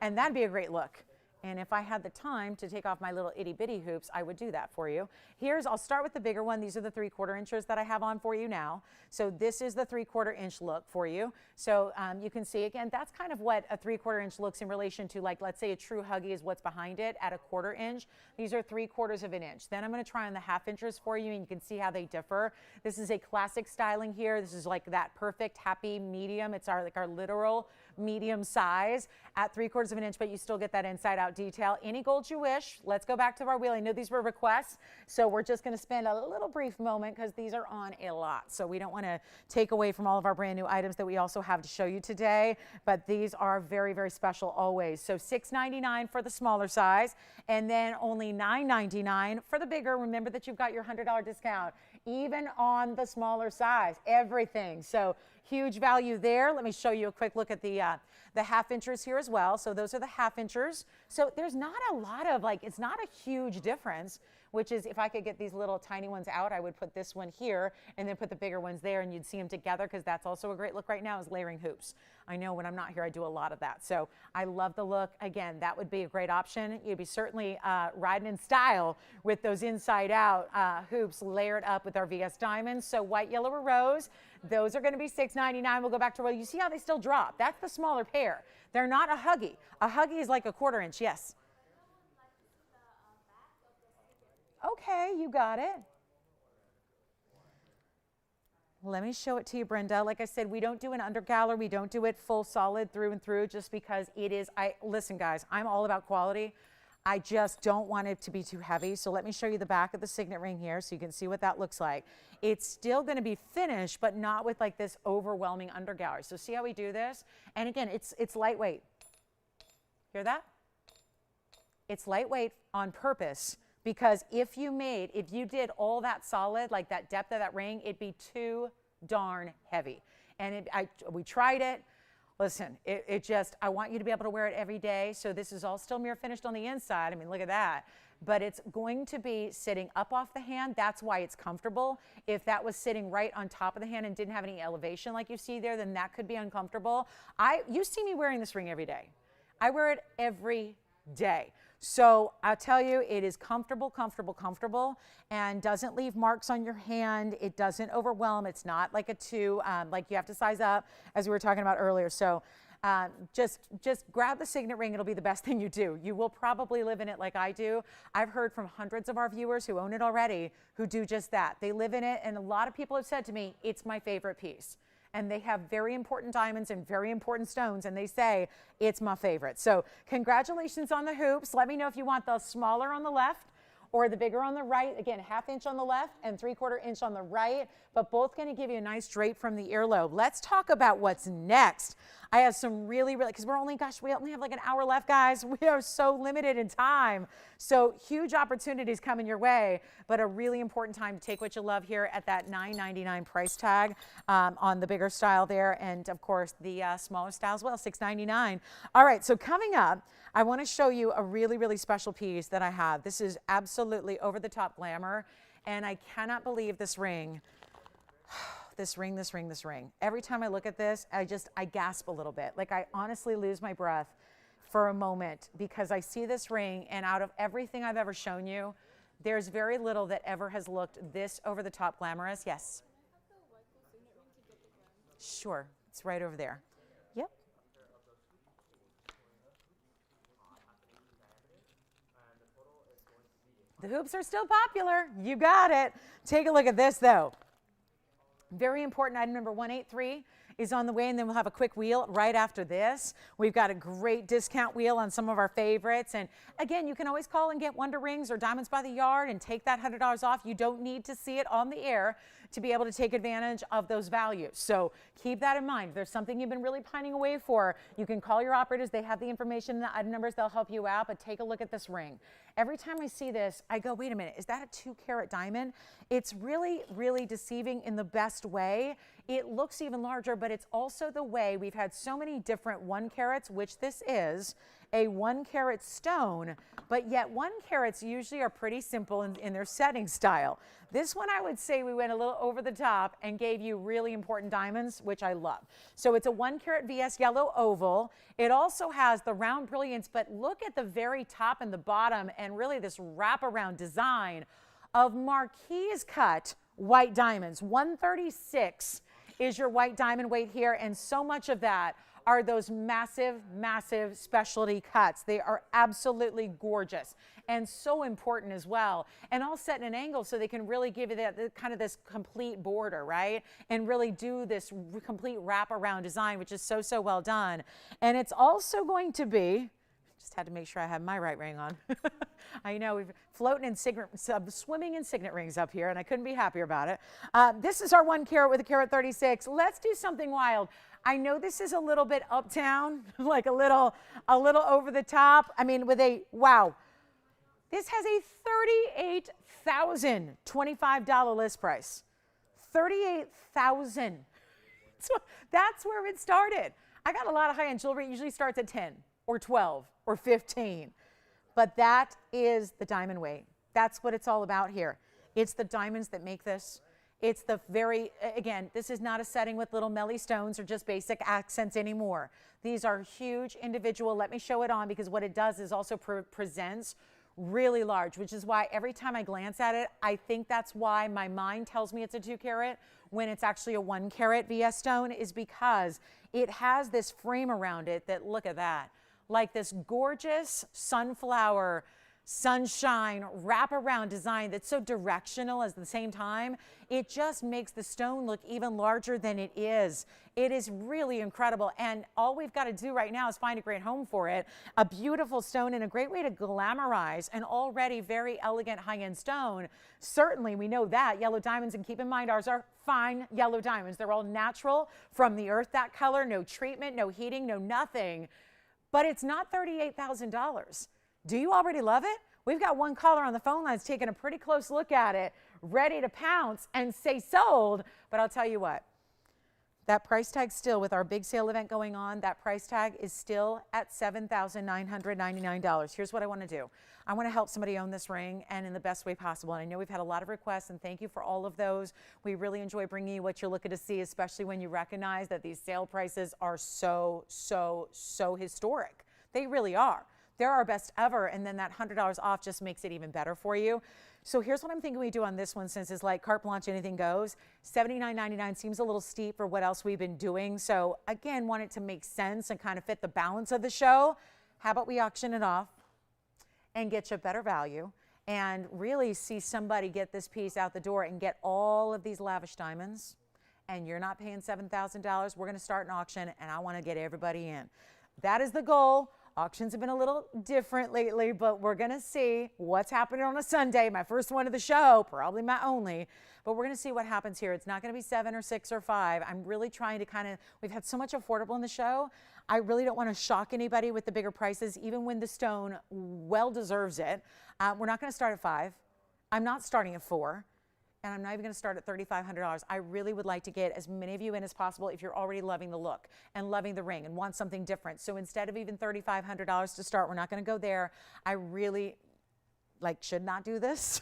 And that'd be a great look. And if I had the time to take off my little itty bitty hoops, I would do that for you. I'll start with the bigger one. These are the 3/4 inches that I have on for you now. So this is the 3/4 inch look for you. So you can see again, that's kind of what a 3/4 inch looks in relation to, like, let's say a true huggy is what's behind it at a 1/4 inch. These are 3/4 of an inch. Then I'm going to try on the half inches for you, and you can see how they differ. This is a classic styling here. This is like that perfect happy medium. It's our literal medium size at 3/4 of an inch, but you still get that inside out detail. Any gold you wish. Let's go back to our wheel. I know these were requests, so we're just going to spend a little brief moment because these are on a lot. So we don't want to take away from all of our brand new items that we also have to show you today, but these are very, very special always. So $6.99 for the smaller size, and then only $9.99 for the bigger. Remember that you've got your $100 discount, even on the smaller size, everything. So huge value there. Let me show you a quick look at the half inchers here as well. So those are the half inchers. So there's not a lot of, like, it's not a huge difference. which is if I could get these little tiny ones out, I would put this one here and then put the bigger ones there, and you'd see them together, because that's also a great look right now, is layering hoops. I know when I'm not here, I do a lot of that. So I love the look. Again, that would be a great option. You'd be certainly riding in style with those inside out hoops layered up with our VS diamonds. So white, yellow, or rose, those are going to be $6.99. We'll go back to, well, you see how they still drop. That's the smaller pair. They're not a huggy. A huggy is like a 1/4 inch, yes. Okay, you got it. Let me show it to you, Brenda. Like I said, we don't do an undergaller. We don't do it full solid through and through, just because it is, listen guys, I'm all about quality. I just don't want it to be too heavy. So let me show you the back of the signet ring here so you can see what that looks like. It's still going to be finished, but not with like this overwhelming undergallery. So see how we do this? And again, it's lightweight. Hear that? It's lightweight on purpose. Because if you did all that solid, like that depth of that ring, it'd be too darn heavy. And we tried it. Listen, I want you to be able to wear it every day. So this is all still mirror finished on the inside. I mean, look at that. But it's going to be sitting up off the hand. That's why it's comfortable. If that was sitting right on top of the hand and didn't have any elevation like you see there, then that could be uncomfortable. You see me wearing this ring every day. I wear it every day. So I'll tell you, it is comfortable, comfortable, comfortable, and doesn't leave marks on your hand. It doesn't overwhelm. It's not like a 2, like you have to size up, as we were talking about earlier. So just grab the signet ring. It'll be the best thing you do. You will probably live in it like I do. I've heard from hundreds of our viewers who own it already who do just that. They live in it, and a lot of people have said to me, it's my favorite piece. And they have very important diamonds and very important stones, and they say, it's my favorite. So congratulations on the hoops. Let me know if you want the smaller on the left or the bigger on the right. Again, 1/2 inch on the left and 3/4 inch on the right, but both going to give you a nice drape from the earlobe. Let's talk about what's next. I have some really, because we only have like an hour left, guys. We are so limited in time. So huge opportunities coming your way, but a really important time to take what you love here at that $9.99 price tag on the bigger style there. And of course, the smaller style as well, $6.99. All right, so coming up, I want to show you a really, really special piece that I have. This is absolutely over the top glamour, and I cannot believe this ring. This ring. Every time I look at this, I gasp a little bit. Like I honestly lose my breath for a moment, because I see this ring, and out of everything I've ever shown you, there's very little that ever has looked this over the top glamorous. Yes. Sure, it's right over there. Yep. The hoops are still popular. You got it. Take a look at this though. Very important, item number 183 is on the way, and then we'll have a quick wheel right after this. We've got a great discount wheel on some of our favorites. And again, you can always call and get Wonder Rings or Diamonds by the Yard and take that $100 off. You don't need to see it on the air to be able to take advantage of those values. So keep that in mind. If there's something you've been really pining away for, you can call your operators. They have the information and the item numbers. They'll help you out, but take a look at this ring. Every time I see this, I go, wait a minute, is that a 2-carat diamond? It's really, really deceiving in the best way. It looks even larger, but it's also the way we've had so many different 1 carats, which this is a 1-carat stone, but yet 1 carats usually are pretty simple in their setting style. This one, I would say we went a little over the top and gave you really important diamonds, which I love. So it's a 1-carat VS yellow oval. It also has the round brilliance, but look at the very top and the bottom, and really this wraparound design of marquise cut white diamonds. 136 is your white diamond weight here, and so much of that are those massive, massive specialty cuts. They are absolutely gorgeous and so important as well, and all set in an angle so they can really give you that kind of this complete border, right? And really do this complete wraparound design, which is so, so well done. And it's also going to be, just had to make sure I have my right ring on. I know we've floating in swimming in signet rings up here, and I couldn't be happier about it. This is our 1 carat with a carat 36. Let's do something wild. I know this is a little bit uptown, like a little over the top. I mean, with a, wow. This has a $38,025 list price. $38,000. So that's where it started. I got a lot of high-end jewelry. It usually starts at 10 or 12 or 15. But that is the diamond weight. That's what it's all about here. It's the diamonds that make this. It's the very, again, this is not a setting with little melly stones or just basic accents anymore. These are huge individual. Let me show it on, because what it does is also presents really large, which is why every time I glance at it, I think that's why my mind tells me it's a 2 carat when it's actually a 1 carat VS stone, is because it has this frame around it that, look at that, like this gorgeous sunflower sunshine wraparound design that's so directional at the same time. It just makes the stone look even larger than it is. It is really incredible, and all we've got to do right now is find a great home for it. A beautiful stone and a great way to glamorize an already very elegant high-end stone. Certainly we know that yellow diamonds, and keep in mind ours are fine yellow diamonds. They're all natural from the earth, that color, no treatment, no heating, no nothing. But it's not $38,000. Do you already love it? We've got one caller on the phone lines taking a pretty close look at it, ready to pounce and say sold. But I'll tell you what, that price tag still, with our big sale event going on, that price tag is still at $7,999. Here's what I want to do. I want to help somebody own this ring, and in the best way possible. And I know we've had a lot of requests, and thank you for all of those. We really enjoy bringing you what you're looking to see, especially when you recognize that these sale prices are so historic. They really are. They're our best ever, and then that $100 off just makes it even better for you. So here's what I'm thinking we do on this one, since it's like carte blanche, anything goes. $79.99 seems a little steep for what else we've been doing. So again, want it to make sense and kind of fit the balance of the show. How about we auction it off and get you a better value and really see somebody get this piece out the door and get all of these lavish diamonds, and you're not paying $7,000. We're going to start an auction, and I want to get everybody in. That is the goal. Auctions have been a little different lately, but we're going to see what's happening on a Sunday. My first one of the show, probably my only, but we're going to see what happens here. It's not going to be 7 or 6 or 5. I'm really trying to we've had so much affordable in the show. I really don't want to shock anybody with the bigger prices, even when the stone well deserves it. We're not going to start at 5. I'm not starting at 4. And I'm not even going to start at $3,500. I really would like to get as many of you in as possible if you're already loving the look and loving the ring and want something different. So instead of even $3,500 to start, we're not going to go there. I really should not do this.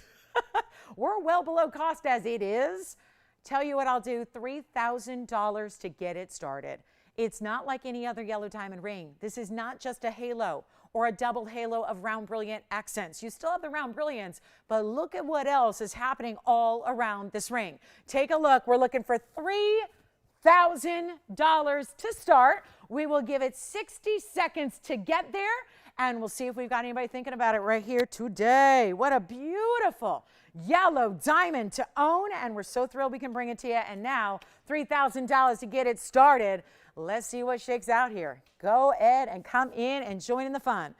We're well below cost as it is. Tell you what I'll do, $3,000 to get it started. It's not like any other yellow diamond ring. This is not just a halo or a double halo of round brilliant accents. You still have the round brilliance, but look at what else is happening all around this ring. Take a look. We're looking for $3,000 to start. We will give it 60 seconds to get there, and we'll see if we've got anybody thinking about it right here today. What a beautiful yellow diamond to own, and we're so thrilled we can bring it to you. And now $3,000 to get it started. Let's see what shakes out here. Go ahead and come in and join in the fun.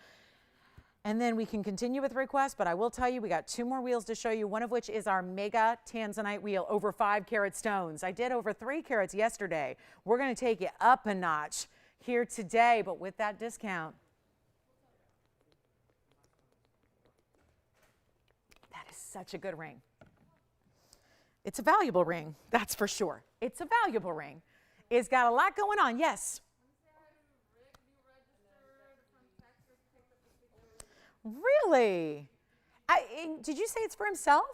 And then we can continue with requests, but I will tell you we got 2 more wheels to show you, one of which is our mega Tanzanite wheel, over 5 carat stones. I did over 3 carats yesterday. We're going to take it up a notch here today, but with that discount. That is such a good ring. It's a valuable ring, that's for sure. It's a valuable ring. It's got a lot going on. Yes? Really? Did you say it's for himself?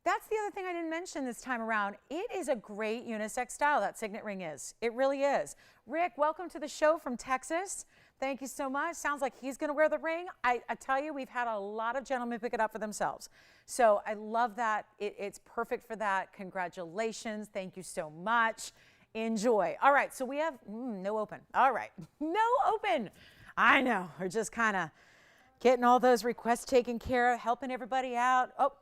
That's the other thing I didn't mention this time around. It is a great unisex style, that Signet ring is. It really is. Rick, welcome to the show from Texas. Thank you so much. Sounds like he's going to wear the ring. I tell you, we've had a lot of gentlemen pick it up for themselves. So I love that. It's perfect for that. Congratulations. Thank you so much. Enjoy. All right, so we have no open. All right, no open. I know, we're just kind of getting all those requests taken care of, helping everybody out. Oh,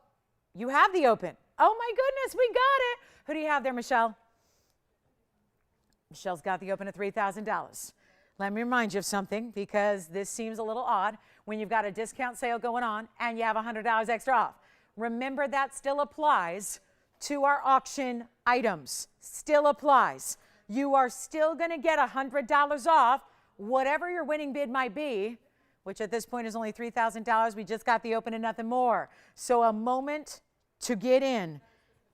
you have the open. Oh my goodness, we got it. Who do you have there, Michelle? Michelle's got the open at $3,000. Let me remind you of something, because this seems a little odd when you've got a discount sale going on and you have $100 extra off. Remember, that still applies to our auction items. Still applies. You are still going to get $100 off, whatever your winning bid might be, which at this point is only $3,000. We just got the open and nothing more. So a moment to get in.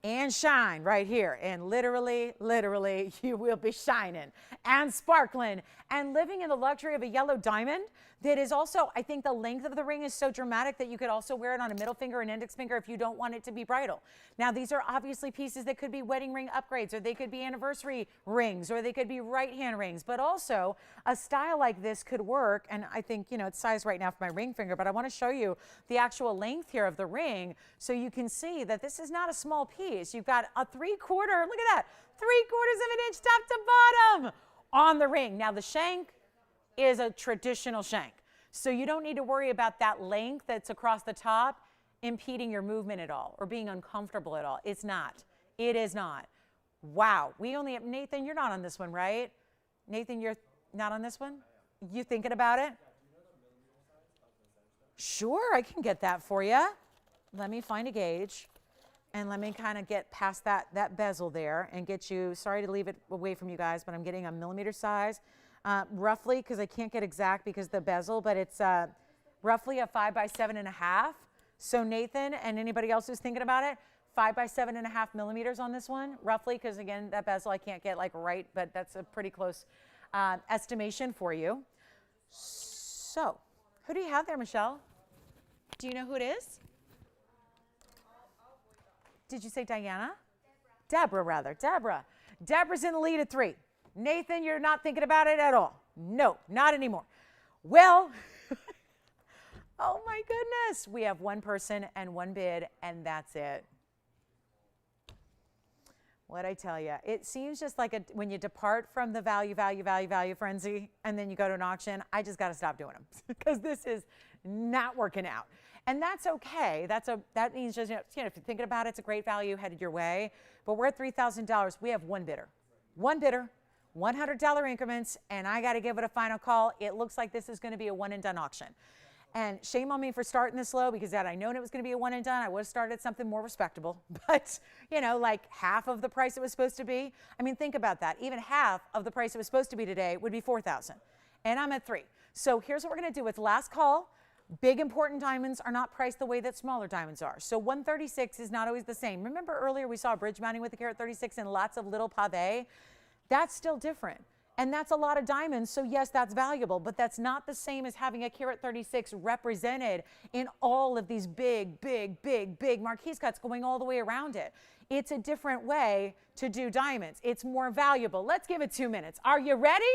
and shine right here. And literally, you will be shining and sparkling and living in the luxury of a yellow diamond that is also, I think the length of the ring is so dramatic that you could also wear it on a middle finger and index finger if you don't want it to be bridal. Now, these are obviously pieces that could be wedding ring upgrades, or they could be anniversary rings, or they could be right hand rings, but also a style like this could work. And I think, you know, it's sized right now for my ring finger, but I want to show you the actual length here of the ring so you can see that this is not a small piece. You've got a 3/4, look at that, 3/4 of an inch top to bottom on the ring. Now the shank is a traditional shank, so you don't need to worry about that length that's across the top impeding your movement at all or being uncomfortable at all. It's not. It is not. Wow. We only have, Nathan, you're not on this one, right? Nathan, you're not on this one? You thinking about it? Sure, I can get that for you. Let me find a gauge. And let me kind of get past that bezel there and get you, sorry to leave it away from you guys, but I'm getting a millimeter size, roughly, because I can't get exact because the bezel, but it's roughly a 5 by 7.5. So Nathan and anybody else who's thinking about it, 5 by 7.5 millimeters on this one, roughly, because again, that bezel I can't get like right, but that's a pretty close estimation for you. So, who do you have there, Michelle? Do you know who it is? Did you say Diana? Deborah. Deborah's in the lead at 3. Nathan, you're not thinking about it at all. No, not anymore. Well, oh my goodness. We have one person and one bid, and that's it. What'd I tell you? It seems just like when you depart from the value frenzy, and then you go to an auction, I just got to stop doing them because this is not working out. And that's okay. That means just, you know, if you're thinking about it, it's a great value headed your way. But we're at $3,000. We have one bidder, $100 increments, and I got to give it a final call. It looks like this is going to be a one and done auction. And shame on me for starting this low, because had I known it was going to be a one and done, I would have started something more respectable. But, you know, like half of the price it was supposed to be. I mean, think about that. Even half of the price it was supposed to be today would be $4,000. And I'm at 3. So here's what we're going to do with last call. Big important diamonds are not priced the way that smaller diamonds are. So 136 is not always the same. Remember earlier we saw a bridge mounting with a carat 36 and lots of little pave? That's still different. And that's a lot of diamonds, so yes, that's valuable, but that's not the same as having a carat 36 represented in all of these big marquise cuts going all the way around it. It's a different way to do diamonds. It's more valuable. Let's give it 2 minutes. Are you ready?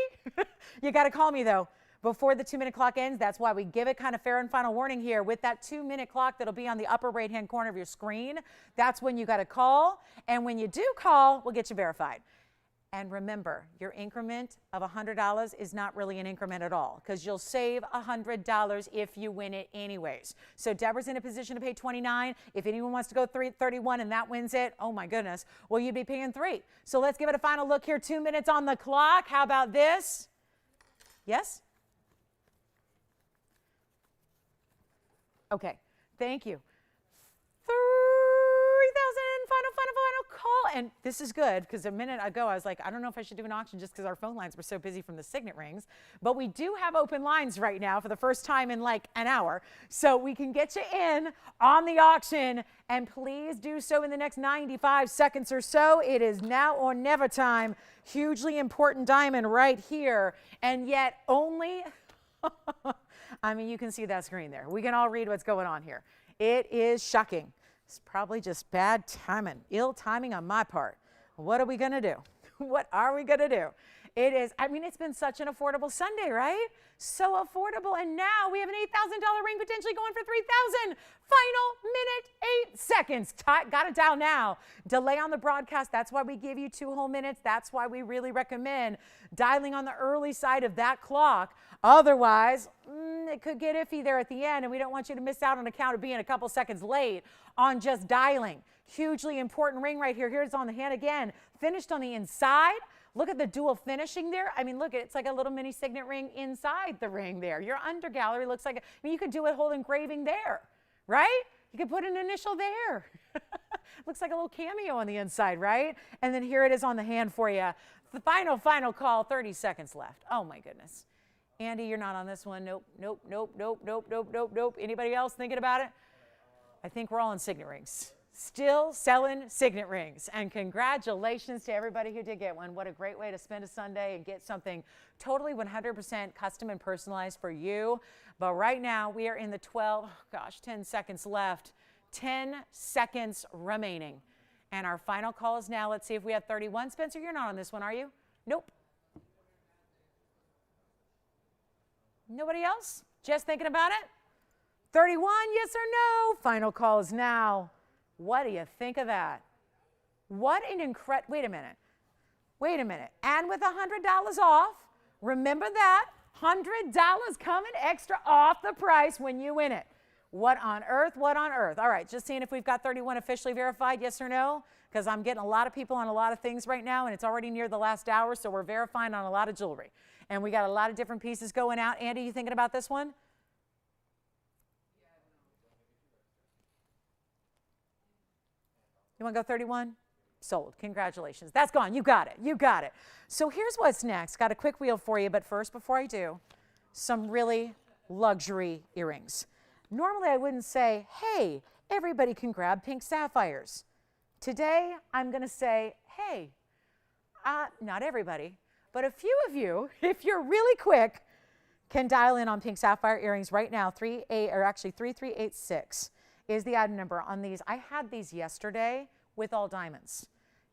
You got to call me though. Before the 2-minute clock ends, that's why we give it kind of fair and final warning here with that 2-minute clock that'll be on the upper right-hand corner of your screen. That's when you got to call. And when you do call, we'll get you verified. And remember, your increment of $100 is not really an increment at all, because you'll save $100 if you win it anyways. So Deborah's in a position to pay $29. If anyone wants to go $31 and that wins it, oh my goodness, well, you'd be paying $3. So let's give it a final look here. 2 minutes on the clock. How about this? Yes? Okay, thank you. 3,000, final call. And this is good, because a minute ago I was like, I don't know if I should do an auction just because our phone lines were so busy from the Signet rings. But we do have open lines right now for the first time in like an hour. So we can get you in on the auction, and please do so in the next 95 seconds or so. It is now or never time. Hugely important diamond right here. And yet only... I mean, you can see that screen there. We can all read what's going on here. It is shocking. It's probably just bad timing, ill timing on my part. What are we going to do? What are we going to do? It is, I mean, it's been such an affordable Sunday, right? So affordable. And now we have an $8,000 ring potentially going for $3,000. Final minute, 8 seconds. Got to dial now. Delay on the broadcast. That's why we give you 2 whole minutes. That's why we really recommend dialing on the early side of that clock. Otherwise, it could get iffy there at the end, and we don't want you to miss out on account of being a couple seconds late on just dialing. Hugely important ring right here. Here's on the hand again. Finished on the inside. Look at the dual finishing there. I mean, look, it's like a little mini Signet ring inside the ring there. Your under gallery looks like, I mean, you could do a whole engraving there, right? You could put an initial there. Looks like a little cameo on the inside, right? And then here it is on the hand for you. The final call, 30 seconds left. Oh my goodness. Andy, you're not on this one. Nope. Anybody else thinking about it? I think we're all in Signet rings. still selling signet rings. And congratulations to everybody who did get one. What a great way to spend a Sunday and get something totally 100% custom and personalized for you. But right now we are in the 10 seconds left. 10 seconds remaining. And our final call is now. Let's see if we have 31. Spencer, you're not on this one, are you? Nope. Nobody else? Just thinking about it? 31, yes or no? Final call is now. What do you think of that? What an incredible, wait a minute. And with $100 off, remember that, $100 coming extra off the price when you win it. What on earth? What on earth? All right, just seeing if we've got 31 officially verified, yes or no, because I'm getting a lot of people on a lot of things right now, and it's already near the last hour, so we're verifying on a lot of jewelry. And we got a lot of different pieces going out. Andy, you thinking about this one? You want to go 31? Sold. Congratulations. That's gone. You got it. You got it. So here's what's next. Got a quick wheel for you, but first, before I do, some really luxury earrings. Normally, I wouldn't say, hey, everybody can grab pink sapphires. Today, I'm going to say, hey, not everybody, but a few of you, if you're really quick, can dial in on pink sapphire earrings right now. 3386 is the item number on these. I had these yesterday with all diamonds.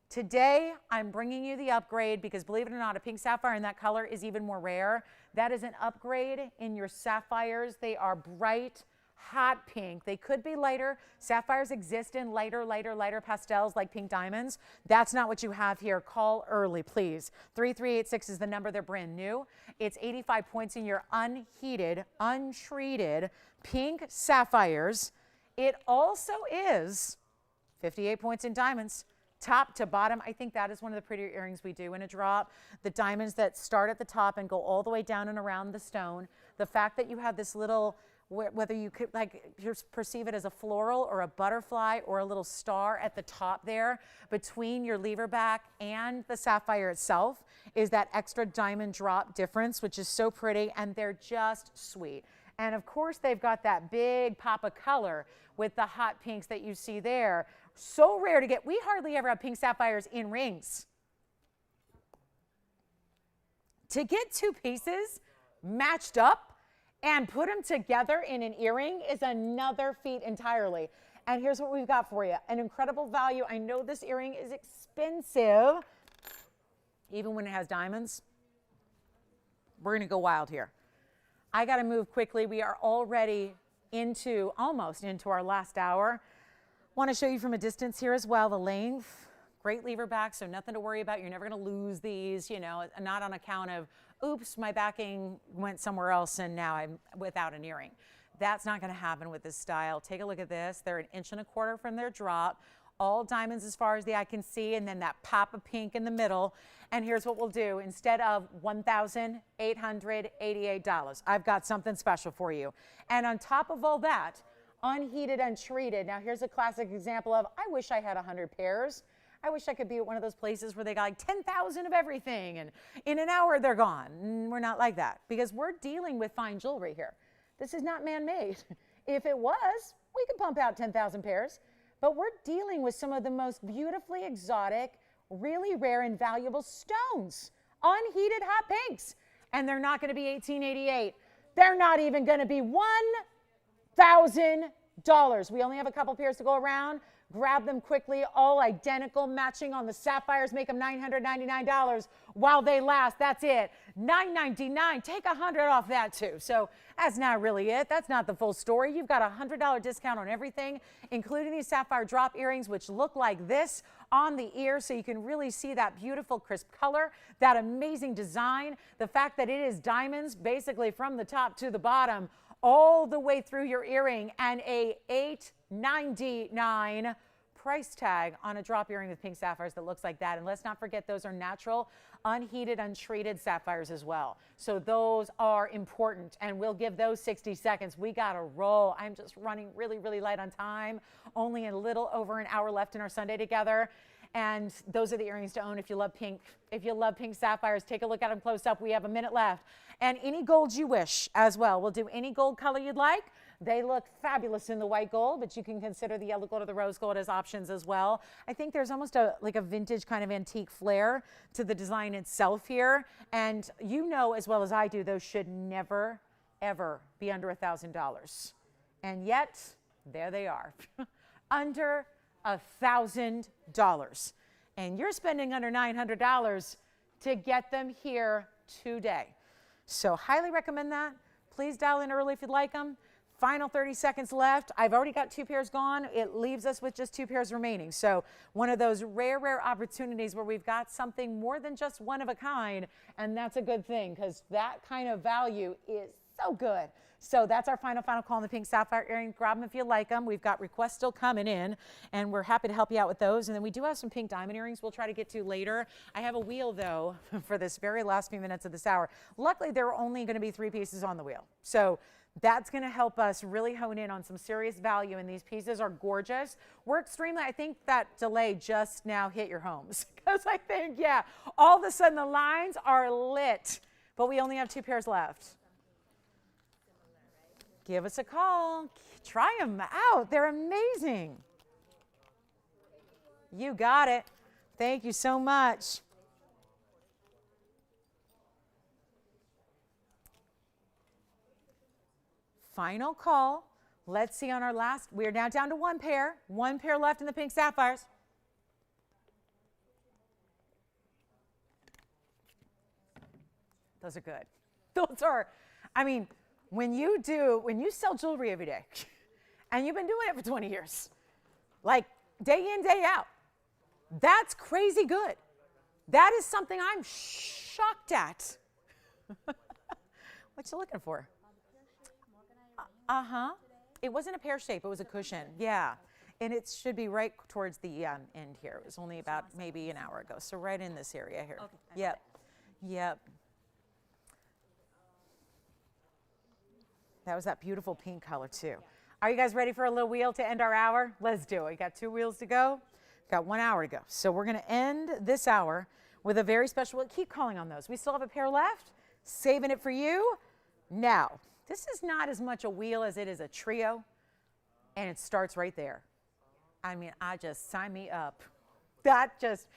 Today, I'm bringing you the upgrade because, believe it or not, a pink sapphire in that color is even more rare. That is an upgrade in your sapphires. They are bright, hot pink. They could be lighter. Sapphires exist in lighter pastels like pink diamonds. That's not what you have here. Call early, please. 3386 is the number. They're brand new. It's 85 points in your unheated, untreated pink sapphires. It also is 58 points in diamonds. Top to bottom, I think that is one of the prettier earrings we do in a drop. The diamonds that start at the top and go all the way down and around the stone. The fact that you have this little, whether you could perceive it as a floral or a butterfly or a little star at the top there between your lever back and the sapphire itself is that extra diamond drop difference, which is so pretty, and they're just sweet. And of course, they've got that big pop of color with the hot pinks that you see there. So rare to get. We hardly ever have pink sapphires in rings. To get two pieces matched up and put them together in an earring is another feat entirely. And here's what we've got for you. An incredible value. I know this earring is expensive, even when it has diamonds. We're going to go wild here. I got to move quickly. We are already almost into our last hour. Want to show you from a distance here as well, the length. Great lever back, so nothing to worry about. You're never going to lose these, you know, not on account of, oops, my backing went somewhere else and now I'm without an earring. That's not going to happen with this style. Take a look at this. They're 1.25 inches from their drop. All diamonds as far as the eye can see, and then that pop of pink in the middle. And here's what we'll do. Instead of $1,888, I've got something special for you. And on top of all that, unheated, untreated. Now here's a classic example of, I wish I had 100 pairs. I wish I could be at one of those places where they got like 10,000 of everything and in an hour they're gone. We're not like that because we're dealing with fine jewelry here. This is not man-made. If it was, we could pump out 10,000 pairs, but we're dealing with some of the most beautifully exotic, really rare and valuable stones, unheated hot pinks, and they're not going to be $1,888. They're not even going to be $1,000. We only have a couple pairs to go around. Grab them quickly, all identical, matching on the sapphires. Make them $999 while they last. That's it. $999. Take $100 off that too. So that's not really it. That's not the full story. You've got a $100 discount on everything, including these sapphire drop earrings, which look like this on the ear, so you can really see that beautiful crisp color, that amazing design, the fact that it is diamonds basically from the top to the bottom all the way through your earring, and a $899 price tag on a drop earring with pink sapphires that looks like that. And let's not forget, those are natural, unheated, untreated sapphires as well. So those are important, and we'll give those 60 seconds. We got to roll. I'm just running really, really light on time. Only a little over an hour left in our Sunday together. And those are the earrings to own if you love pink. If you love pink sapphires, take a look at them close up. We have a minute left. And any gold you wish as well. We'll do any gold color you'd like. They look fabulous in the white gold, but you can consider the yellow gold or the rose gold as options as well. I think there's almost like a vintage kind of antique flair to the design itself here. And you know as well as I do, those should never, ever be under $1,000. And yet, there they are, under $1,000. And you're spending under $900 to get them here today. So highly recommend that. Please dial in early if you'd like them. Final 30 seconds left. I've already got 2 pairs gone. It leaves us with just 2 pairs remaining. So one of those rare, rare opportunities where we've got something more than just one of a kind. And that's a good thing because that kind of value is so good. So that's our final call on the pink sapphire earring. Grab them if you like them. We've got requests still coming in, and we're happy to help you out with those. And then we do have some pink diamond earrings we'll try to get to later. I have a wheel, though, for this very last few minutes of this hour. Luckily, there are only going to be 3 pieces on the wheel. So that's going to help us really hone in on some serious value, and these pieces are gorgeous. We're extremely, I think that delay just now hit your homes because I think, yeah, all of a sudden the lines are lit, but we only have 2 pairs left. Give us a call. Try them out. They're amazing. You got it. Thank you so much. Final call. Let's see on our last. We're now down to 1 pair. 1 pair left in the pink sapphires. Those are good. Those are, I mean, when you sell jewelry every day, and you've been doing it for 20 years, like day in, day out, that's crazy good. That is something I'm shocked at. What you looking for? Uh-huh. It wasn't a pear shape, it was a cushion. Yeah. And it should be right towards the end here. It was only about maybe an hour ago. So right in this area here. Okay. Yep. Yep. That was that beautiful pink color too. Are you guys ready for a little wheel to end our hour? Let's do it. We got 2 wheels to go. Got 1 hour to go. So we're going to end this hour with a very special, keep calling on those. We still have a pair left. Saving it for you. Now, this is not as much a wheel as it is a trio. And it starts right there. I mean, sign me up. That just,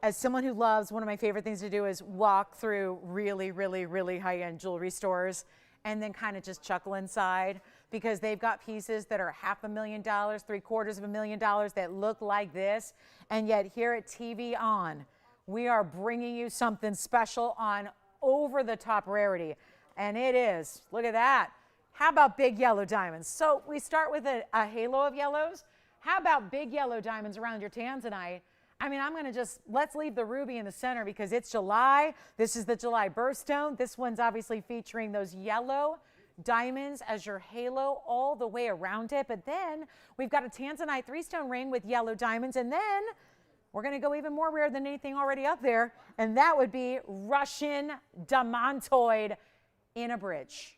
as someone who loves, one of my favorite things to do is walk through really, really, really high-end jewelry stores and then kind of just chuckle inside because they've got pieces that are $500,000, $750,000 that look like this. And yet here at TVON, we are bringing you something special on over-the-top rarity. And it is, look at that. How about big yellow diamonds? So we start with a halo of yellows. How about big yellow diamonds around your Tanzanite? I mean, I'm going to let's leave the ruby in the center because it's July. This is the July birthstone. This one's obviously featuring those yellow diamonds as your halo all the way around it. But then we've got a Tanzanite 3-stone ring with yellow diamonds. And then we're going to go even more rare than anything already up there. And that would be Russian diamantoid in a bridge.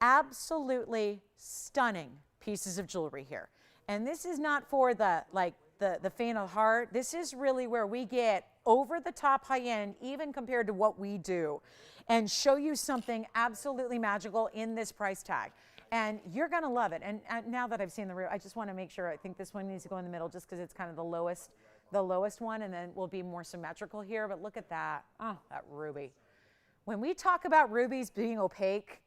Absolutely stunning pieces of jewelry here. And this is not for the faint of heart. This is really where we get over the top high end, even compared to what we do, and show you something absolutely magical in this price tag. And you're going to love it. And now that I've seen the rear, I just want to make sure, I think this one needs to go in the middle just because it's kind of the lowest one, and then we'll be more symmetrical here. But look at that. Oh, that ruby. When we talk about rubies being opaque,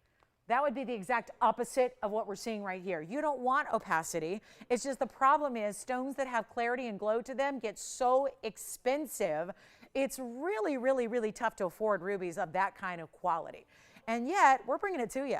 that would be the exact opposite of what we're seeing right here. You don't want opacity. It's just the problem is stones that have clarity and glow to them get so expensive. It's really, really, really tough to afford rubies of that kind of quality. And yet, we're bringing it to you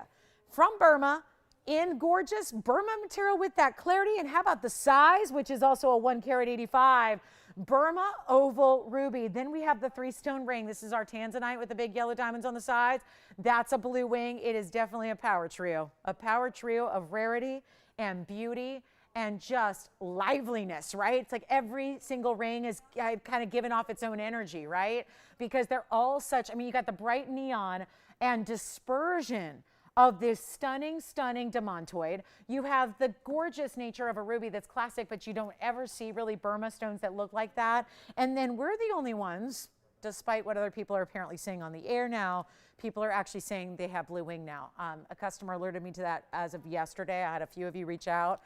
from Burma in gorgeous Burma material with that clarity. And how about the size, which is also a 1 carat 85. Burma oval ruby. Then we have the 3-stone ring. This is our Tanzanite with the big yellow diamonds on the sides. That's a blue wing. It is definitely a power trio of rarity and beauty and just liveliness, right? It's like every single ring is kind of giving off its own energy, right? Because they're all such, I mean, you got the bright neon and dispersion of this stunning, stunning diamantoid. You have the gorgeous nature of a ruby that's classic, but you don't ever see really Burma stones that look like that. And then we're the only ones despite what other people are apparently saying on the air now, people are actually saying they have blue wing now. A customer alerted me to that as of yesterday. I had a few of you reach out.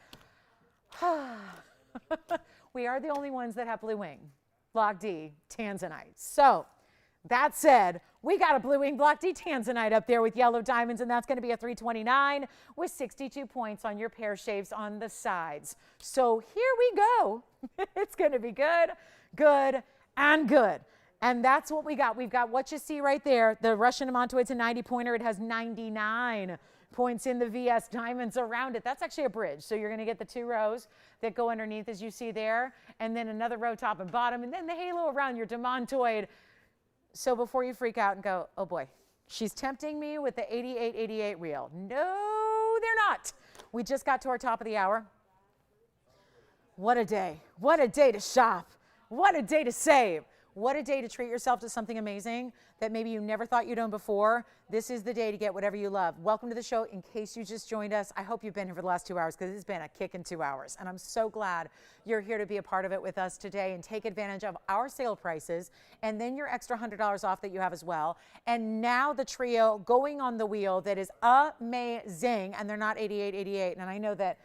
We are the only ones that have blue wing, Block D, Tanzanite. So that said, we got a blue wing Block D Tanzanite up there with yellow diamonds, and that's going to be a 329 with 62 points on your pear shapes on the sides. So here we go. It's going to be good, good, and good. And that's what we got. We've got what you see right there. The Russian Ammonite's a 90 pointer. It has 99 points in the VS diamonds around it. That's actually a bridge. So you're going to get the 2 rows that go underneath as you see there, and then another row top and bottom, and then the halo around your demontoid. So before you freak out and go, oh boy, she's tempting me with the 8888 reel. No, they're not. We just got to our top of the hour. What a day. What a day to shop. What a day to save. What a day to treat yourself to something amazing that maybe you never thought you'd own before. This is the day to get whatever you love. Welcome to the show. In case you just joined us, I hope you've been here for the last 2 hours because it's been a kicking 2 hours. And I'm so glad you're here to be a part of it with us today and take advantage of our sale prices and then your extra $100 off that you have as well. And now the trio going on the wheel that is amazing, and they're not 8888. And I know that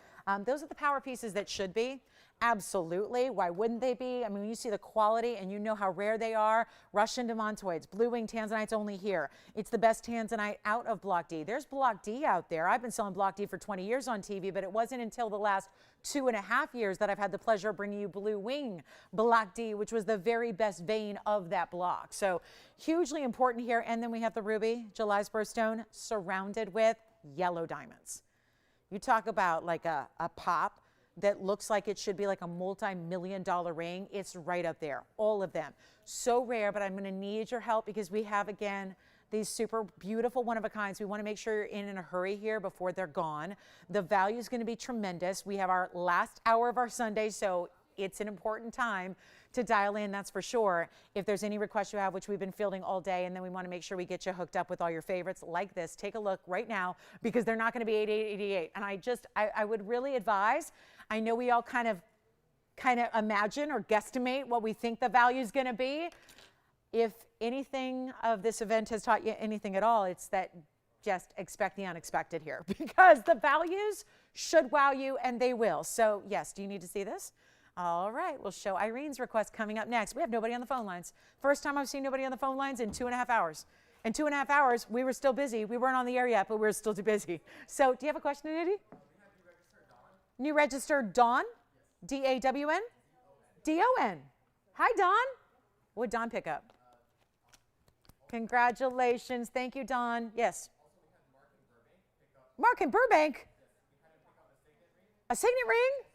those are the power pieces that should be. Absolutely. Why wouldn't they be? I mean, when you see the quality and you know how rare they are, Russian demontoids, blue wing Tanzanite's only here. It's the best Tanzanite out of Block D. There's Block D out there. I've been selling Block D for 20 years on TV, but it wasn't until the last 2.5 years that I've had the pleasure of bringing you blue wing Block D, which was the very best vein of that block. So hugely important here. And then we have the ruby, July's birthstone, surrounded with yellow diamonds. You talk about like a pop that looks like it should be like a multi-million-dollar ring. It's right up there, all of them. So rare, but I'm gonna need your help because we have, again, these super beautiful one-of-a-kinds. We wanna make sure you're in a hurry here before they're gone. The value is gonna be tremendous. We have our last hour of our Sunday, so it's an important time to dial in, that's for sure. If there's any requests you have, which we've been fielding all day, and then we want to make sure we get you hooked up with all your favorites like this, take a look right now because they're not going to be 8888. And I would really advise, I know we all kind of imagine or guesstimate what we think the value is going to be. If anything of this event has taught you anything at all, it's that just expect the unexpected here because the values should wow you, and they will. So yes, do you need to see this? All right, we'll show Irene's request coming up next. We have nobody on the phone lines. First time I've seen nobody on the phone lines in 2.5 hours. In 2.5 hours, we were still busy. We weren't on the air yet, but we were still too busy. So do you have a question, Nitty? New register Dawn? D-A-W-N? D-O-N. Hi, Dawn. What would Dawn pick up? Congratulations. Thank you, Dawn. Yes. Mark in Burbank? A signet ring?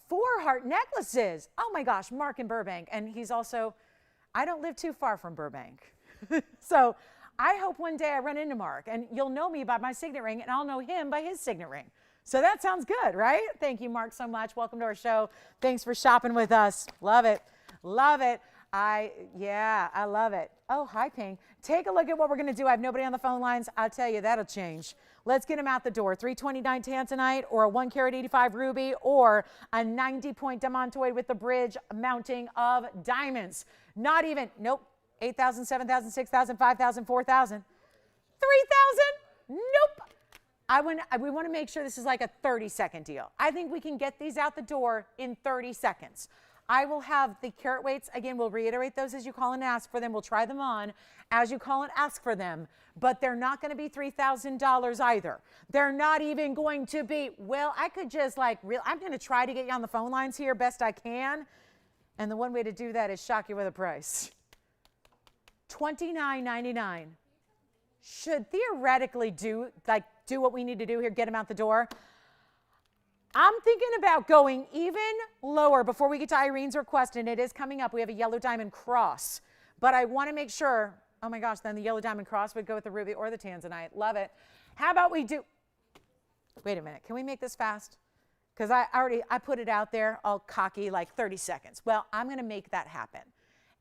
4 heart necklaces. Oh my gosh, Mark in Burbank. And he's also, I don't live too far from Burbank. So I hope one day I run into Mark and you'll know me by my signet ring and I'll know him by his signet ring. So that sounds good, right? Thank you, Mark, so much. Welcome to our show. Thanks for shopping with us. Love it. Love it. I love it. Oh, hi, Ping. Take a look at what we're going to do. I have nobody on the phone lines. I'll tell you, that'll change. Let's get them out the door. 329 Tanzanite or a 1 carat 85 ruby or a 90-point demontoid with the bridge mounting of diamonds. Not even, nope, 8,000, 7,000, 6,000, 5,000, 4,000, 3,000, nope. We want to make sure this is like a 30-second deal. I think we can get these out the door in 30 seconds. I will have the carat weights. Again, we'll reiterate those as you call and ask for them. We'll try them on as you call and ask for them. But they're not going to be $3,000 either. They're not even going to be, well, I could just I'm going to try to get you on the phone lines here best I can. And the one way to do that is shock you with a price. $29.99. Should theoretically do what we need to do here, get them out the door. I'm thinking about going even lower before we get to Irene's request, and it is coming up. We have a yellow diamond cross, but I want to make sure, oh my gosh, then the yellow diamond cross would go with the ruby or the Tanzanite. Love it. How about we do, wait a minute, can we make this fast? Because I put it out there all cocky, like 30 seconds. Well, I'm going to make that happen.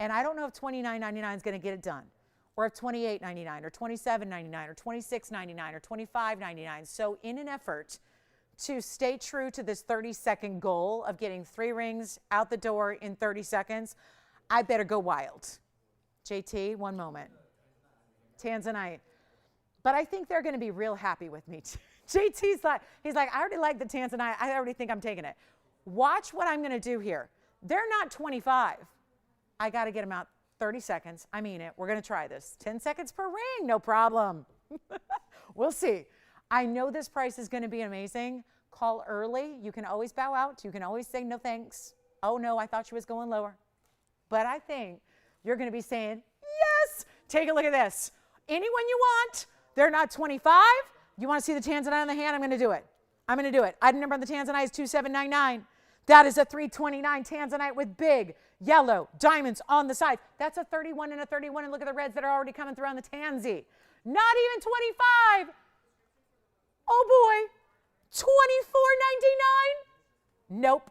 And I don't know if $29.99 is going to get it done, or if $28.99 or $27.99 or $26.99 or $25.99. So in an effort to stay true to this 30-second goal of getting 3 rings out the door in 30 seconds, I better go wild. JT, one moment. Tanzanite. But I think they're going to be real happy with me. JT's like, he's like, I already like the Tanzanite. I already think I'm taking it. Watch what I'm going to do here. They're not 25. I got to get them out 30 seconds. I mean it. We're going to try this. 10 seconds per ring. No problem. We'll see. I know this price is going to be amazing. Call early. You can always bow out. You can always say no thanks. Oh, no, I thought she was going lower. But I think you're going to be saying, yes. Take a look at this. Anyone you want. They're not 25. You want to see the Tanzanite on the hand? I'm going to do it. I'm going to do it. Item number on the Tanzanite is 2799. That is a 329 Tanzanite with big yellow diamonds on the sides. That's a 31 and a 31. And look at the reds that are already coming through on the Tanzy. Not even 25. Oh boy. 24.99. Nope.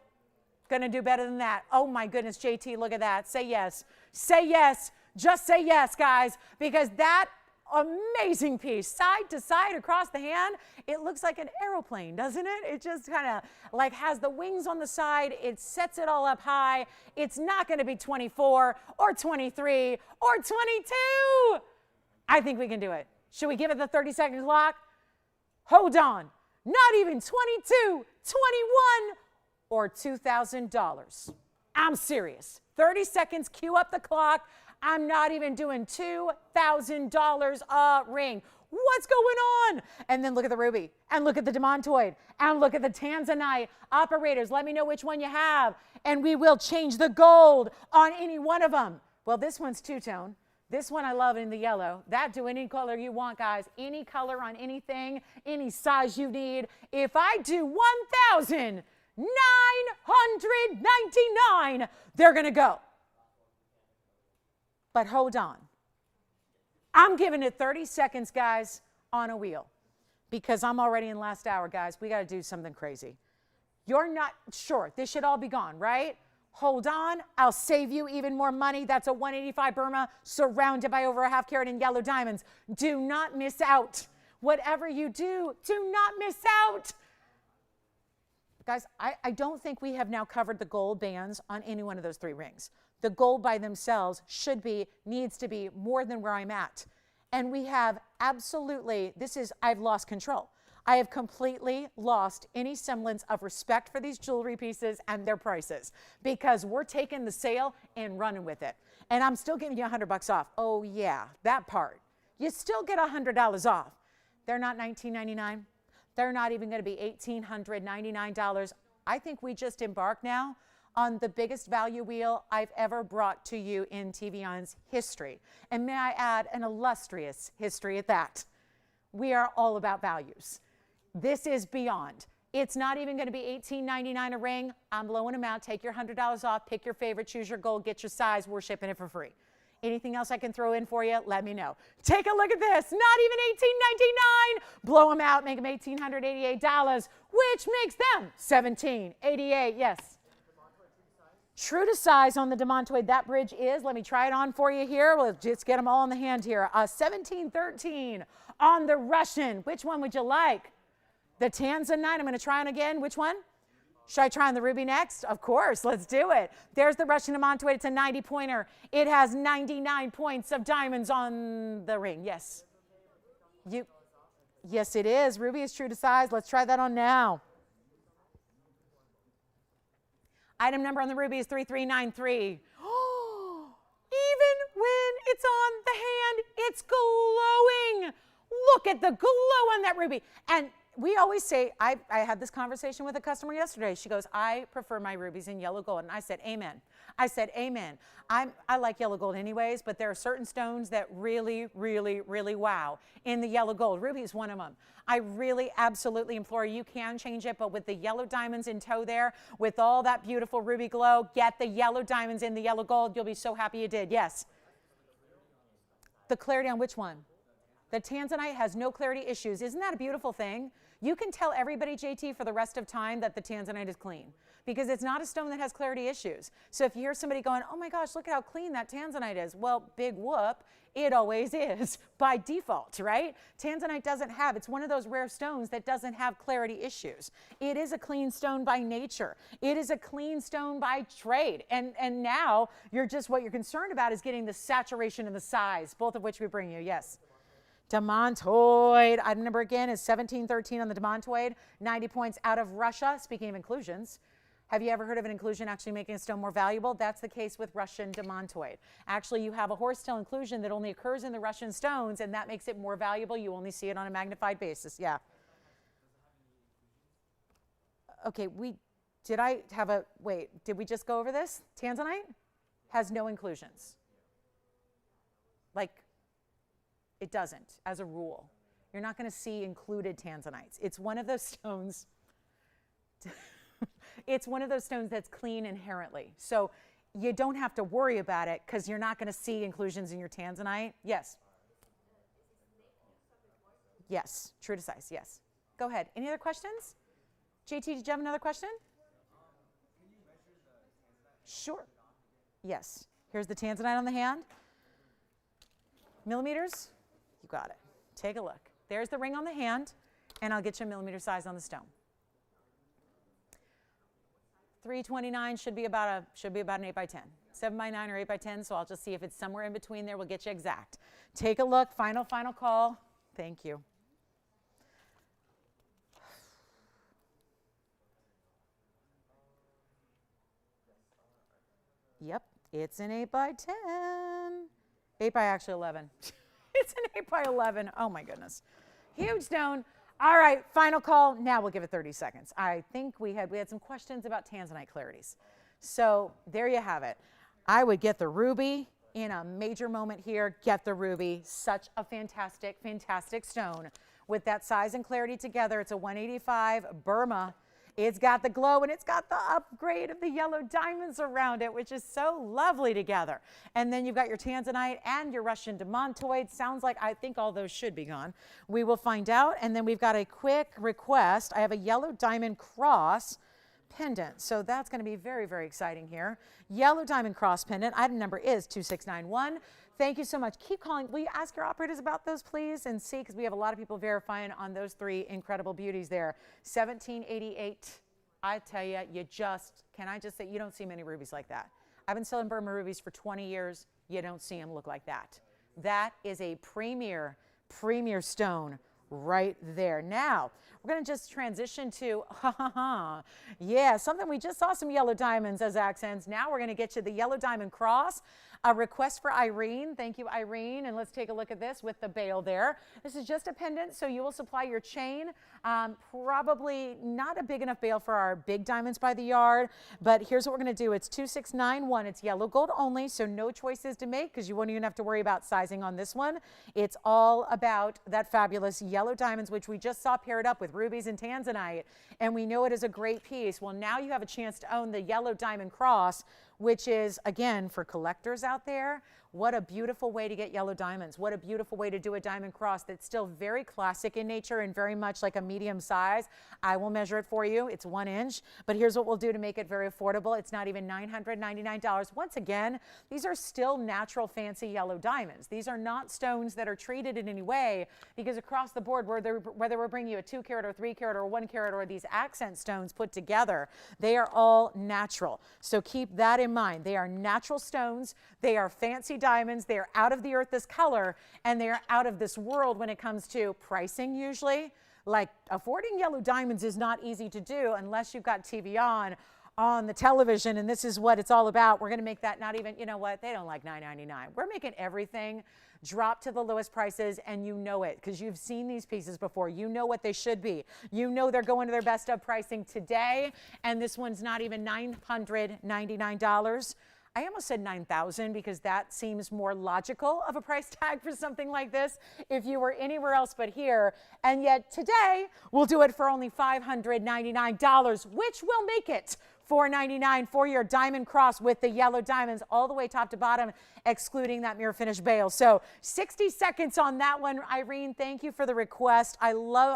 Gonna do better than that. Oh my goodness, JT, look at that. Say yes. Say yes. Just say yes, guys, because that amazing piece, side to side across the hand, it looks like an aeroplane, doesn't it? It just kind of like has the wings on the side. It sets it all up high. It's not going to be 24 or 23 or 22. I think we can do it. Should we give it the 30-second clock? Hold on. Not even 22, 21, or $2,000. I'm serious. 30 seconds, cue up the clock. I'm not even doing $2,000 a ring. What's going on? And then look at the ruby, and look at the demontoid, and look at the Tanzanite. Operators, let me know which one you have, and we will change the gold on any one of them. Well, this one's two-tone. This one I love in the yellow. That, do any color you want, guys. Any color on anything, any size you need. If I do 1,999, they're going to go. But hold on. I'm giving it 30 seconds, guys, on a wheel, because I'm already in last hour, guys. We got to do something crazy. You're not sure. This should all be gone, right? Hold on. I'll save you even more money. That's a 185 Burma surrounded by over a half carat in yellow diamonds. Do not miss out. Whatever you do not miss out. Guys, I don't think we have now covered the gold bands on any one of those three rings. The gold by themselves needs to be more than where I'm at. And we have absolutely, I've lost control. I have completely lost any semblance of respect for these jewelry pieces and their prices, because we're taking the sale and running with it. And I'm still giving you $100 off. Oh yeah, that part. You still get $100 off. They're not $19.99. They're not even going to be $1,899. I think we just embark now on the biggest value wheel I've ever brought to you in TVON's history. And may I add, an illustrious history at that. We are all about values. This is beyond. It's not even going to be $18.99 a ring. I'm blowing them out. Take your $100 off. Pick your favorite. Choose your gold. Get your size. We're shipping it for free. Anything else I can throw in for you, let me know. Take a look at this. Not even $18.99. Blow them out. Make them $1,888, which makes them $1,788. Yes. True to size on the demontoid. That bridge is, let me try it on for you here. We'll just get them all in the hand here. 1713 on the Russian. Which one would you like? The Tanzanite. I'm going to try on again. Which one? Should I try on the ruby next? Of course. Let's do it. There's the Russian demontoid. It's a 90-pointer. It has 99 points of diamonds on the ring. Yes. Yes, it is. Ruby is true to size. Let's try that on now. Item number on the ruby is 3393. Oh, even when it's on the hand, it's glowing. Look at the glow on that ruby. And we always say, I had this conversation with a customer yesterday. She goes, I prefer my rubies in yellow gold. And I said, amen. I said, amen. I like yellow gold anyways, but there are certain stones that really, really, really wow in the yellow gold. Ruby is one of them. I really absolutely implore you, can change it, but with the yellow diamonds in tow there, with all that beautiful ruby glow, get the yellow diamonds in the yellow gold. You'll be so happy you did. Yes. The clarity on which one? The Tanzanite has no clarity issues. Isn't that a beautiful thing? You can tell everybody, JT, for the rest of time that the Tanzanite is clean because it's not a stone that has clarity issues. So if you hear somebody going, oh my gosh, look at how clean that Tanzanite is. Well, big whoop, it always is by default, right? Tanzanite doesn't have, it's one of those rare stones that doesn't have clarity issues. It is a clean stone by nature. It is a clean stone by trade. And now what you're concerned about is getting the saturation and the size, both of which we bring you, yes. Demontoid, item number again is 1713 on the Demontoid, 90 points out of Russia. Speaking of inclusions, have you ever heard of an inclusion actually making a stone more valuable? That's the case with Russian Demontoid. Actually, you have a horsetail inclusion that only occurs in the Russian stones, and that makes it more valuable. You only see it on a magnified basis. Yeah. Okay, did we just go over this? Tanzanite has no inclusions. Like, it doesn't, as a rule. You're not going to see included Tanzanites. It's one of those stones. It's one of those stones that's clean inherently. So you don't have to worry about it because you're not going to see inclusions in your Tanzanite. Yes. Yes, true to size, yes. Go ahead. Any other questions? JT, did you have another question? Sure. Yes. Here's the Tanzanite on the hand. Millimeters? You got it. Take a look. There's the ring on the hand, and I'll get you a millimeter size on the stone. 329 should be about an 8 by 10. 7 by 9 or 8 by 10, so I'll just see if it's somewhere in between there. We'll get you exact. Take a look. Final call. Thank you. Yep, it's an 8 by 10. 8 by actually 11. It's an 8 by 11. Oh my goodness. Huge stone. All right, final call. Now we'll give it 30 seconds. I think we had some questions about Tanzanite clarities. So there you have it. I would get the ruby in a major moment here. Get the ruby. Such a fantastic, fantastic stone. With that size and clarity together, it's a 185 Burma. It's got the glow and it's got the upgrade of the yellow diamonds around it, which is so lovely together. And then you've got your Tanzanite and your Russian Demontoid. Sounds like I think all those should be gone. We will find out. And then we've got a quick request. I have a yellow diamond cross pendant. So that's going to be very, very exciting here. Yellow diamond cross pendant. Item number is 2691. Thank you so much. Keep calling. Will you ask your operators about those, please, and see, because we have a lot of people verifying on those three incredible beauties there. 1788. I tell you, can I just say, you don't see many rubies like that. I've been selling Burma rubies for 20 years. You don't see them look like that. That is a premier stone right there. Now, we're going to just transition to, yeah, something we just saw some yellow diamonds as accents. Now we're going to get you the yellow diamond cross. A request for Irene. Thank you, Irene. And let's take a look at this with the bail there. This is just a pendant, so you will supply your chain. Probably not a big enough bail for our big diamonds by the yard, but here's what we're going to do. It's 2691. It's yellow gold only, so no choices to make because you won't even have to worry about sizing on this one. It's all about that fabulous yellow diamonds, which we just saw paired up with rubies and Tanzanite, and we know it is a great piece. Well, now you have a chance to own the yellow diamond cross, which is, again, for collectors out there, what a beautiful way to get yellow diamonds. What a beautiful way to do a diamond cross that's still very classic in nature and very much like a medium size. I will measure it for you. It's 1 inch, but here's what we'll do to make it very affordable. It's not even $999. Once again, these are still natural fancy yellow diamonds. These are not stones that are treated in any way, because across the board, whether we're bringing you a 2 carat or 3 carat or 1 carat or these accent stones put together, they are all natural. So keep that in mind. They are natural stones. They are fancy diamonds. They are out of the earth this color, and they are out of this world when it comes to pricing usually. Like, affording yellow diamonds is not easy to do unless you've got TVON on the television, and this is what it's all about. We're going to make that not even, you know what, they don't like $9.99. We're making everything drop to the lowest prices, and you know it because you've seen these pieces before. You know what they should be. You know they're going to their best of pricing today, and this one's not even $999. I almost said 9,000 because that seems more logical of a price tag for something like this if you were anywhere else but here. And yet today we'll do it for only $599, which will make it $4.99 for your diamond cross with the yellow diamonds all the way top to bottom, excluding that mirror finish bail. So 60 seconds on that one. Irene, thank you for the request. I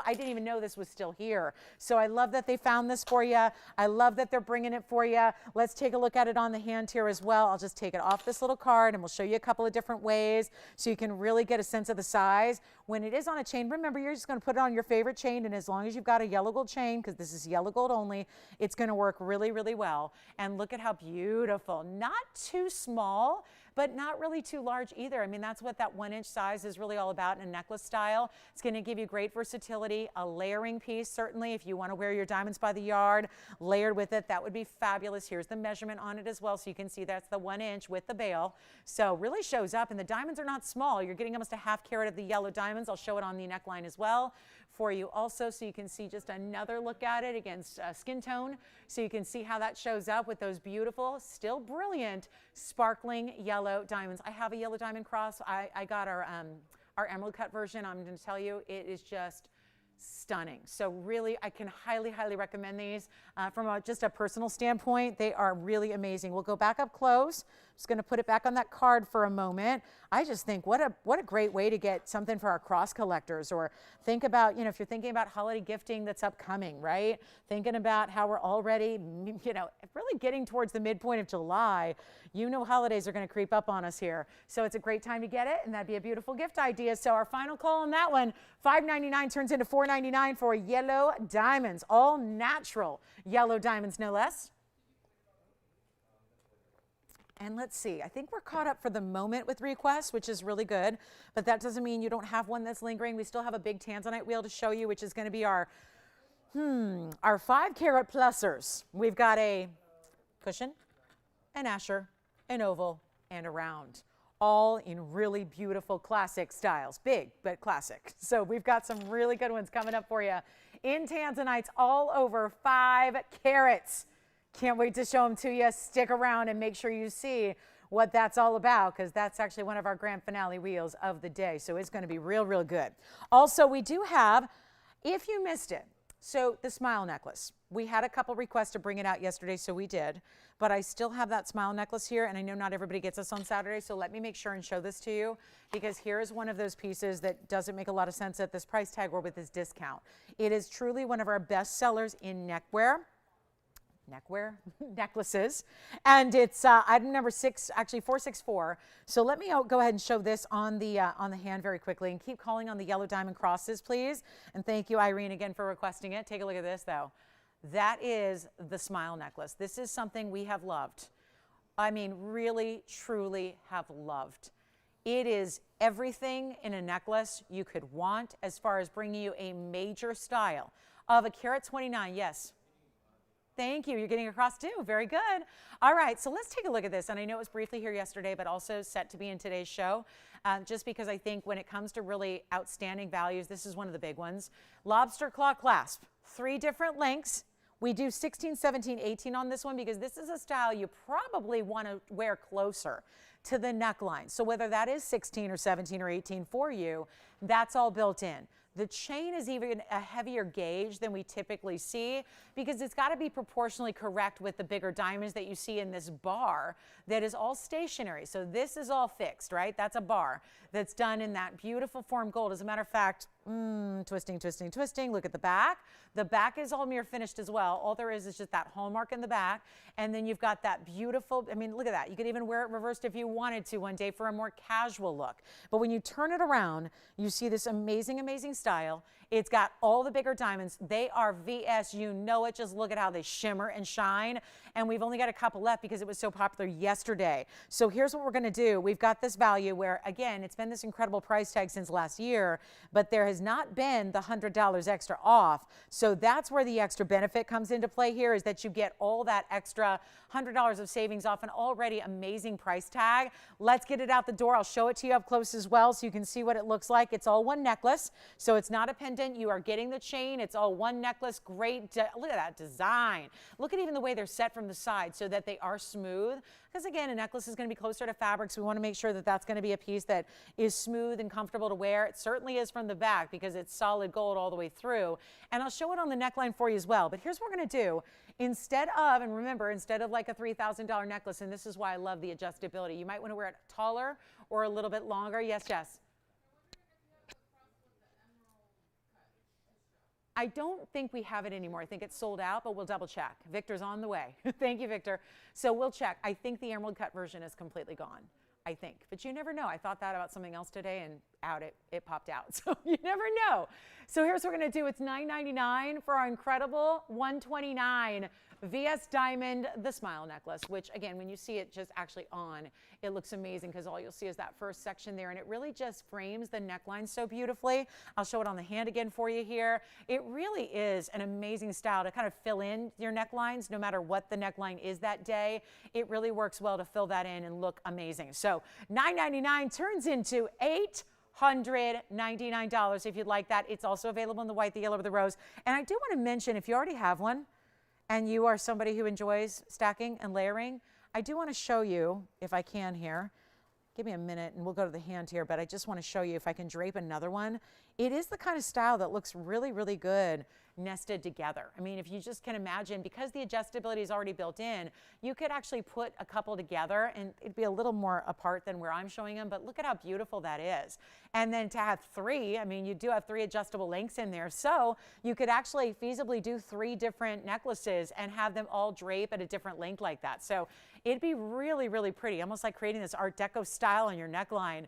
didn't even know this was still here. So I love that they found this for you. I love that they're bringing it for you. Let's take a look at it on the hand here as well. I'll just take it off this little card and we'll show you a couple of different ways so you can really get a sense of the size. When it is on a chain, remember, you're just going to put it on your favorite chain, and as long as you've got a yellow gold chain, because this is yellow gold only, it's going to work really, really well. And look at how beautiful. Not too small, but not really too large either. I mean, that's what that 1-inch size is really all about in a necklace style. It's going to give you great versatility, a layering piece, certainly, if you want to wear your diamonds by the yard, layered with it, that would be fabulous. Here's the measurement on it as well, so you can see that's the 1-inch with the bail. So really shows up, and the diamonds are not small. You're getting almost a ½ carat of the yellow diamonds. I'll show it on the neckline as well for you also, so you can see just another look at it against skin tone, so you can see how that shows up with those beautiful, still brilliant, sparkling yellow diamonds. I have a yellow diamond cross. I got our emerald cut version. I'm going to tell you, it is just stunning. So really, I can highly, highly recommend these. From just a personal standpoint, they are really amazing. We'll go back up close. Just going to put it back on that card for a moment. I just think what a great way to get something for our cross collectors, or think about, you know, if you're thinking about holiday gifting that's upcoming, right? Thinking about how we're already, you know, really getting towards the midpoint of July. You know, holidays are going to creep up on us here. So it's a great time to get it, and that'd be a beautiful gift idea. So our final call on that one, $5.99 turns into $4.99 for yellow diamonds, all natural yellow diamonds, no less. And let's see, I think we're caught up for the moment with requests, which is really good, but that doesn't mean you don't have one that's lingering. We still have a big Tanzanite wheel to show you, which is going to be our 5-carat plusers. We've got a cushion, an asher, an oval, and a round, all in really beautiful classic styles. Big, but classic. So we've got some really good ones coming up for you in Tanzanites, all over 5 carats. Can't wait to show them to you. Stick around and make sure you see what that's all about, because that's actually one of our grand finale wheels of the day. So it's going to be real, real good. Also, we do have, if you missed it, so the smile necklace. We had a couple requests to bring it out yesterday, so we did. But I still have that smile necklace here, and I know not everybody gets this on Saturday, so let me make sure and show this to you, because here is one of those pieces that doesn't make a lot of sense at this price tag or with this discount. It is truly one of our best sellers in necklaces, and it's item number 6, actually 464. So let me go ahead and show this on the hand very quickly, and keep calling on the yellow diamond crosses, please. And thank you, Irene, again for requesting it. Take a look at this, though. That is the smile necklace. This is something we have loved. I mean, really, truly have loved. It is everything in a necklace you could want as far as bringing you a major style of a carat 29. Yes. Thank you. You're getting across too. Very good. All right. So let's take a look at this. And I know it was briefly here yesterday, but also set to be in today's show, just because I think when it comes to really outstanding values, this is one of the big ones. Lobster claw clasp, 3 different lengths. We do 16, 17, 18 on this one, because this is a style you probably want to wear closer to the neckline. So whether that is 16 or 17 or 18 for you, that's all built in. The chain is even a heavier gauge than we typically see, because it's got to be proportionally correct with the bigger diamonds that you see in this bar that is all stationary. So this is all fixed, right? That's a bar that's done in that beautiful form gold. As a matter of fact, twisting, twisting, twisting. Look at the back. The back is all mirror finished as well. All there is just that hallmark in the back. And then you've got that beautiful, I mean, look at that. You could even wear it reversed if you wanted to one day for a more casual look. But when you turn it around, you see this amazing, amazing style. It's got all the bigger diamonds. They are VS. You know it. Just look at how they shimmer and shine. And we've only got a couple left because it was so popular yesterday. So here's what we're going to do. We've got this value where, again, it's been this incredible price tag since last year, but there has not been the $100 extra off. So that's where the extra benefit comes into play here, is that you get all that extra $100 of savings off an already amazing price tag. Let's get it out the door. I'll show it to you up close as well so you can see what it looks like. It's all one necklace, so it's not a pendant pendant. You are getting the chain. It's all one necklace. Great. Look at that design. Look at even the way they're set from the side so that they are smooth. Because again, a necklace is going to be closer to fabric, so we want to make sure that that's going to be a piece that is smooth and comfortable to wear. It certainly is from the back because it's solid gold all the way through. And I'll show it on the neckline for you as well. But here's what we're going to do. Instead of, and remember, instead of like a $3,000 necklace, and this is why I love the adjustability, you might want to wear it taller or a little bit longer. Yes, Jess? I don't think we have it anymore. I think it's sold out, but we'll double check. Victor's on the way. Thank you, Victor. So we'll check. I think the emerald cut version is completely gone. I think, but you never know. I thought that about something else today and it popped out. So you never know. So here's what we're going to do. It's $9.99 for our incredible $129 VS Diamond, the Smile necklace, which again, when you see it just actually on, it looks amazing because all you'll see is that first section there, and it really just frames the neckline so beautifully. I'll show it on the hand again for you here. It really is an amazing style to kind of fill in your necklines, no matter what the neckline is that day. It really works well to fill that in and look amazing. So $9.99 turns into $899 if you'd like that. It's also available in the white, the yellow, or the rose. And I do want to mention, if you already have one, and you are somebody who enjoys stacking and layering, I do want to show you, if I can here, give me a minute and we'll go to the hand here, but I just want to show you if I can drape another one. It is the kind of style that looks really, really good nested together. I mean, if you just can imagine, because the adjustability is already built in, you could actually put a couple together and it'd be a little more apart than where I'm showing them, but look at how beautiful that is. And then to have three, I mean, you do have three adjustable lengths in there, so you could actually feasibly do 3 different necklaces and have them all drape at a different length like that. So it'd be really, really pretty, almost like creating this Art Deco style on your neckline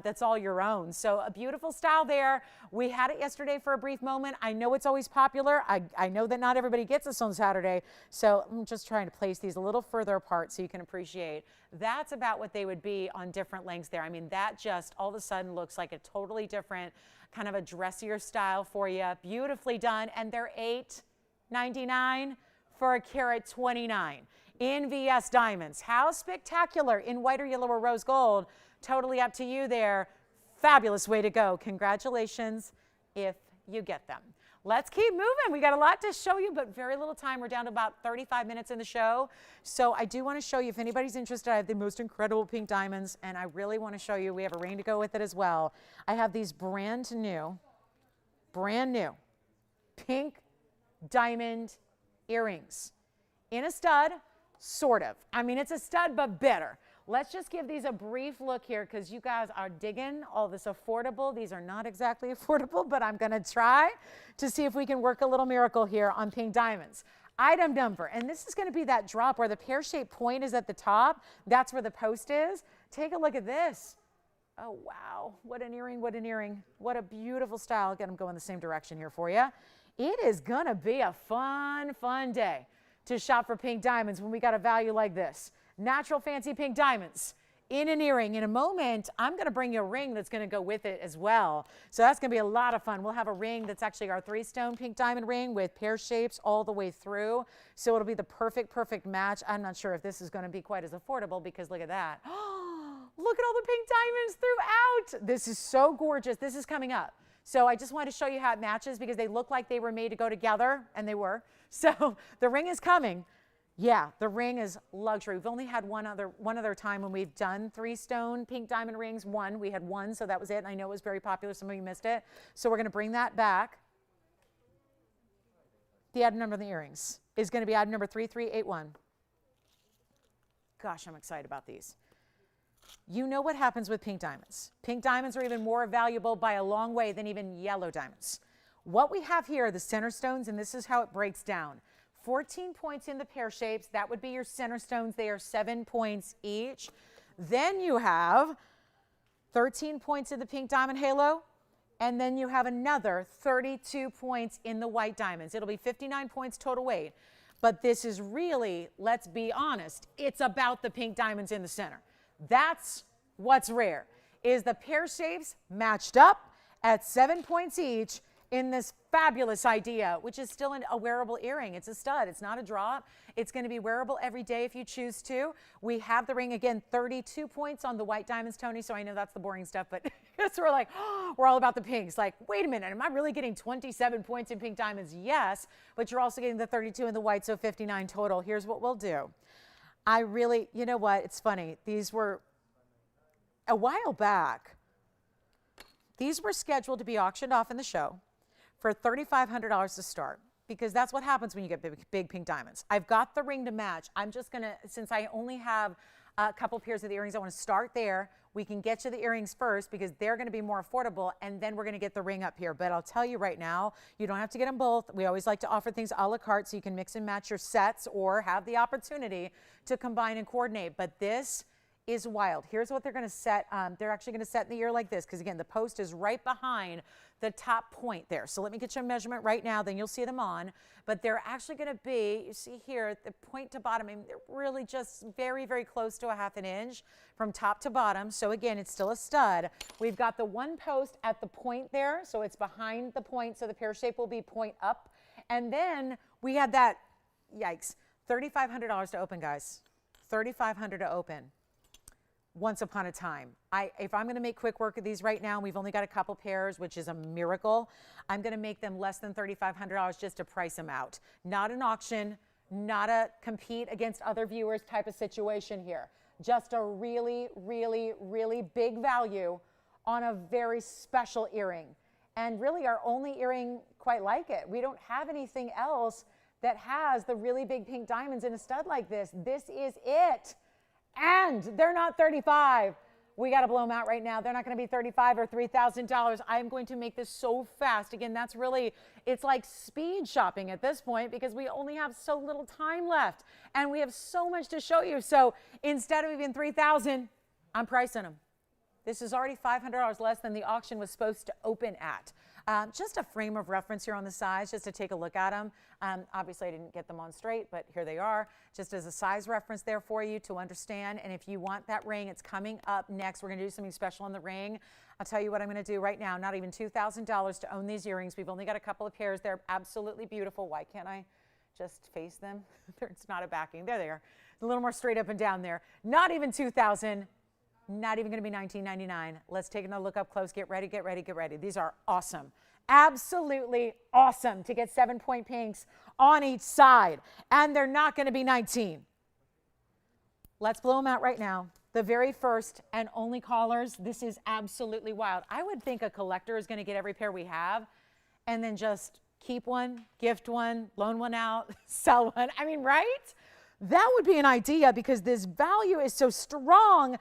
that's all your own. So a beautiful style there. We had it yesterday for a brief moment. I know it's always popular. I know that not everybody gets this on Saturday, so I'm just trying to place these a little further apart so you can appreciate. That's about what they would be on different lengths there. I mean, that just all of a sudden looks like a totally different kind of a dressier style for you. Beautifully done, and they're $8.99 for a carat 29 in VS diamonds. How spectacular in white or yellow or rose gold. Totally up to you there. Fabulous way to go. Congratulations if you get them. Let's keep moving. We got a lot to show you, but very little time. We're down to about 35 minutes in the show. So I do want to show you, if anybody's interested, I have the most incredible pink diamonds, and I really want to show you. We have a ring to go with it as well. I have these brand new pink diamond earrings in a stud, sort of. I mean, it's a stud, but better. Let's just give these a brief look here because you guys are digging all this affordable. These are not exactly affordable, but I'm going to try to see if we can work a little miracle here on pink diamonds. Item number, and this is going to be that drop where the pear-shaped point is at the top. That's where the post is. Take a look at this. Oh, wow. What an earring, what an earring. What a beautiful style. Again, I'm going the same direction here for you. It is going to be a fun, fun day to shop for pink diamonds when we got a value like this. Natural fancy pink diamonds in an earring. In a moment, I'm going to bring you a ring that's going to go with it as well. So that's going to be a lot of fun. We'll have a ring that's actually our 3-stone pink diamond ring with pear shapes all the way through. So it'll be the perfect match. I'm not sure if this is going to be quite as affordable because look at that. Look at all the pink diamonds throughout. This is so gorgeous. This is coming up. So I just wanted to show you how it matches because they look like they were made to go together, and they were. So the ring is coming. Yeah, the ring is luxury. We've only had one other time when we've done 3-stone pink diamond rings. We had one, so that was it. And I know it was very popular. Some of you missed it. So we're going to bring that back. The item number of the earrings is going to be item number 3381. Gosh, I'm excited about these. You know what happens with pink diamonds. Pink diamonds are even more valuable by a long way than even yellow diamonds. What we have here are the center stones, and this is how it breaks down. 14 points in the pear shapes. That would be your center stones. They are 7 points each. Then you have 13 points in the pink diamond halo, and then you have another 32 points in the white diamonds. It'll be 59 points total weight. But this is really, let's be honest, it's about the pink diamonds in the center. That's what's rare, is the pear shapes matched up at 7 points each, in this fabulous idea, which is still a wearable earring. It's a stud. It's not a drop. It's going to be wearable every day if you choose to. We have the ring, again, 32 points on the white diamonds, Tony, so I know that's the boring stuff, but so we're like, oh, we're all about the pinks. Like, wait a minute, am I really getting 27 points in pink diamonds? Yes, but you're also getting the 32 in the white, so 59 total. Here's what we'll do. I really, you know what, it's funny. These were, a while back, these were scheduled to be auctioned off in the show for $3,500 to start, because that's what happens when you get big pink diamonds. I've got the ring to match. I'm just gonna, since I only have a couple pairs of the earrings, I wanna start there. We can get you the earrings first because they're gonna be more affordable, and then we're gonna get the ring up here. But I'll tell you right now, you don't have to get them both. We always like to offer things a la carte so you can mix and match your sets or have the opportunity to combine and coordinate. But this is wild. Here's what they're gonna set. They're actually gonna set in the ear like this, because again, the post is right behind the top point there. So let me get you a measurement right now, then you'll see them on. But they're actually gonna be, you see here, the point to bottom, I mean, they're really just very, very close to a ½ inch from top to bottom. So again, it's still a stud. We've got the one post at the point there, so it's behind the point, so the pear shape will be point up. And then we had that, yikes, $3,500 to open, guys. $3,500 to open. Once upon a time. If I'm going to make quick work of these right now, we've only got a couple pairs, which is a miracle. I'm going to make them less than $3,500 just to price them out. Not an auction, not a compete against other viewers type of situation here. Just a really, really, really big value on a very special earring. And really our only earring quite like it. We don't have anything else that has the really big pink diamonds in a stud like this. This is it. And they're not 35. We got to blow them out right now. They're not going to be $35 or $3,000. I'm going to make this so fast. Again, that's really, it's like speed shopping at this point because we only have so little time left and we have so much to show you. So instead of even $3,000, I'm pricing them. This is already $500 less than the auction was supposed to open at. Just a frame of reference here on the size, just to take a look at them. Obviously, I didn't get them on straight, but here they are. Just as a size reference there for you to understand. And if you want that ring, it's coming up next. We're going to do something special on the ring. I'll tell you what I'm going to do right now. Not even $2,000 to own these earrings. We've only got a couple of pairs. They're absolutely beautiful. Why can't I just face them? It's not a backing. There they are. A little more straight up and down there. Not even $2,000. Not even going to be $19.99. Let's take another look up close. Get ready, get ready, get ready. These are awesome. Absolutely awesome to get 7-point pinks on each side. And they're not going to be $19. Let's blow them out right now. The very first and only callers. This is absolutely wild. I would think a collector is going to get every pair we have and then just keep one, gift one, loan one out, sell one. I mean, right? That would be an idea because this value is so strong.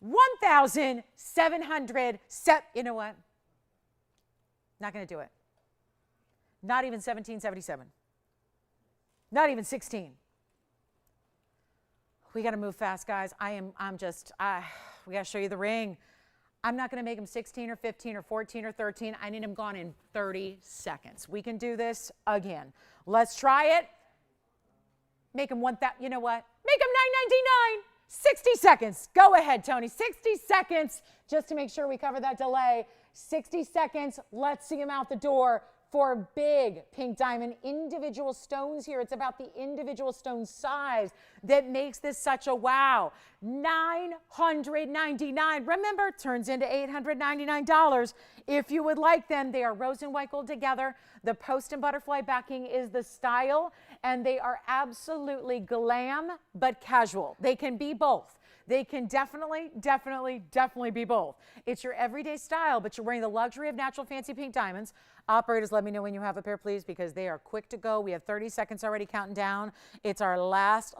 1,700, you know what? Not going to do it. Not even 1777. Not even 16. We got to move fast, guys. we got to show you the ring. I'm not going to make them 16 or 15 or 14 or 13. I need them gone in 30 seconds. We can do this again. Let's try it. Make them 1,000, you know what? Make them $9.99. 60 seconds. Go ahead, Tony. 60 seconds just to make sure we cover that delay. 60 seconds. Let's see them out the door for big pink diamond individual stones here. It's about the individual stone size that makes this such a wow. $999. Remember, turns into $899 if you would like them. They are rose and white gold together. The post and butterfly backing is the style, and they are absolutely glam but casual. They can be both. They can definitely be both. It's your everyday style, but you're wearing the luxury of natural fancy pink diamonds. Operators, let me know when you have a pair, please, because they are quick to go. We have 30 seconds already counting down. It's our last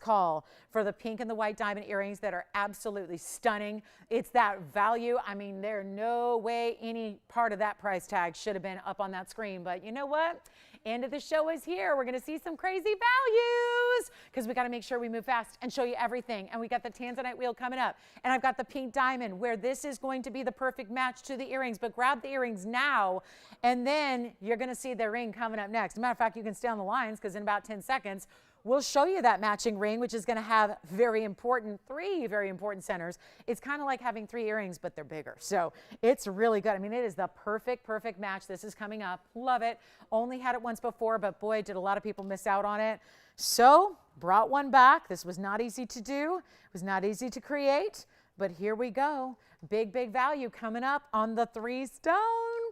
call for the pink and the white diamond earrings that are absolutely stunning. It's that value. I mean, there's no way any part of that price tag should have been up on that screen, but you know what? End of the show is here. We're going to see some crazy values because we got to make sure we move fast and show you everything. And we got the Tanzanite wheel coming up. And I've got the pink diamond where this is going to be the perfect match to the earrings. But grab the earrings now, and then you're going to see the ring coming up next. As a matter of fact, you can stay on the lines because in about 10 seconds, we'll show you that matching ring, which is going to have three very important centers. It's kind of like having 3 earrings, but they're bigger. So it's really good. I mean, it is the perfect match. This is coming up. Love it. Only had it once before, but boy, did a lot of people miss out on it. So brought one back. This was not easy to do. It was not easy to create, but here we go. Big value coming up on the 3-stone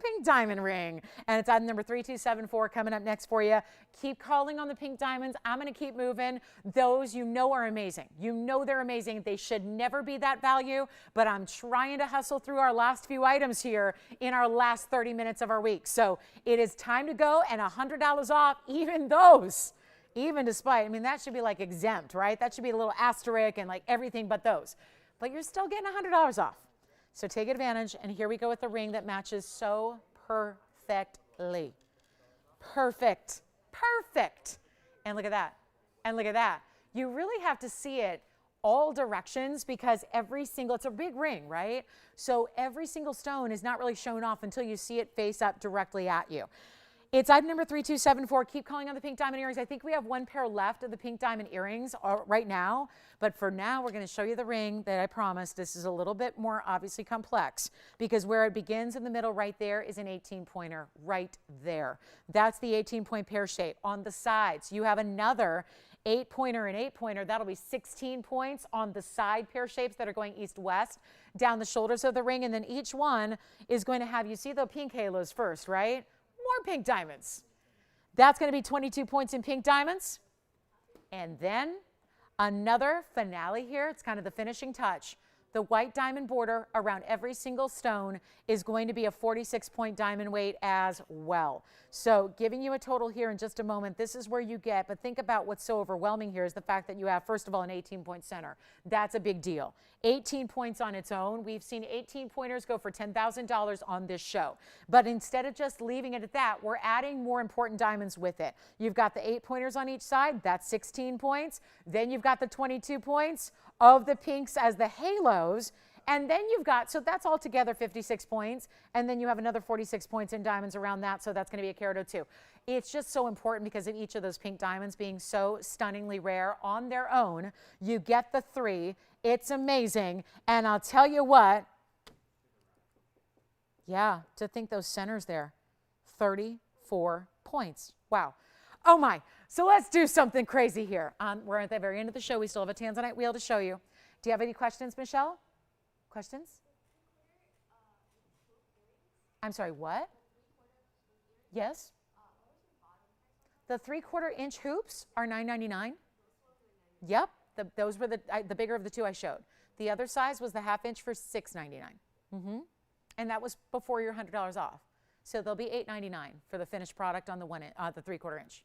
pink diamond ring. And it's item number 3274 coming up next for you. Keep calling on the pink diamonds. I'm going to keep moving. Those you know are amazing. You know they're amazing. They should never be that value, but I'm trying to hustle through our last few items here in our last 30 minutes of our week. So it is time to go, and $100 off even those. Even despite, I mean, that should be like exempt, right? That should be a little asterisk and like everything but those. But you're still getting $100 off. So take advantage, and here we go with the ring that matches so perfectly. Perfect. And look at that. And look at that. You really have to see it all directions because it's a big ring, right? So every single stone is not really shown off until you see it face up directly at you. It's item number 3274. Keep calling on the pink diamond earrings. I think we have 1 pair left of the pink diamond earrings right now. But for now, we're going to show you the ring that I promised. This is a little bit more obviously complex because where it begins in the middle right there is an 18-pointer right there. That's the 18-point pear shape. On the sides, you have another 8-pointer and 8-pointer. That'll be 16 points on the side pear shapes that are going east-west down the shoulders of the ring. And then each one is going to have, you see the pink halos first, right? More pink diamonds. That's going to be 22 points in pink diamonds. And then another finale here. It's kind of the finishing touch. The white diamond border around every single stone is going to be a 46-point diamond weight as well. So giving you a total here in just a moment, this is where you get, but think about what's so overwhelming here is the fact that you have, first of all, an 18-point center. That's a big deal. 18 points on its own. We've seen 18-pointers go for $10,000 on this show. But instead of just leaving it at that, we're adding more important diamonds with it. You've got the 8-pointers on each side. That's 16 points. Then you've got the 22 points of the pinks as the halos. And then you've got, so that's altogether 56 points. And then you have another 46 points in diamonds around that. So that's going to be a carat or 2. It's just so important because of each of those pink diamonds being so stunningly rare on their own. You get the 3. It's amazing. And I'll tell you what, yeah, to think those centers there, 34 points. Wow. Oh my. So let's do something crazy here. We're at the very end of the show. We still have a Tanzanite wheel to show you. Do you have any questions, Michelle? Questions? I'm sorry, what? Yes? The 3/4 inch hoops are $9.99. Yep, those were the bigger of the 2 I showed. The other size was the 1/2 inch for $6.99. And that was before your $100 off. So they'll be $8.99 for the finished product on the 3/4 inch.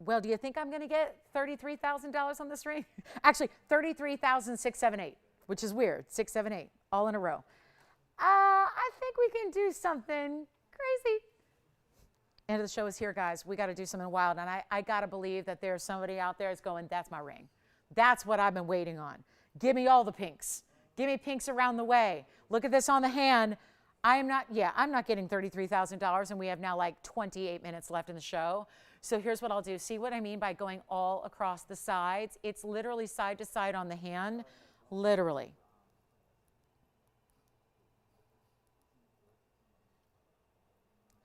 Well, do you think I'm going to get $33,000 on this ring? Actually, $33,678, which is weird. 678, all in a row. I think we can do something crazy. End of the show is here, guys. We got to do something wild. And I got to believe that there's somebody out there that's going, that's my ring. That's what I've been waiting on. Give me all the pinks. Give me pinks around the way. Look at this on the hand. I'm not getting $33,000, and we have now like 28 minutes left in the show. So here's what I'll do. See what I mean by going all across the sides? It's literally side to side on the hand, literally.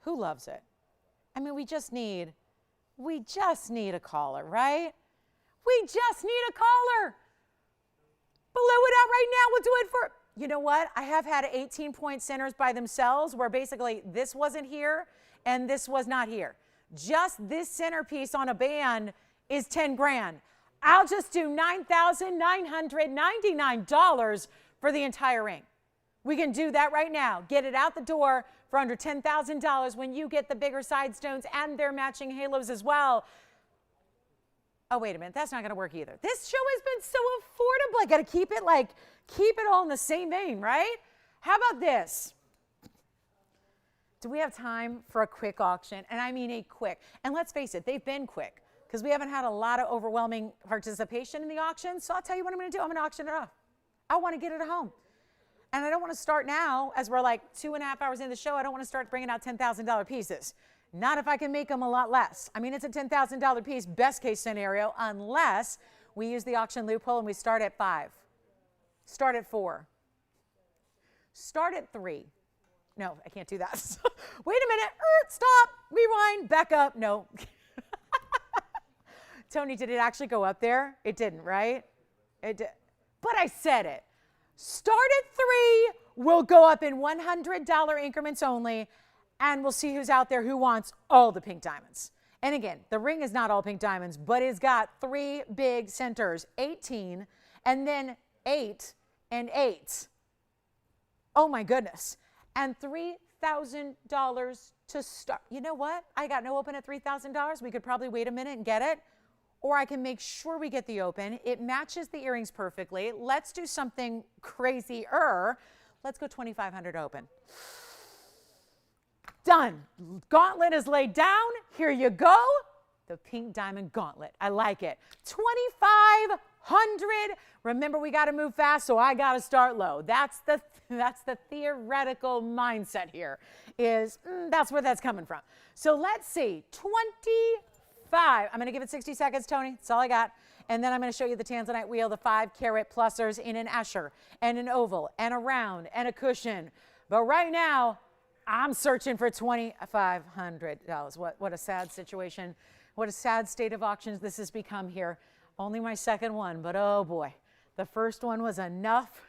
Who loves it? I mean, we just need a caller, right? We just need a caller. Blow it out right now. We'll do it for, you know what? I have had 18-point centers by themselves where basically this wasn't here and this was not here. Just this centerpiece on a band is 10 grand. I'll just do $9,999 for the entire ring. We can do that right now. Get it out the door for under $10,000 when you get the bigger side stones and their matching halos as well. Oh, wait a minute. That's not going to work either. This show has been so affordable. I got to keep it all in the same vein, right? How about this? Do we have time for a quick auction? And I mean a quick. And let's face it, they've been quick because we haven't had a lot of overwhelming participation in the auction. So I'll tell you what I'm going to do. I'm going to auction it off. I want to get it at home. And I don't want to start now as we're like 2.5 hours into the show. I don't want to start bringing out $10,000 pieces. Not if I can make them a lot less. I mean, it's a $10,000 piece, best case scenario, unless we use the auction loophole and we start at 5. Start at 4. Start at 3. No, I can't do that. Wait a minute. Stop. Rewind. Back up. No. Tony, did it actually go up there? It didn't, right? It did. But I said it. Start at 3. We'll go up in $100 increments only, and we'll see who's out there who wants all the pink diamonds. And again, the ring is not all pink diamonds, but it's got 3 big centers, 18, and then 8 and 8. Oh my goodness. And $3,000 to start. You know what? I got no open at $3,000. We could probably wait a minute and get it. Or I can make sure we get the open. It matches the earrings perfectly. Let's do something crazier. Let's go 2,500 open. Done. Gauntlet is laid down. Here you go. The pink diamond gauntlet. I like it. 2,500. Remember, we got to move fast, so I got to start low. That's the theoretical mindset here. That's where that's coming from. So let's see. 25. I'm going to give it 60 seconds, Tony. That's all I got. And then I'm going to show you the Tanzanite wheel, the 5-carat plusers in an Escher and an oval and a round and a cushion. But right now, I'm searching for $2,500. What a sad situation. What a sad state of auctions this has become here. Only my second one, but oh boy. The first one was enough.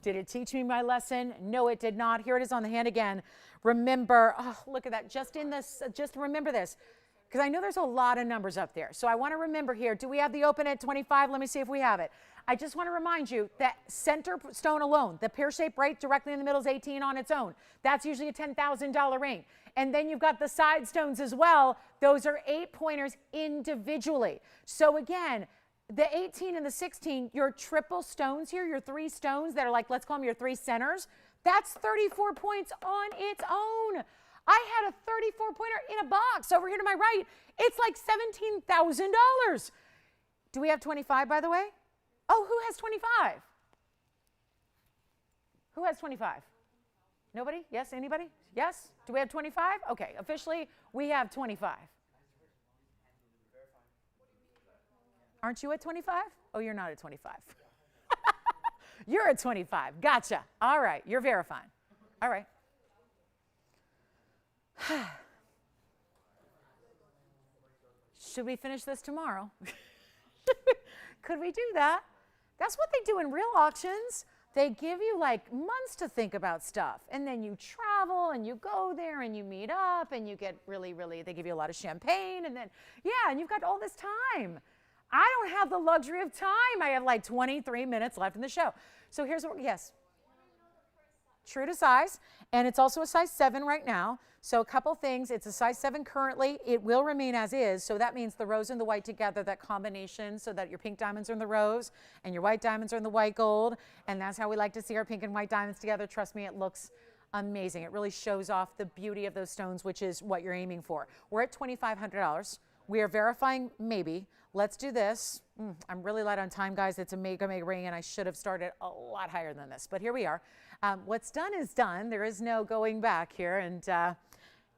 Did it teach me my lesson? No, it did not. Here it is on the hand again. Remember, oh, look at that. Just remember this, because I know there's a lot of numbers up there. So I want to remember here, do we have the open at 25? Let me see if we have it. I just want to remind you that center stone alone, the pear-shaped right directly in the middle is 18 on its own. That's usually a $10,000 ring. And then you've got the side stones as well. Those are 8 pointers individually. So again, the 18 and the 16, your triple stones here, your 3 stones that are like, let's call them your 3 centers, that's 34 points on its own. I had a 34 pointer in a box over here to my right. It's like $17,000. Do we have 25, by the way? Oh, who has 25? Who has 25? Nobody? Yes, anybody? Yes? Do we have 25? Okay, officially, we have 25. Aren't you at 25? Oh, you're not at 25. You're at 25. Gotcha. All right, you're verifying. All right. Should we finish this tomorrow? Could we do that? That's what they do in real auctions. They give you like months to think about stuff. And then you travel and you go there and you meet up and you get really, they give you a lot of champagne. And then, yeah, and you've got all this time. I don't have the luxury of time. I have like 23 minutes left in the show. So here's what, yes. True to size. And it's also a size 7 right now. So a couple things. It's a size 7 currently. It will remain as is. So that means the rose and the white together, that combination, so that your pink diamonds are in the rose and your white diamonds are in the white gold. And that's how we like to see our pink and white diamonds together. Trust me, it looks amazing. It really shows off the beauty of those stones, which is what you're aiming for. We're at $2,500. We are verifying maybe. Let's do this. I'm really light on time, guys. It's a mega ring, and I should have started a lot higher than this. But here we are. What's done is done. There is no going back here. And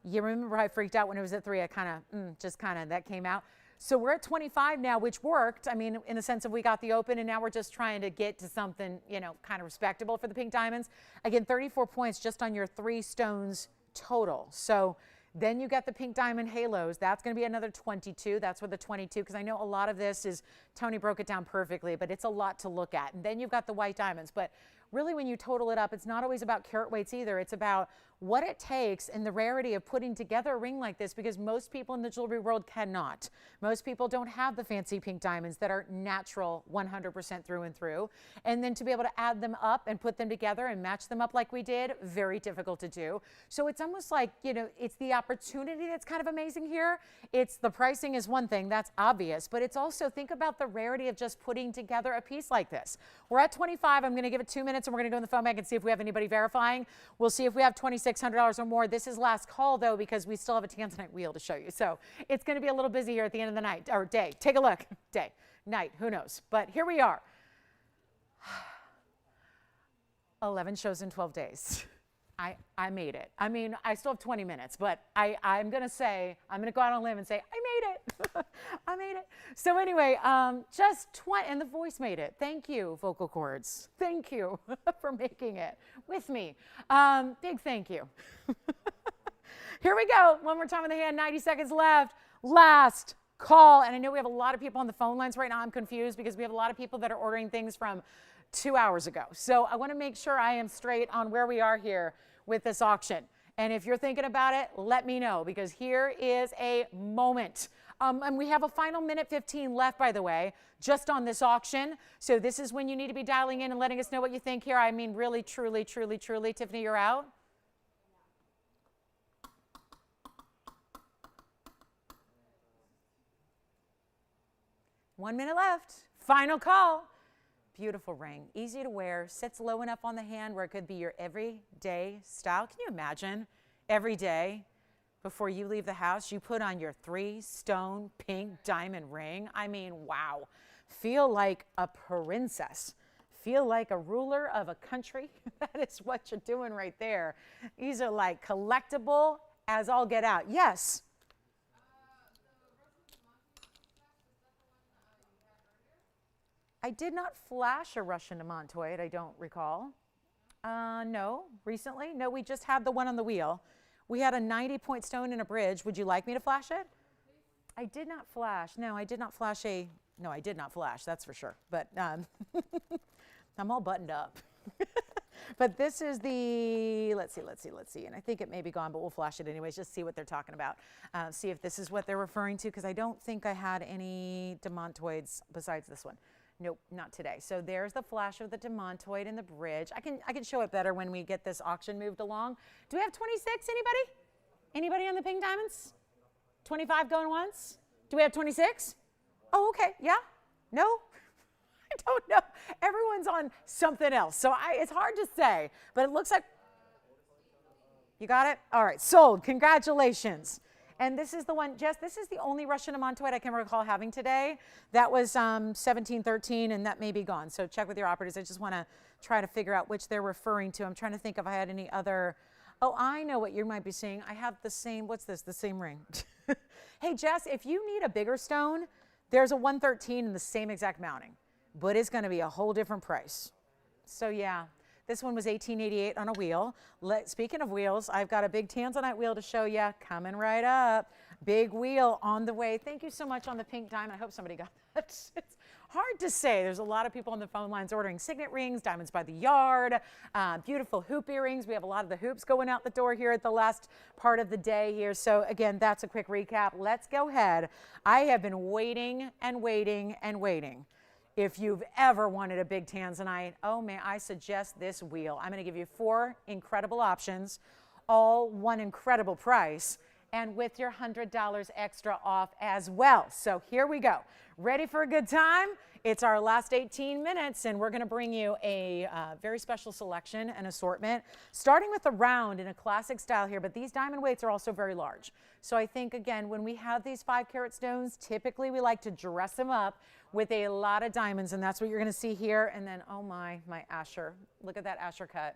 you remember I freaked out when it was at 3. I kind of, that came out. So we're at 25 now, which worked. I mean, in the sense of we got the open, and now we're just trying to get to something, kind of respectable for the pink diamonds. Again, 34 points just on your 3 stones total. So then you get the pink diamond halos. That's going to be another 22. That's where the 22, because I know a lot of this is, Tony broke it down perfectly, but it's a lot to look at. And then you've got the white diamonds. But really, when you total it up, it's not always about carat weights either. It's about what it takes and the rarity of putting together a ring like this, because most people in the jewelry world cannot. Most people don't have the fancy pink diamonds that are natural 100% through and through. And then to be able to add them up and put them together and match them up like we did, very difficult to do. So it's almost like, it's the opportunity that's kind of amazing here. It's the pricing is one thing, that's obvious, but it's also, think about the rarity of just putting together a piece like this. We're at 25. I'm going to give it 2 minutes and we're going to go in the phone bank and see if we have anybody verifying. We'll see if we have $2,600 or more. This is last call though, because we still have a Tanzanite wheel to show you. So it's going to be a little busy here at the end of the night or day. Take a look. Day, night, who knows? But here we are. 11 shows in 12 days. I made it. I mean, I still have 20 minutes, but I'm going to go out on a limb and say, I made it. I made it. So anyway, just 20, and the voice made it. Thank you, vocal cords. Thank you for making it with me. Big thank you. Here we go. One more time on the hand, 90 seconds left. Last call. And I know we have a lot of people on the phone lines right now. I'm confused because we have a lot of people that are ordering things from 2 hours ago. So I want to make sure I am straight on where we are here with this auction. And if you're thinking about it, let me know, because here is a moment. And we have a final minute 15 left, by the way, just on this auction. So this is when you need to be dialing in and letting us know what you think here. I mean, really, truly, truly, truly. Tiffany, you're out. One minute left. Final call. Beautiful ring, easy to wear, sits low enough on the hand where it could be your everyday style. Can you imagine every day before you leave the house, you put on your 3-stone pink diamond ring? I mean, wow. Feel like a princess. Feel like a ruler of a country. That is what you're doing right there. These are like collectible as all get out. Yes. I did not flash a Russian demantoid, I don't recall. No, recently? No, we just had the one on the wheel. We had a 90-point stone in a bridge. Would you like me to flash it? I did not flash. No, I did not flash no, I did not flash, that's for sure. But I'm all buttoned up. But this is the, let's see. And I think it may be gone, but we'll flash it anyways, just see what they're talking about. See if this is what they're referring to, because I don't think I had any demantoids besides this one. Nope, not today. So there's the flash of the demantoid in the bridge. I can show it better when we get this auction moved along. Do we have 26, anybody? Anybody on the pink diamonds? 25 going once? Do we have 26? Oh, okay, yeah? No? I don't know. Everyone's on something else. So it's hard to say, but it looks like, you got it? All right, sold, congratulations. And this is the one, Jess, this is the only Russian demantoid I can recall having today. That was 1713, and that may be gone. So check with your operators. I just want to try to figure out which they're referring to. I'm trying to think if I had any other. Oh, I know what you might be seeing. I have the same, what's this? The same ring. Hey, Jess, if you need a bigger stone, there's a 113 in the same exact mounting, but it's going to be a whole different price. So yeah. This one was 1888 on a wheel. Speaking of wheels, I've got a big Tanzanite wheel to show you coming right up. Big wheel on the way. Thank you so much on the pink diamond. I hope somebody got that. It's hard to say. There's a lot of people on the phone lines ordering Signet rings, diamonds by the yard, beautiful hoop earrings. We have a lot of the hoops going out the door here at the last part of the day here. So again, that's a quick recap. Let's go ahead. I have been waiting and waiting and waiting. If you've ever wanted a big Tanzanite, oh, may I suggest this wheel. I'm going to give you 4 incredible options, all one incredible price, and with your $100 extra off as well. So here we go. Ready for a good time? It's our last 18 minutes, and we're going to bring you a very special selection and assortment, starting with the round in a classic style here, but these diamond weights are also very large. So I think, again, when we have these 5-carat stones, typically we like to dress them up with a lot of diamonds, and that's what you're going to see here. And then, oh my Asher. Look at that Asher cut.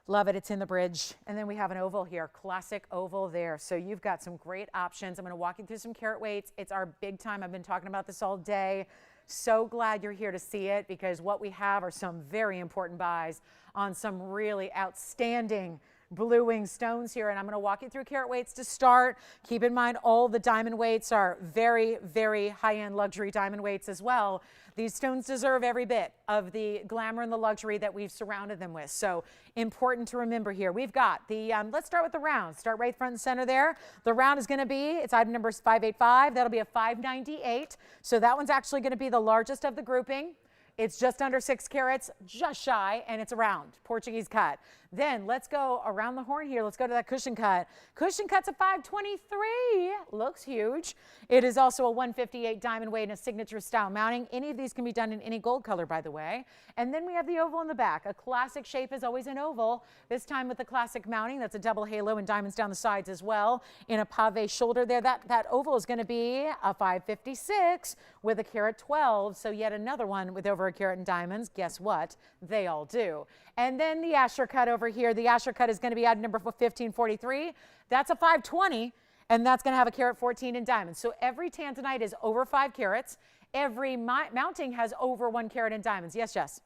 Love it. It's in the bridge. And then we have an oval here, classic oval there. So you've got some great options. I'm going to walk you through some carat weights. It's our big time. I've been talking about this all day. So glad you're here to see it, because what we have are some very important buys on some really outstanding blue wing stones here, and I'm going to walk you through carat weights to start. Keep in mind all the diamond weights are very, very high-end luxury diamond weights as well. These stones deserve every bit of the glamour and the luxury that we've surrounded them with. So important to remember here. We've got the, let's start with the round. Start right front and center there. The round is going to be, it's item number 585. That'll be a 598. So that one's actually going to be the largest of the grouping. It's just under 6 carats, just shy, and it's a round Portuguese cut. Then let's go around the horn here. Let's go to that cushion cut. Cushion cut's a 523. Looks huge. It is also a 158 diamond weight and a signature style mounting. Any of these can be done in any gold color, by the way. And then we have the oval in the back. A classic shape is always an oval. This time with the classic mounting. That's a double halo and diamonds down the sides as well. In a pave shoulder there. That oval is going to be a 556 with a carat 12. So yet another one with over a carat in diamonds. Guess what? They all do. And then the Asher cut over here. The Asher cut is going to be item number 1543. That's a 520, and that's going to have a carat 14 in diamonds. So every Tanzanite is over 5 carats. Every mounting has over 1 carat in diamonds. Yes, Jess?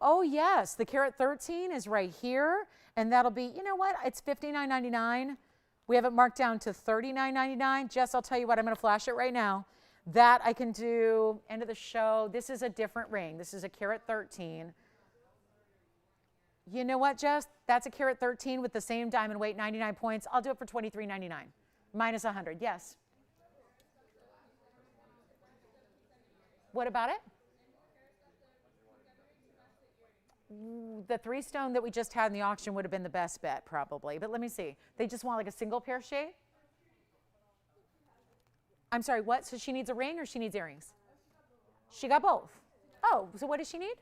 Oh, yes. The carat 13 is right here, and that'll be, you know what? It's $59.99. We have it marked down to $39.99. Jess, I'll tell you what, I'm going to flash it right now. That I can do end of the show. This is a different ring. This is a carat 13. You know what, Jess? That's a carat 13 with the same diamond weight, 99 points. I'll do it for $23.99 minus 100. Yes. What about it? The 3 stone that we just had in the auction would have been the best bet, probably. But let me see. They just want like a single pear-shaped? I'm sorry, what? So she needs a ring or she needs earrings? She got both. Oh, so what does she need?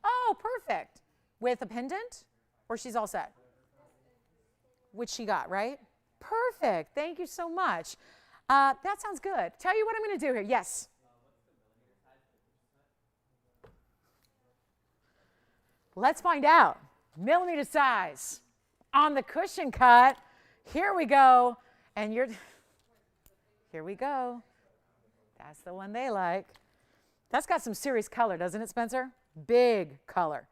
Oh, perfect. With a pendant? Or she's all set? Which she got, right? Perfect. Thank you so much. That sounds good. Tell you what I'm going to do here. Yes. Let's find out. Millimeter size on the cushion cut. Here we go. And here we go. That's the one they like. That's got some serious color, doesn't it, Spencer? Big color.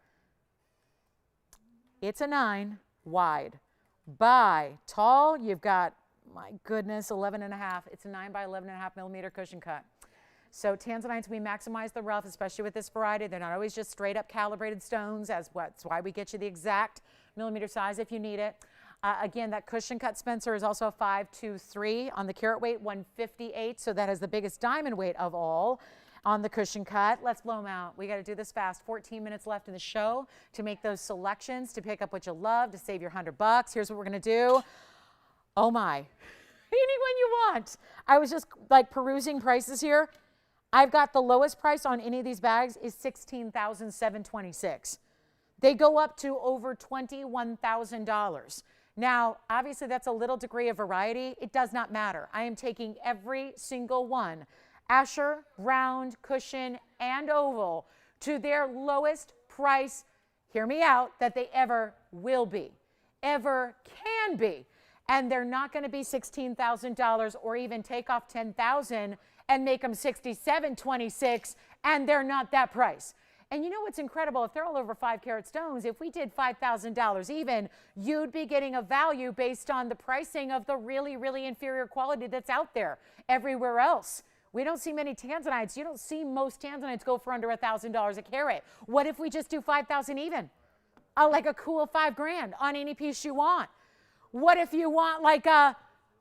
It's a 9 wide. By tall, you've got, my goodness, 11.5. It's a 9 by 11.5 millimeter cushion cut. So Tanzanites, we maximize the rough, especially with this variety. They're not always just straight up calibrated stones. That's why we get you the exact millimeter size if you need it. Again, that cushion cut, Spencer, is also a 523 on the carat weight, 158. So that has the biggest diamond weight of all on the cushion cut. Let's blow them out. We got to do this fast. 14 minutes left in the show to make those selections, to pick up what you love, to save your $100. Here's what we're going to do. Oh my, anyone you want. I was just like perusing prices here. I've got the lowest price on any of these bags is $16,726. They go up to over $21,000. Now, obviously that's a little degree of variety. It does not matter. I am taking every single one, Asher, round, cushion, and oval, to their lowest price, hear me out, that they ever will be, ever can be. And they're not going to be $16,000 or even take off $10,000 and make them $67.26, and they're not that price. And you know what's incredible? If they're all over 5 carat stones, if we did $5,000 even, you'd be getting a value based on the pricing of the really, really inferior quality that's out there everywhere else. We don't see many Tanzanites. You don't see most Tanzanites go for under $1,000 a carat. What if we just do 5,000 even? Like a cool $5,000 on any piece you want. What if you want like a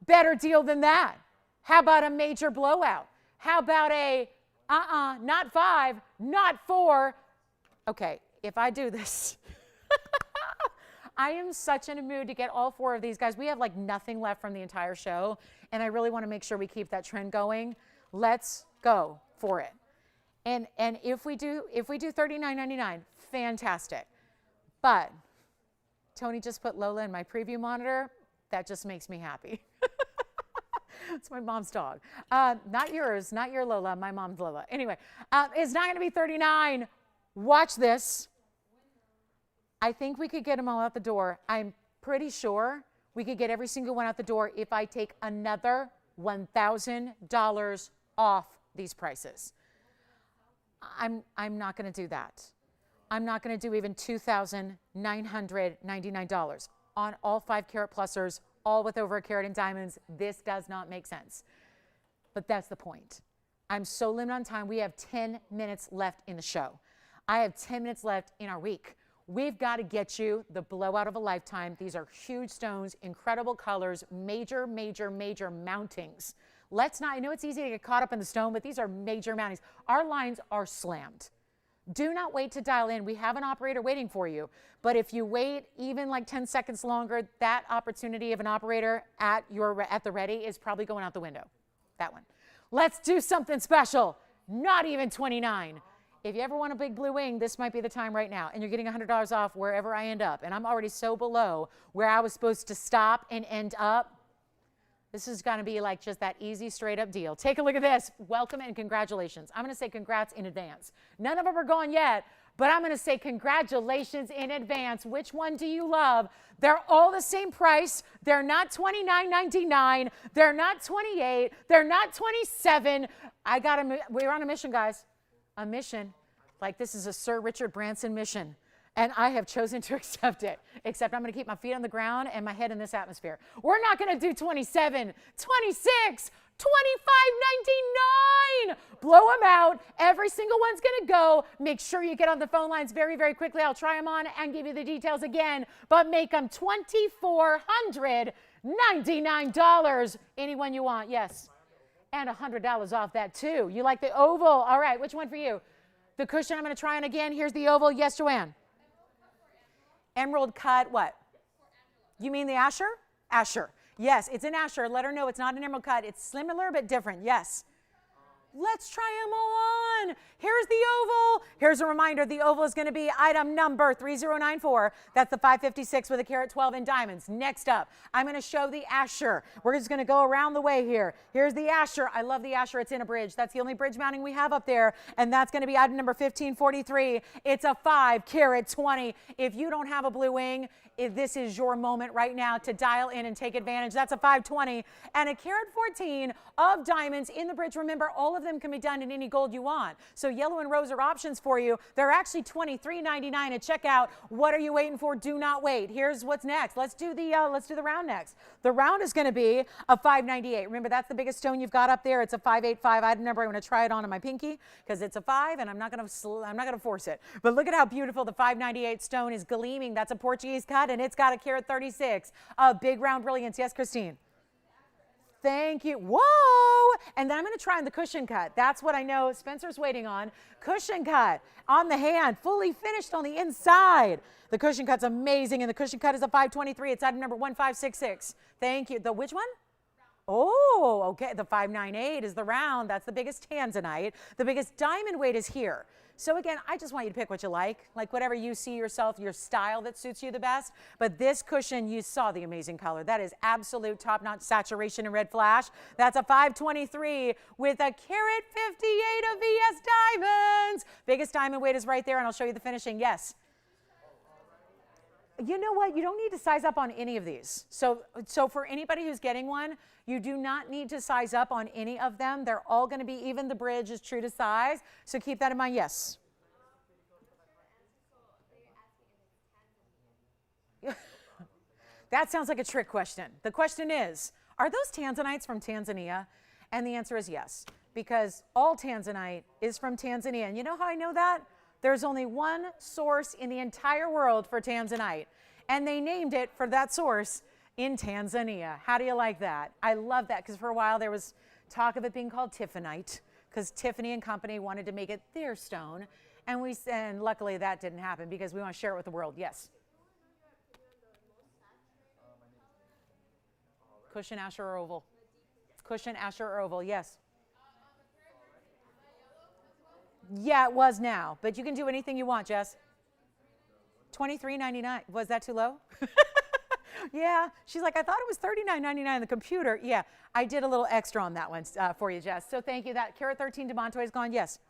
better deal than that? How about a major blowout? How about a, not 5, not 4. Okay, if I do this, I am such in a mood to get all 4 of these guys. We have like nothing left from the entire show, and I really want to make sure we keep that trend going. Let's go for it. And if we do $39.99, fantastic. But Tony just put Lola in my preview monitor. That just makes me happy. It's my mom's dog. Not yours, not your Lola, my mom's Lola. Anyway, it's not going to be 39. Watch this. I think we could get them all out the door. I'm pretty sure we could get every single one out the door if I take another $1,000 off these prices. I'm not going to do that. I'm not going to do even $2,999 on all 5 carat plusers, all with over a carat in diamonds. This does not make sense. But that's the point. I'm so limited on time. We have 10 minutes left in the show. I have 10 minutes left in our week. We've got to get you the blowout of a lifetime. These are huge stones, incredible colors, major, major, major mountings. Let's not, I know it's easy to get caught up in the stone, but these are major mountings. Our lines are slammed. Do not wait to dial in. We have an operator waiting for you. But if you wait even like 10 seconds longer, that opportunity of an operator at the ready is probably going out the window. That one. Let's do something special. Not even 29. If you ever want a big blue wing, this might be the time right now. And you're getting $100 off wherever I end up. And I'm already so below where I was supposed to stop and end up. This is going to be like just that easy, straight up deal. Take a look at this. Welcome and congratulations. I'm going to say congrats in advance. None of them are gone yet, but I'm going to say congratulations in advance. Which one do you love? They're all the same price. They're not $29.99. They're not $28. They're not $27. We're on a mission, guys. A mission. Like this is a Sir Richard Branson mission. And I have chosen to accept it, except I'm going to keep my feet on the ground and my head in this atmosphere. We're not going to do 27, 26, 25.99. Blow them out. Every single one's going to go. Make sure you get on the phone lines very, very quickly. I'll try them on and give you the details again, but make them $2,499. Anyone you want, yes. And $100 off that too. You like the oval? All right, which one for you? The cushion I'm going to try on again. Here's the oval. Yes, Joanne. Emerald cut what? You mean the Asher? Asher. Yes, it's an Asher. Let her know it's not an emerald cut. It's similar but different. Yes. Let's try them all on. Here's the oval. Here's a reminder. The oval is going to be item number 3094. That's the 556 with a carat 12 in diamonds. Next up, I'm going to show the Asher. We're just going to go around the way here. Here's the Asher. I love the Asher. It's in a bridge. That's the only bridge mounting we have up there. And that's going to be item number 1543. It's a 5 carat 20. If you don't have a blue wing, this is your moment right now to dial in and take advantage. That's a 520 and a carat 14 of diamonds in the bridge. Remember, all of them can be done in any gold you want. So yellow and rose are options for you. They're actually $23.99 at checkout. What are you waiting for? Do not wait. Here's what's next. Let's do the round next. The round is going to be a 598. Remember, that's the biggest stone you've got up there. It's a 585 item number. I'm going to try it on my pinky because it's a 5, and I'm not going to force it. But look at how beautiful the 598 stone is gleaming. That's a Portuguese cut, and it's got a carat 36 of big round brilliance. Yes, Christine. Thank you. Whoa! And then I'm going to try on the cushion cut. That's what I know Spencer's waiting on. Cushion cut on the hand, fully finished on the inside. The cushion cut's amazing, and the cushion cut is a 523. It's item number 1566. Thank you. The which one? Oh, okay. The 598 is the round. That's the biggest Tanzanite. The biggest diamond weight is here. So again, I just want you to pick what you like whatever you see yourself, your style that suits you the best. But this cushion, you saw the amazing color. That is absolute top-notch saturation and red flash. That's a 523 with a carat 58 of VS diamonds. Biggest diamond weight is right there, and I'll show you the finishing. Yes. You know what? You don't need to size up on any of these. So for anybody who's getting one, you do not need to size up on any of them. They're all going to be, even the bridge is true to size. So keep that in mind. Yes. That sounds like a trick question. The question is, are those Tanzanites from Tanzania? And the answer is yes, because all Tanzanite is from Tanzania. And you know how I know that? There's only one source in the entire world for Tanzanite, and they named it for that source in Tanzania. How do you like that? I love that, because for a while there was talk of it being called Tiffonite, because Tiffany and Company wanted to make it their stone, and luckily that didn't happen because we want to share it with the world. Yes. Cushion, Asher, or oval? Cushion, Asher, or oval? Yes. Yeah, it was now, but you can do anything you want, Jess. $23.99. Was that too low? Yeah, she's like, I thought it was $39.99 on the computer. Yeah, I did a little extra on that one for you, Jess. So thank you. That carat 13 DeMontoy is gone. Yes.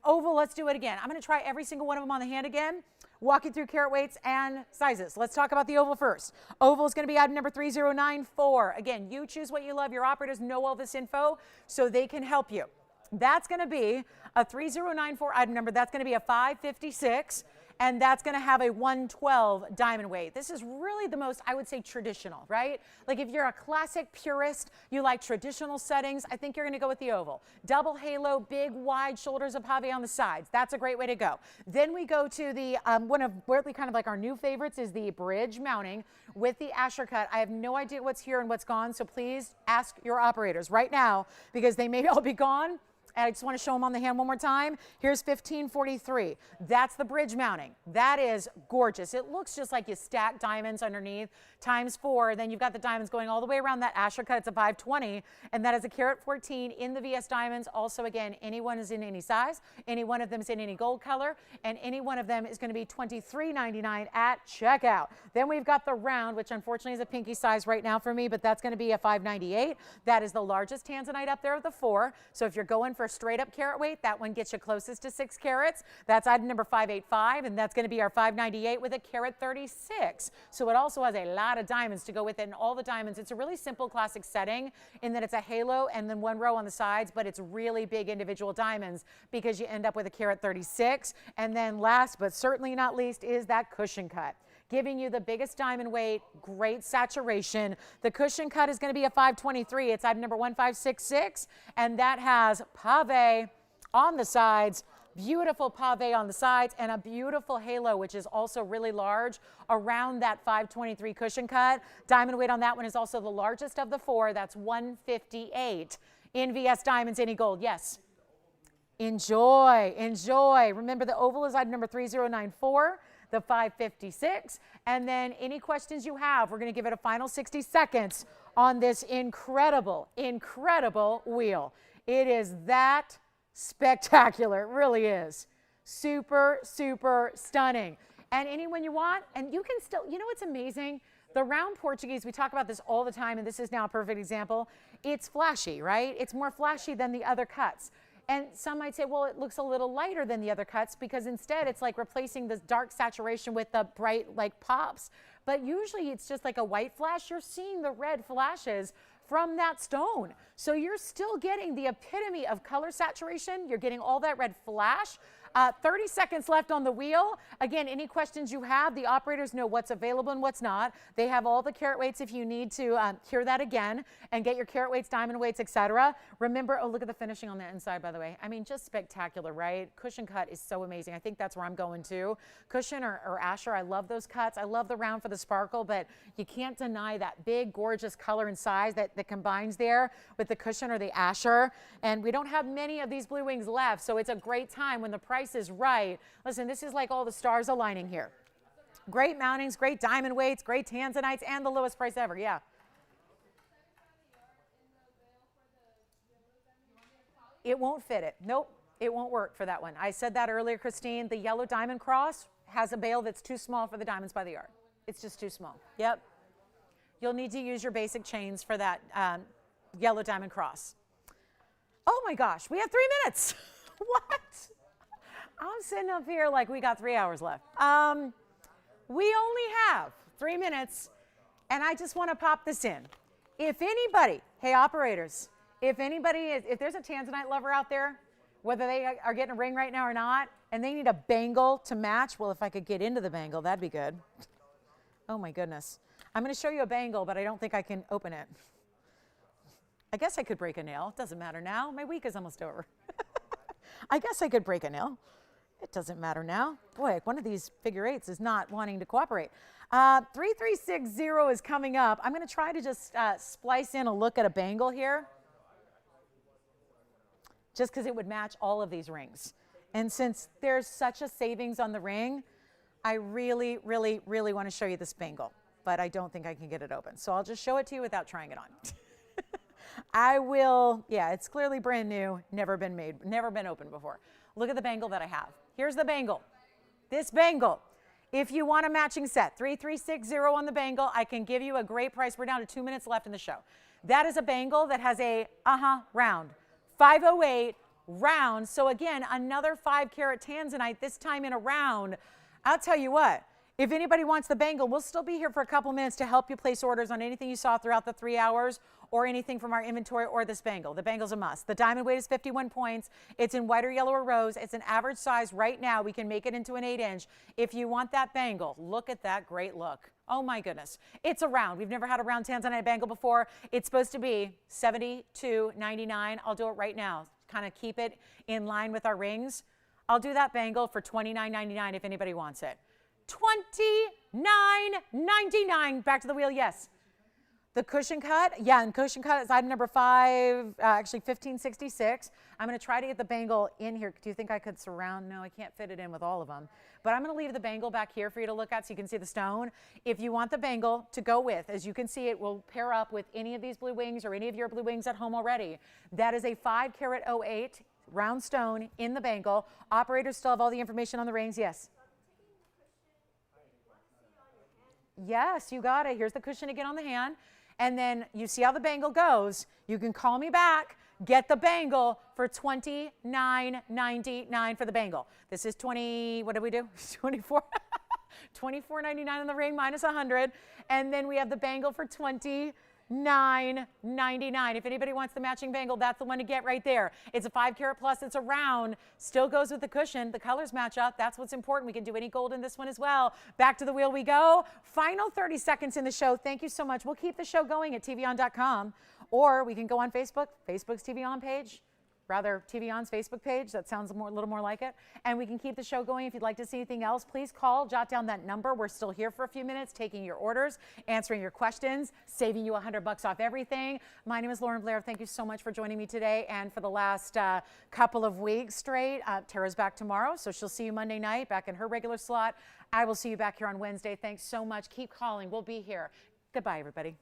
Oval, let's do it again. I'm going to try every single one of them on the hand again. Walk you through carat weights and sizes. Let's talk about the oval first. Oval is going to be item number 3094. Again, you choose what you love. Your operators know all this info, so they can help you. That's going to be a 3094 item number. That's going to be a 556, and that's going to have a 112 diamond weight. This is really the most, I would say, traditional, right? Like if you're a classic purist, you like traditional settings, I think you're going to go with the oval. Double halo, big, wide shoulders of Pave on the sides. That's a great way to go. Then we go to the, one of weirdly kind of like our new favorites is the bridge mounting with the Asher cut. I have no idea what's here and what's gone, so please ask your operators right now because they may all be gone. And I just want to show them on the hand one more time. Here's 1543. That's the bridge mounting. That is gorgeous. It looks just like you stack diamonds underneath times 4. Then you've got the diamonds going all the way around that Asher cut. It's a 520. And that is a carat 14 in the VS diamonds. Also, again, any one is in any size. Any one of them is in any gold color. And any one of them is going to be $23.99 at checkout. Then we've got the round, which unfortunately is a pinky size right now for me, but that's going to be a 598. That is the largest Tanzanite up there of the 4. So if you're going for straight up carat weight, that one gets you closest to 6 carats. That's item number 585, and that's going to be our 598 with a carat 36. So it also has a lot of diamonds to go with it, and all the diamonds. It's a really simple classic setting in that it's a halo and then one row on the sides, but it's really big individual diamonds because you end up with a carat 36. And then last but certainly not least is that cushion cut, giving you the biggest diamond weight, great saturation. The cushion cut is going to be a 523. It's item number 1566, and that has pave on the sides, beautiful pave on the sides, and a beautiful halo, which is also really large around that 523 cushion cut. Diamond weight on that one is also the largest of the 4. That's 158 in VS Diamonds, any gold. Yes. Enjoy, enjoy. Remember, the oval is item number 3094. The 556, and then any questions you have, we're going to give it a final 60 seconds on this incredible, incredible wheel. It is that spectacular. It really is. Super, super stunning. And anyone you want, and you can still, you know what's amazing? The round Portuguese, we talk about this all the time, and this is now a perfect example. It's flashy, right? It's more flashy than the other cuts. And some might say, well, it looks a little lighter than the other cuts because instead it's like replacing this dark saturation with the bright like pops. But usually it's just like a white flash. You're seeing the red flashes from that stone. So you're still getting the epitome of color saturation. You're getting all that red flash. 30 seconds left on the wheel. Again, any questions you have, the operators know what's available and what's not. They have all the carat weights if you need to hear that again and get your carat weights, diamond weights, etc. Remember, oh, look at the finishing on the inside, by the way. I mean, just spectacular, right? Cushion cut is so amazing. I think that's where I'm going to. Cushion or Asher, I love those cuts. I love the round for the sparkle, but you can't deny that big, gorgeous color and size that combines there with the cushion or the Asher. And we don't have many of these blue wings left, so it's a great time when the price is right. Listen, this is like all the stars aligning here. Great mountings, great diamond weights, great Tanzanites, and the lowest price ever. Yeah. It won't fit it. Nope, it won't work for that one. I said that earlier, Christine. The yellow diamond cross has a bail that's too small for the diamonds by the yard. It's just too small. Yep. You'll need to use your basic chains for that yellow diamond cross. Oh my gosh, we have 3 minutes. What? I'm sitting up here like we got 3 hours left. We only have 3 minutes, and I just want to pop this in. If anybody, hey operators, if there's a Tanzanite lover out there, whether they are getting a ring right now or not, and they need a bangle to match, well, if I could get into the bangle, that'd be good. Oh my goodness. I'm going to show you a bangle, but I don't think I can open it. I guess I could break a nail. It doesn't matter now. My week is almost over. I guess I could break a nail. It doesn't matter now. Boy, one of these figure eights is not wanting to cooperate. 3360 is coming up. I'm going to try to just splice in a look at a bangle here, just because it would match all of these rings. And since there's such a savings on the ring, I really, really, really want to show you this bangle, but I don't think I can get it open. So I'll just show it to you without trying it on. I will, yeah, it's clearly brand new, never been made, never been opened before. Look at the bangle that I have. Here's the bangle. This bangle, if you want a matching set, 3360 on the bangle, I can give you a great price. We're down to 2 minutes left in the show. That is a bangle that has a round, 508 round. So again, another 5 carat Tanzanite, this time in a round. I'll tell you what, if anybody wants the bangle, we'll still be here for a couple minutes to help you place orders on anything you saw throughout the 3 hours or anything from our inventory or this bangle. The bangle's a must. The diamond weight is 51 points. It's in white or yellow or rose. It's an average size right now. We can make it into an 8-inch. If you want that bangle, look at that great look. Oh my goodness. It's a round. We've never had a round Tanzanite bangle before. It's supposed to be $72.99. I'll do it right now. Kind of keep it in line with our rings. I'll do that bangle for $29.99 if anybody wants it. $29.99. Back to the wheel, yes. The cushion cut, yeah, and cushion cut is item number 5, actually 1566. I'm going to try to get the bangle in here. Do you think I could surround? No, I can't fit it in with all of them. But I'm going to leave the bangle back here for you to look at so you can see the stone. If you want the bangle to go with, as you can see, it will pair up with any of these blue wings or any of your blue wings at home already. That is a 5 carat 08 round stone in the bangle. Operators still have all the information on the rings. Yes. Yes, you got it. Here's the cushion again on the hand. And then you see how the bangle goes. You can call me back, get the bangle for $29.99 for the bangle. This is 20, what did we do? 24. $24.99 on the ring minus 100. And then we have the bangle for $29.99. If anybody wants the matching bangle, that's the one to get right there. It's a 5 carat plus, it's a round, still goes with the cushion. The colors match up. That's what's important. We can do any gold in this one as well. Back to the wheel we go. Final 30 seconds in the show. Thank you so much. We'll keep the show going at tvon.com, or we can go on Facebook, Facebook's TVON page. Rather, TVON's Facebook page. That sounds a little more like it. And we can keep the show going. If you'd like to see anything else, please call, jot down that number. We're still here for a few minutes, taking your orders, answering your questions, saving you $100 off everything. My name is Lauren Blair. Thank you so much for joining me today and for the last couple of weeks straight. Tara's back tomorrow, so she'll see you Monday night back in her regular slot. I will see you back here on Wednesday. Thanks so much. Keep calling. We'll be here. Goodbye, everybody.